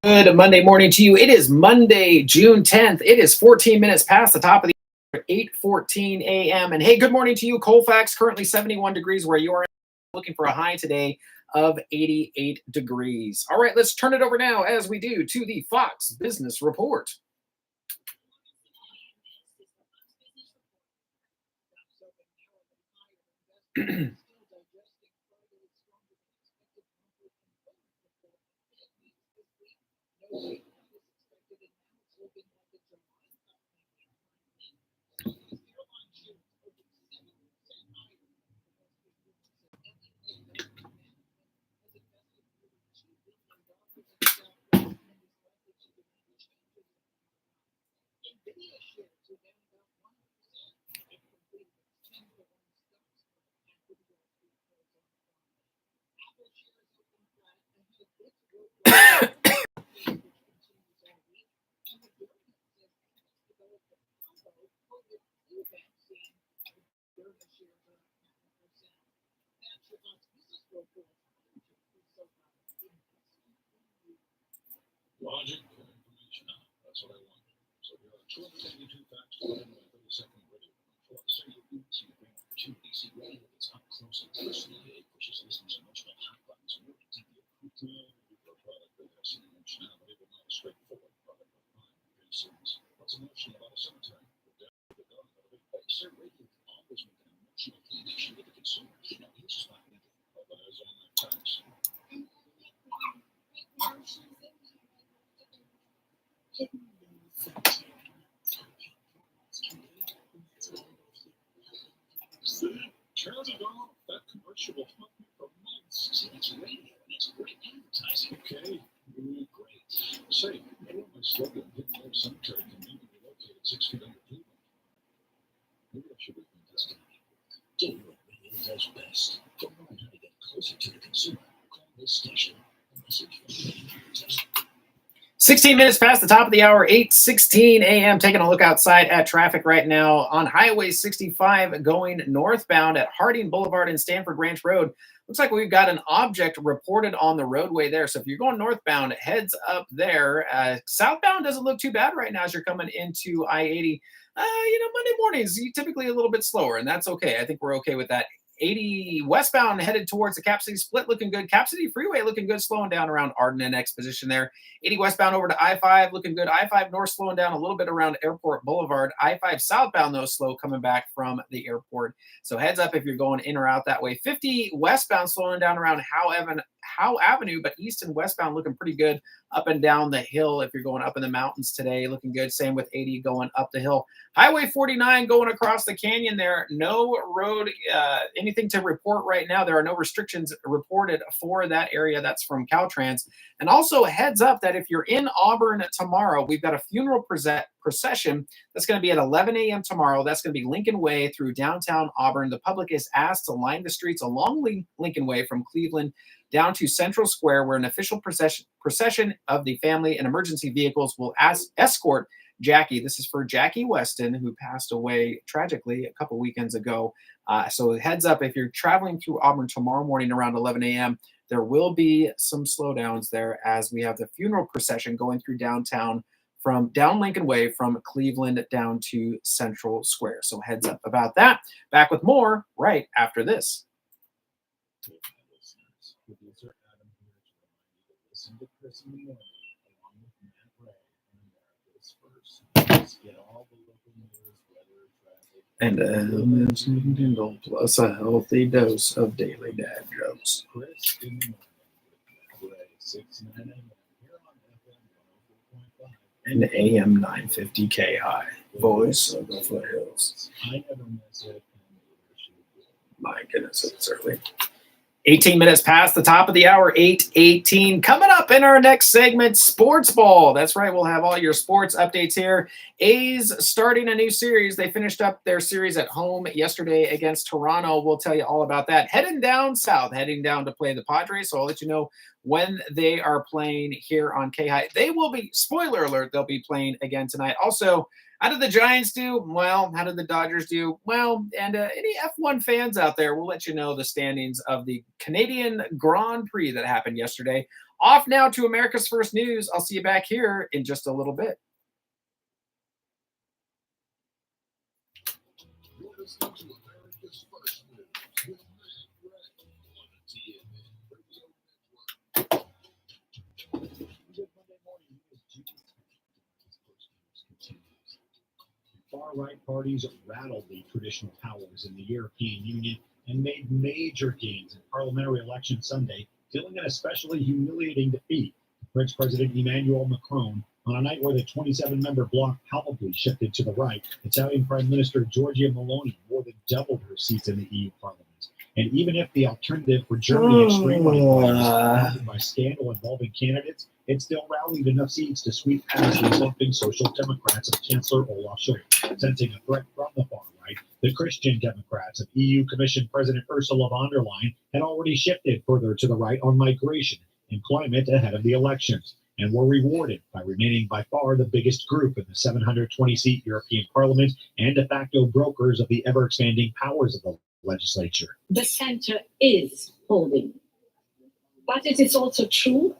Good Monday morning to you. It is Monday, June 10th. It is 14 minutes past the top of the hour at 8:14 a.m. And hey, good morning to you. Colfax, currently 71 degrees where you are, looking for a high today of 88 degrees. All right, let's turn it over now, as we do, to the Fox Business Report. Logic and information. That's what I want. So here are 282 facts put in my 30-second video. For a single YouTube opportunity, see whether it's up close and personal, it pushes listeners' emotional hot buttons more to deeply approve For a product that has some functionality, but not a straightforward product like mine. What's emotional about a cemetery? The death of the dog out of a place. Sir, radio can always make an emotional connection with the consumer. No, he's just not thinking. But as on that tax. Turns it off. That commercial will haunt me for months. See, that's radio, and it's great advertising. Okay, great. Say, I want my slogan, Hidden Lake Cemetery, conveniently located 6 feet under Cleveland. Maybe I should rethink this tonight. Do what radio does best. For more on how to get closer to the consumer, call this station. A message from the 16 minutes past the top of the hour, 8:16 a.m. Taking a look outside at traffic right now on Highway 65 going northbound at Harding Boulevard and Stanford Ranch Road. Looks like we've got an object reported on the roadway there. So if you're going northbound, heads up there. Southbound doesn't look too bad right now as you're coming into I-80. Monday mornings, typically a little bit slower, and that's okay. I think we're okay with that. 80 westbound headed towards the Cap City split looking good. Cap City Freeway looking good, slowing down around Arden and Exposition there. 80 westbound over to I-5 looking good. I-5 north slowing down a little bit around Airport Boulevard. I-5 southbound though slow coming back from the airport. So heads up if you're going in or out that way. 50 westbound slowing down around Howe Avenue, but east and westbound looking pretty good up and down the hill if you're going up in the mountains today. Looking good. Same with 80 going up the hill. Highway 49 going across the canyon there. No road, anything to report right now. There are no restrictions reported for that area. That's from Caltrans. And also heads up that if you're in Auburn tomorrow, we've got a funeral procession that's going to be at 11 a.m. tomorrow. That's going to be Lincoln Way through downtown Auburn. The public is asked to line the streets along Lincoln Way from Cleveland down to Central Square, where an official procession of the family and emergency vehicles will escort Jackie. This is for Jackie Weston, who passed away tragically a couple weekends ago. So heads up, if you're traveling through Auburn tomorrow morning around 11 a.m., there will be some slowdowns there as we have the funeral procession going through downtown from down Lincoln Way from Cleveland down to Central Square. So heads up about that. Back with more right after this. Listen to Chris in the morning, along with Matt Ray on America's First. Get all the local news, weather, traffic, and Kindle plus a healthy dose of daily dad jokes. Chris in the morning with Matt Ray, 6 to 9 a.m. here on FM 104.5 and AM 950 KAHI, voice of the foothills. I never miss it. My goodness, it's early. 18 minutes past the top of the hour, 8:18. Coming up in our next segment, Sports Ball. That's right, we'll have all your sports updates here. A's starting a new series. They finished up their series at home yesterday against Toronto. We'll tell you all about that. Heading down south, heading down to play the Padres. So I'll let you know when they are playing here on KAHI. They will be, spoiler alert, they'll be playing again tonight. Also, how did the Giants do? Well, how did the Dodgers do? Well, and any F1 fans out there, we'll let you know the standings of the Canadian Grand Prix that happened yesterday. Off now to America's First News. I'll see you back here in just a little bit. You're listening to America's First News with Matt Ray on the TNN Radio Network. Good Monday morning. Far-right parties rattled the traditional powers in the European Union and made major gains in parliamentary election Sunday, dealing an especially humiliating defeat to French President Emmanuel Macron on a night where the 27-member bloc palpably shifted to the right. Italian Prime Minister Giorgia Meloni more than doubled her seats in the EU Parliament. And even if the alternative for Germany extreme right was surrounded by scandal involving candidates, it still rallied enough seats to sweep past the slumping Social Democrats of Chancellor Olaf Scholz. Sensing a threat from the far right, the Christian Democrats of EU Commission President Ursula von der Leyen had already shifted further to the right on migration and climate ahead of the elections, and were rewarded by remaining by far the biggest group in the 720-seat European Parliament and de facto brokers of the ever-expanding powers of the legislature. The center is holding. But it is also true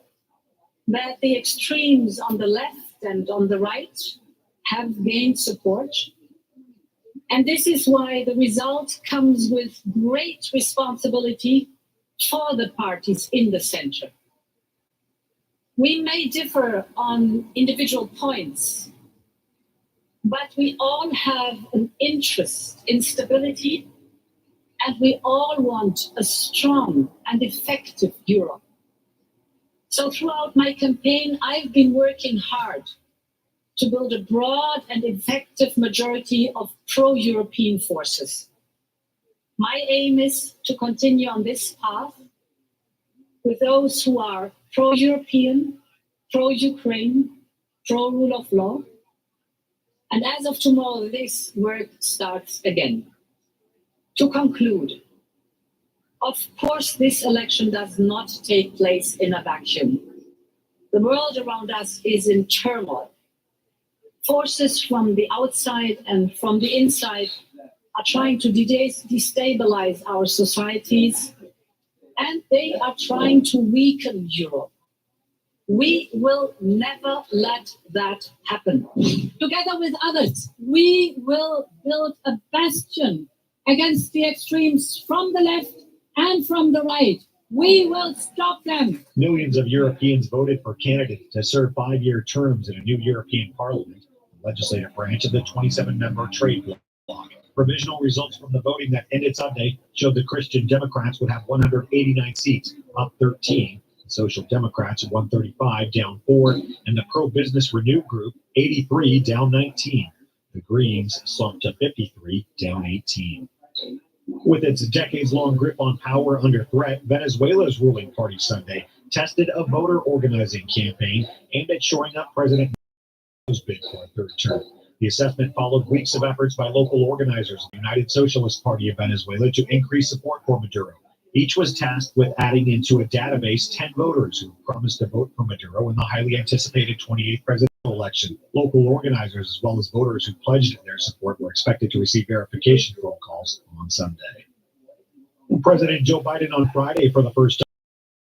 that the extremes on the left and on the right have gained support. And this is why the result comes with great responsibility for the parties in the center. We may differ on individual points, but we all have an interest in stability, and we all want a strong and effective Europe. So throughout my campaign, I've been working hard to build a broad and effective majority of pro-European forces. My aim is to continue on this path with those who are pro-European, pro-Ukraine, pro-rule of law. And as of tomorrow, this work starts again. To conclude, of course, this election does not take place in a vacuum. The world around us is in turmoil. Forces from the outside and from the inside are trying to destabilize our societies, and they are trying to weaken Europe. We will never let that happen. Together with others, we will build a bastion against the extremes from the left and from the right. We will stop them. Millions of Europeans voted for candidates to serve 5-year terms in a new European Parliament, the legislative branch of the 27-member trade bloc. Provisional results from the voting that ended Sunday showed the Christian Democrats would have 189 seats, up 13. The Social Democrats 135, down 4, and the pro-business Renew group 83, down 19. The Greens slumped to 53, down 18. With its decades-long grip on power under threat, Venezuela's ruling party Sunday tested a voter organizing campaign aimed at shoring up President Maduro's bid for a third term. The assessment followed weeks of efforts by local organizers of the United Socialist Party of Venezuela to increase support for Maduro. Each was tasked with adding into a database 10 voters who promised to vote for Maduro in the highly anticipated 28th presidential election. Local organizers, as well as voters who pledged their support, were expected to receive verification phone calls on Sunday. President Joe Biden on Friday, for the first time,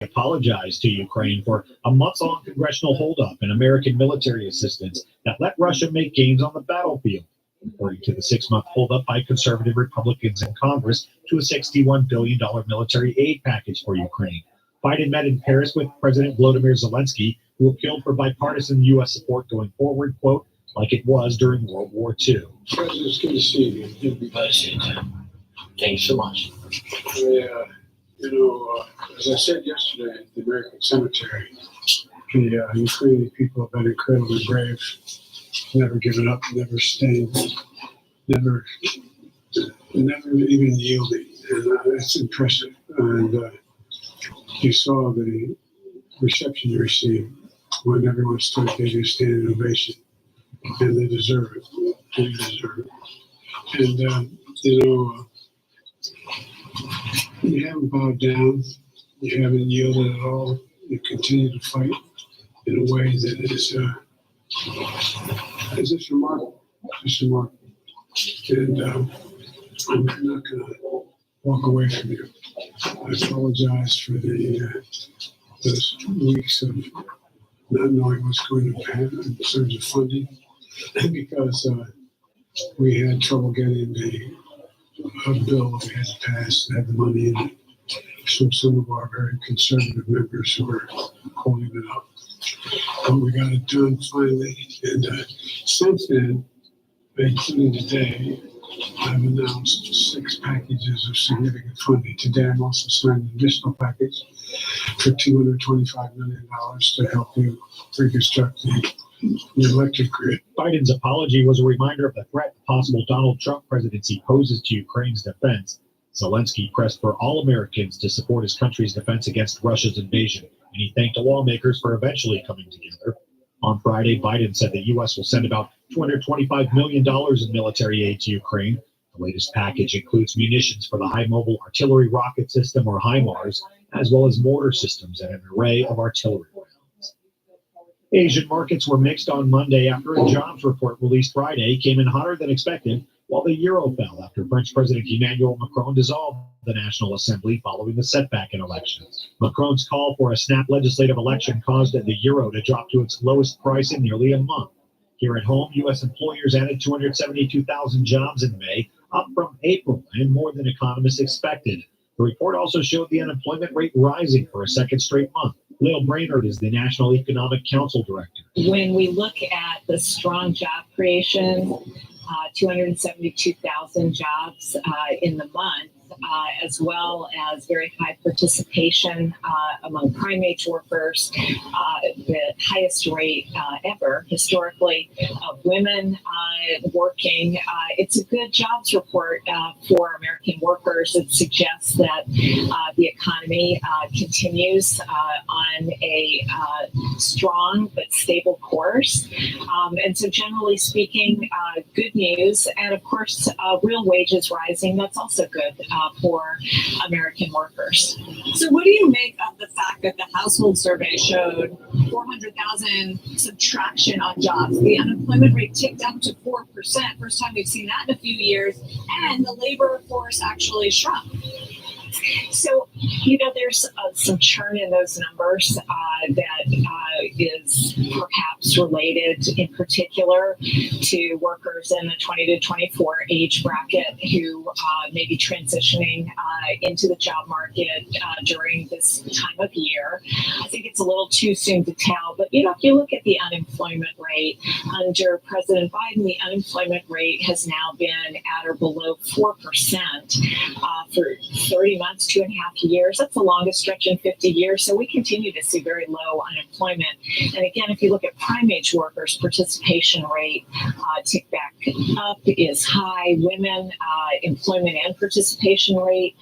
apologized to Ukraine for a months-long congressional holdup in American military assistance that let Russia make gains on the battlefield, according to the 6-month holdup by conservative Republicans in Congress to a $61 billion military aid package for Ukraine. Biden met in Paris with President Volodymyr Zelensky, who appealed for bipartisan U.S. support going forward, quote, like it was during World War II. President, it's good to see you. Good to be back. Thanks so much. As I said yesterday at the American Cemetery, the Ukrainian people have been incredibly brave, never given up, never stayed, never even yielding. And that's impressive. And you saw the reception you received when everyone stood, gave you a standing ovation. And they deserve it. They deserve it. And, you haven't bowed down. You haven't yielded at all. You continue to fight in a way that is just remarkable. Just remarkable. And I'm not going to walk away from you. I apologize for those weeks of not knowing what's going to happen in terms of funding, because we had trouble getting a bill that we had to pass that had the money in it from some of our very conservative members who were holding it up. But we got it done finally. And since then, including today, I've announced 6 packages of significant funding. Today, I'm also signing an additional package for $225 million to help you reconstruct the electric grid. Biden's apology was a reminder of the threat the possible Donald Trump presidency poses to Ukraine's defense. Zelensky pressed for all Americans to support his country's defense against Russia's invasion, and he thanked the lawmakers for eventually coming together. On Friday, Biden said the U.S. will send about $225 million in military aid to Ukraine. The latest package includes munitions for the High Mobile Artillery Rocket System, or HIMARS, as well as mortar systems and an array of artillery rounds. Asian markets were mixed on Monday after a jobs report released Friday came in hotter than expected, while the euro fell after French President Emmanuel Macron dissolved the National Assembly following a setback in elections. Macron's call for a snap legislative election caused the euro to drop to its lowest price in nearly a month. Here at home, U.S. employers added 272,000 jobs in May, up from April and more than economists expected. The report also showed the unemployment rate rising for a second straight month. Lil Brainerd is the National Economic Council Director. When we look at the strong job creation, 272,000 jobs in the month, as well as very high participation among prime age workers, the highest rate ever historically of women working. It's a good jobs report for American workers. It suggests that the economy continues on a strong but stable course. And so generally speaking, good news. And of course, real wages rising. That's also good for American workers. So what do you make of the fact that the household survey showed 400,000 subtraction on jobs? The unemployment rate ticked up to 4%, first time we've seen that in a few years, and the labor force actually shrunk. So, there's some churn in those numbers that is perhaps related in particular to workers in the 20 to 24 age bracket who may be transitioning into the job market during this time of year. I think it's a little too soon to tell, but if you look at the unemployment rate under President Biden, the unemployment rate has now been at or below 4% for 30 months, 2.5 years. That's the longest stretch in 50 years. So we continue to see very low unemployment. And again, if you look at prime age workers, participation rate tick back up is high. Women employment and participation rate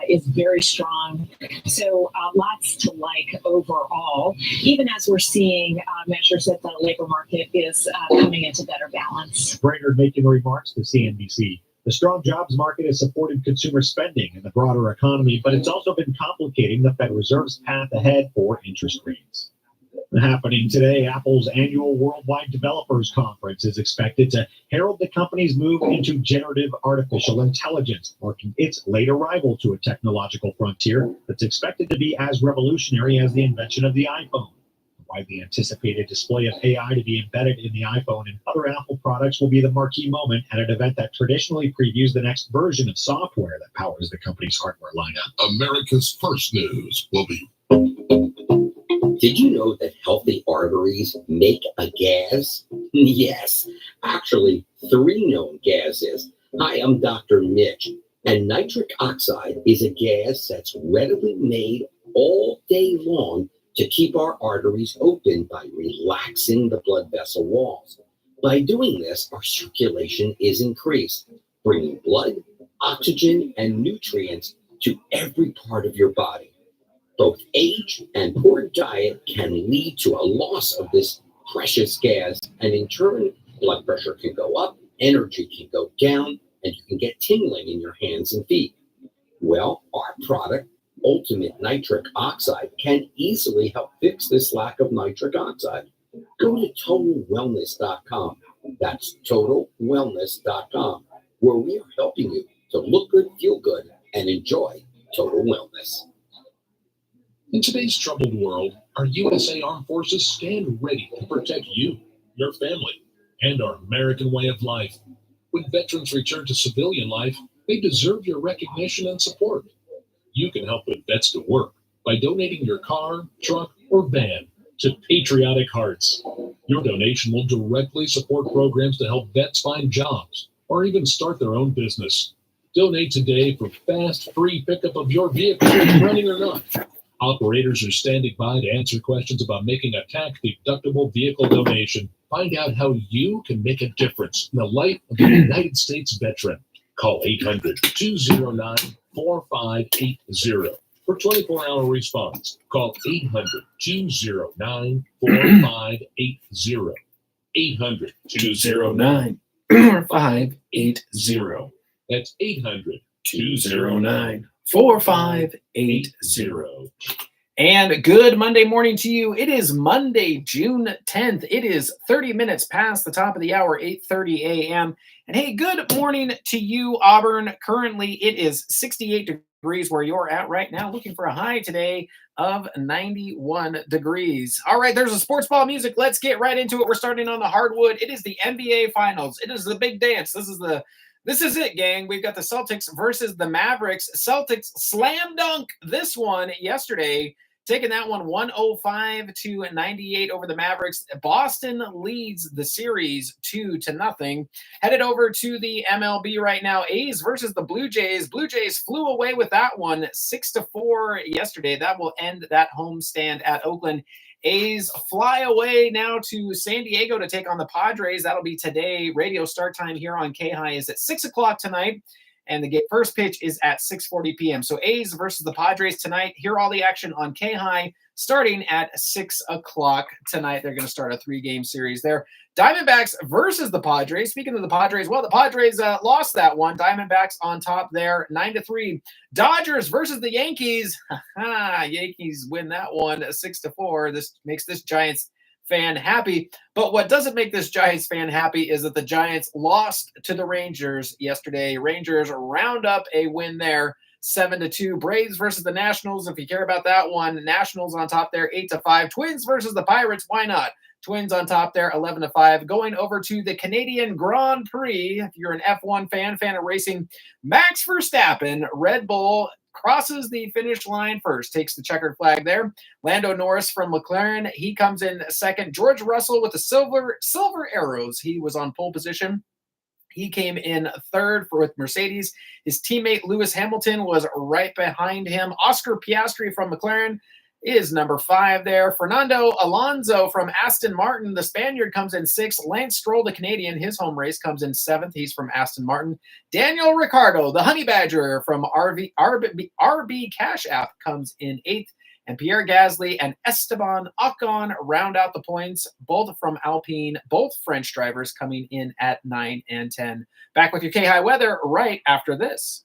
is very strong. So lots to like overall, even as we're seeing measures that the labor market is coming into better balance. Brainerd making remarks to CNBC. The strong jobs market has supported consumer spending in the broader economy, but it's also been complicating the Fed Reserve's path ahead for interest rates. Happening today, Apple's annual Worldwide Developers Conference is expected to herald the company's move into generative artificial intelligence, marking its late arrival to a technological frontier that's expected to be as revolutionary as the invention of the iPhone. The widely anticipated display of AI to be embedded in the iPhone and other Apple products will be the marquee moment at an event that traditionally previews the next version of software that powers the company's hardware lineup. America's first news will be. Did you know that healthy arteries make a gas? Yes, actually 3 known gases. Hi, I'm Dr. Mitch, and nitric oxide is a gas that's readily made all day long to keep our arteries open by relaxing the blood vessel walls. By doing this, our circulation is increased, bringing blood, oxygen, and nutrients to every part of your body. Both age and poor diet can lead to a loss of this precious gas, and in turn, blood pressure can go up, energy can go down, and you can get tingling in your hands and feet. Well, our product, Ultimate Nitric Oxide, can easily help fix this lack of nitric oxide. Go to TotalWellness.com. That's TotalWellness.com, where we are helping you to look good, feel good, and enjoy total wellness. In today's troubled world, our USA Armed Forces stand ready to protect you, your family, and our American way of life. When veterans return to civilian life, they deserve your recognition and support. You can help put vets to work by donating your car, truck, or van to Patriotic Hearts. Your donation will directly support programs to help vets find jobs or even start their own business. Donate today for fast, free pickup of your vehicle, running or not. Operators are standing by to answer questions about making a tax-deductible vehicle donation. Find out how you can make a difference in the life of a United States veteran. Call 800-209-4580 for 24-hour response. Call 800-209-4580. 800-209-4580. That's 800-209-4580. And good Monday morning to you. It is Monday, June 10th. It is 30 minutes past the top of the hour, 8:30 a.m. And hey, good morning to you, Auburn. Currently, it is 68 degrees where you're at right now, looking for a high today of 91 degrees. All right, there's a sports ball music. Let's get right into it. We're starting on the hardwood. It is the NBA Finals. It is the big dance. This is the This is it, gang. We've got the Celtics versus the Mavericks. Celtics slam dunk this one yesterday, taking that one 105-98 over the Mavericks. Boston leads the series 2-0. Headed over to the MLB right now. A's versus the Blue Jays. Blue Jays flew away with that one 6-4 yesterday. That will end that homestand at Oakland. A's fly away now to San Diego to take on the Padres. That'll be today. Radio start time here on KAHI is at 6 o'clock tonight, and the first pitch is at 6:40 p.m. So A's versus the Padres tonight. Hear all the action on KAHI starting at 6 o'clock tonight. They're going to start a 3-game series there. Diamondbacks versus the Padres. Speaking of the Padres, well, the Padres lost that one. Diamondbacks on top there, 9-3. Dodgers versus the Yankees. Yankees win that one 6-4. This makes this Giants fan happy. But what doesn't make this Giants fan happy is that the Giants lost to the Rangers yesterday. Rangers round up a win there, 7-2. Braves versus the Nationals. If you care about that one, Nationals on top there, 8-5. Twins versus the Pirates. Why not? Twins on top there, 11-5. Going over to the Canadian Grand Prix. If you're an F1 fan of racing, Max Verstappen, Red Bull, crosses the finish line first, takes the checkered flag there. Lando Norris from McLaren, he comes in second. George Russell with the silver arrows. He was on pole position. He came in third with Mercedes. His teammate Lewis Hamilton was right behind him. Oscar Piastri from McLaren is number 5 there. Fernando Alonso from Aston Martin, the Spaniard, comes in 6th. Lance Stroll, the Canadian, his home race, comes in 7th. He's from Aston Martin. Daniel Ricciardo, the Honey Badger from RB Cash App, comes in 8th. And Pierre Gasly and Esteban Ocon round out the points, both from Alpine, both French drivers coming in at 9 and 10. Back with your KAHI weather right after this.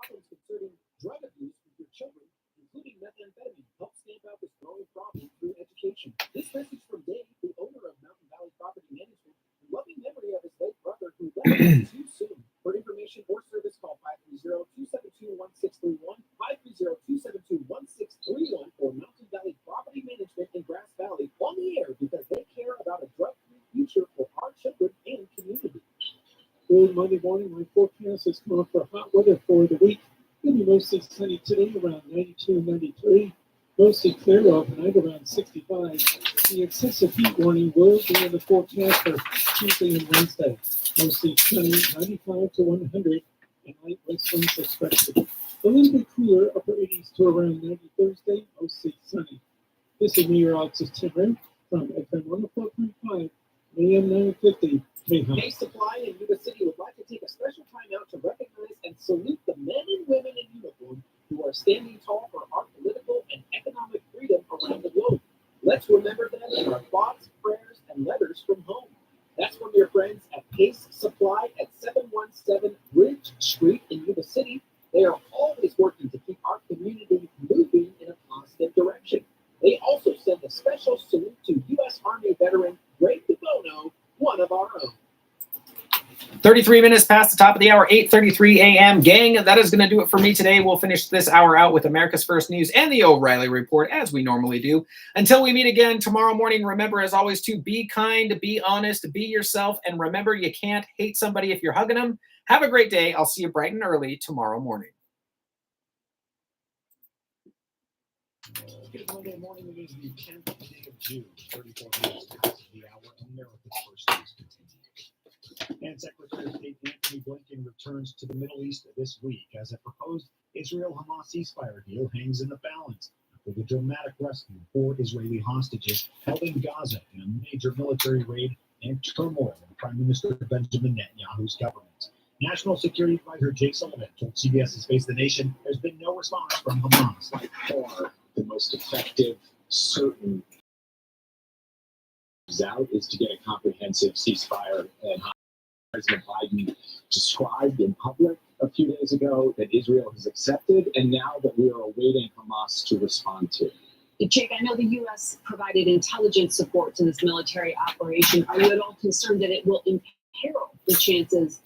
Concerning drug abuse with your children, including methamphetamine, help stamp out this growing problem through education. This message from Dave, the owner of Mountain Valley Property Management, in loving memory of his late brother who left too soon. For information or service, call 530-272-1631, 530-272-1631 for Mountain Valley Property Management in Grass Valley, on the air because they care about a drug-free future for our children and community. Good Monday morning. My forecast is calling for hot weather for the week. It'll be mostly sunny today, around 92, 93. Mostly clear overnight, around 65. The excessive heat warning will be in the forecast for Tuesday and Wednesday. Mostly sunny, 95 to 100, and light west winds expected. A little bit cooler, upper 80s to around 90 Thursday, mostly sunny. This is meteorologist Tim Rim from FM 104.5, AM 950. Hey Supply in Yuba City would like to take a special time out to recognize and salute the men and women in uniform who are standing tall for our political and economic freedom around the globe. Let's remember them in our thoughts, prayers, and letters from home. That's from your friends at Pace Supply at 717 Ridge Street in Yuba City. They are always working to keep our community moving in a positive direction. They also send a special salute to U.S. Army veteran Greg DeBono, one of our own. 33 minutes past the top of the hour, 8:33 a.m. Gang, that is going to do it for me today. We'll finish this hour out with America's First News and the O'Reilly Report, as we normally do. Until we meet again tomorrow morning, remember, as always, to be kind, be honest, be yourself, and remember, you can't hate somebody if you're hugging them. Have a great day. I'll see you bright and early tomorrow morning. Good Monday morning. It is the 10th day of June, 34 minutes past the hour. America's First News continues. And Secretary of State Anthony Blinken returns to the Middle East this week as a proposed Israel-Hamas ceasefire deal hangs in the balance after the dramatic rescue of 4 Israeli hostages held in Gaza in a major military raid and turmoil in Prime Minister Benjamin Netanyahu's government. National Security Advisor Jake Sullivan told CBS's Face the Nation there's been no response from Hamas. By far, the most effective, certain out is to get a comprehensive ceasefire. And President Biden described in public a few days ago that Israel has accepted, and now that we are awaiting Hamas to respond to. Jake, I know the U.S. provided intelligence support to this military operation. Are you at all concerned that it will imperil the chances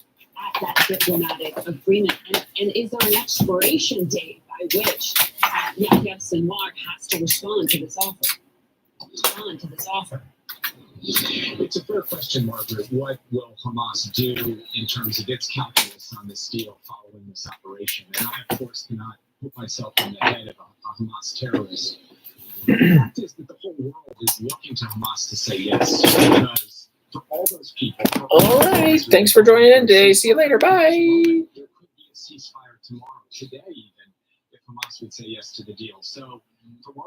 at that diplomatic agreement? And is there an expiration date by which Yahya Sinwar has to respond to this offer? It's a fair question, Margaret. What will Hamas do in terms of its calculus on this deal following this operation? And I, of course, cannot put myself in the head of a Hamas terrorist. The fact is that the whole world is looking to Hamas to say yes, because for all those people. All right. Thanks for joining in today. See you later. Bye. There could be a ceasefire tomorrow, today even, if Hamas would say yes to the deal. So from our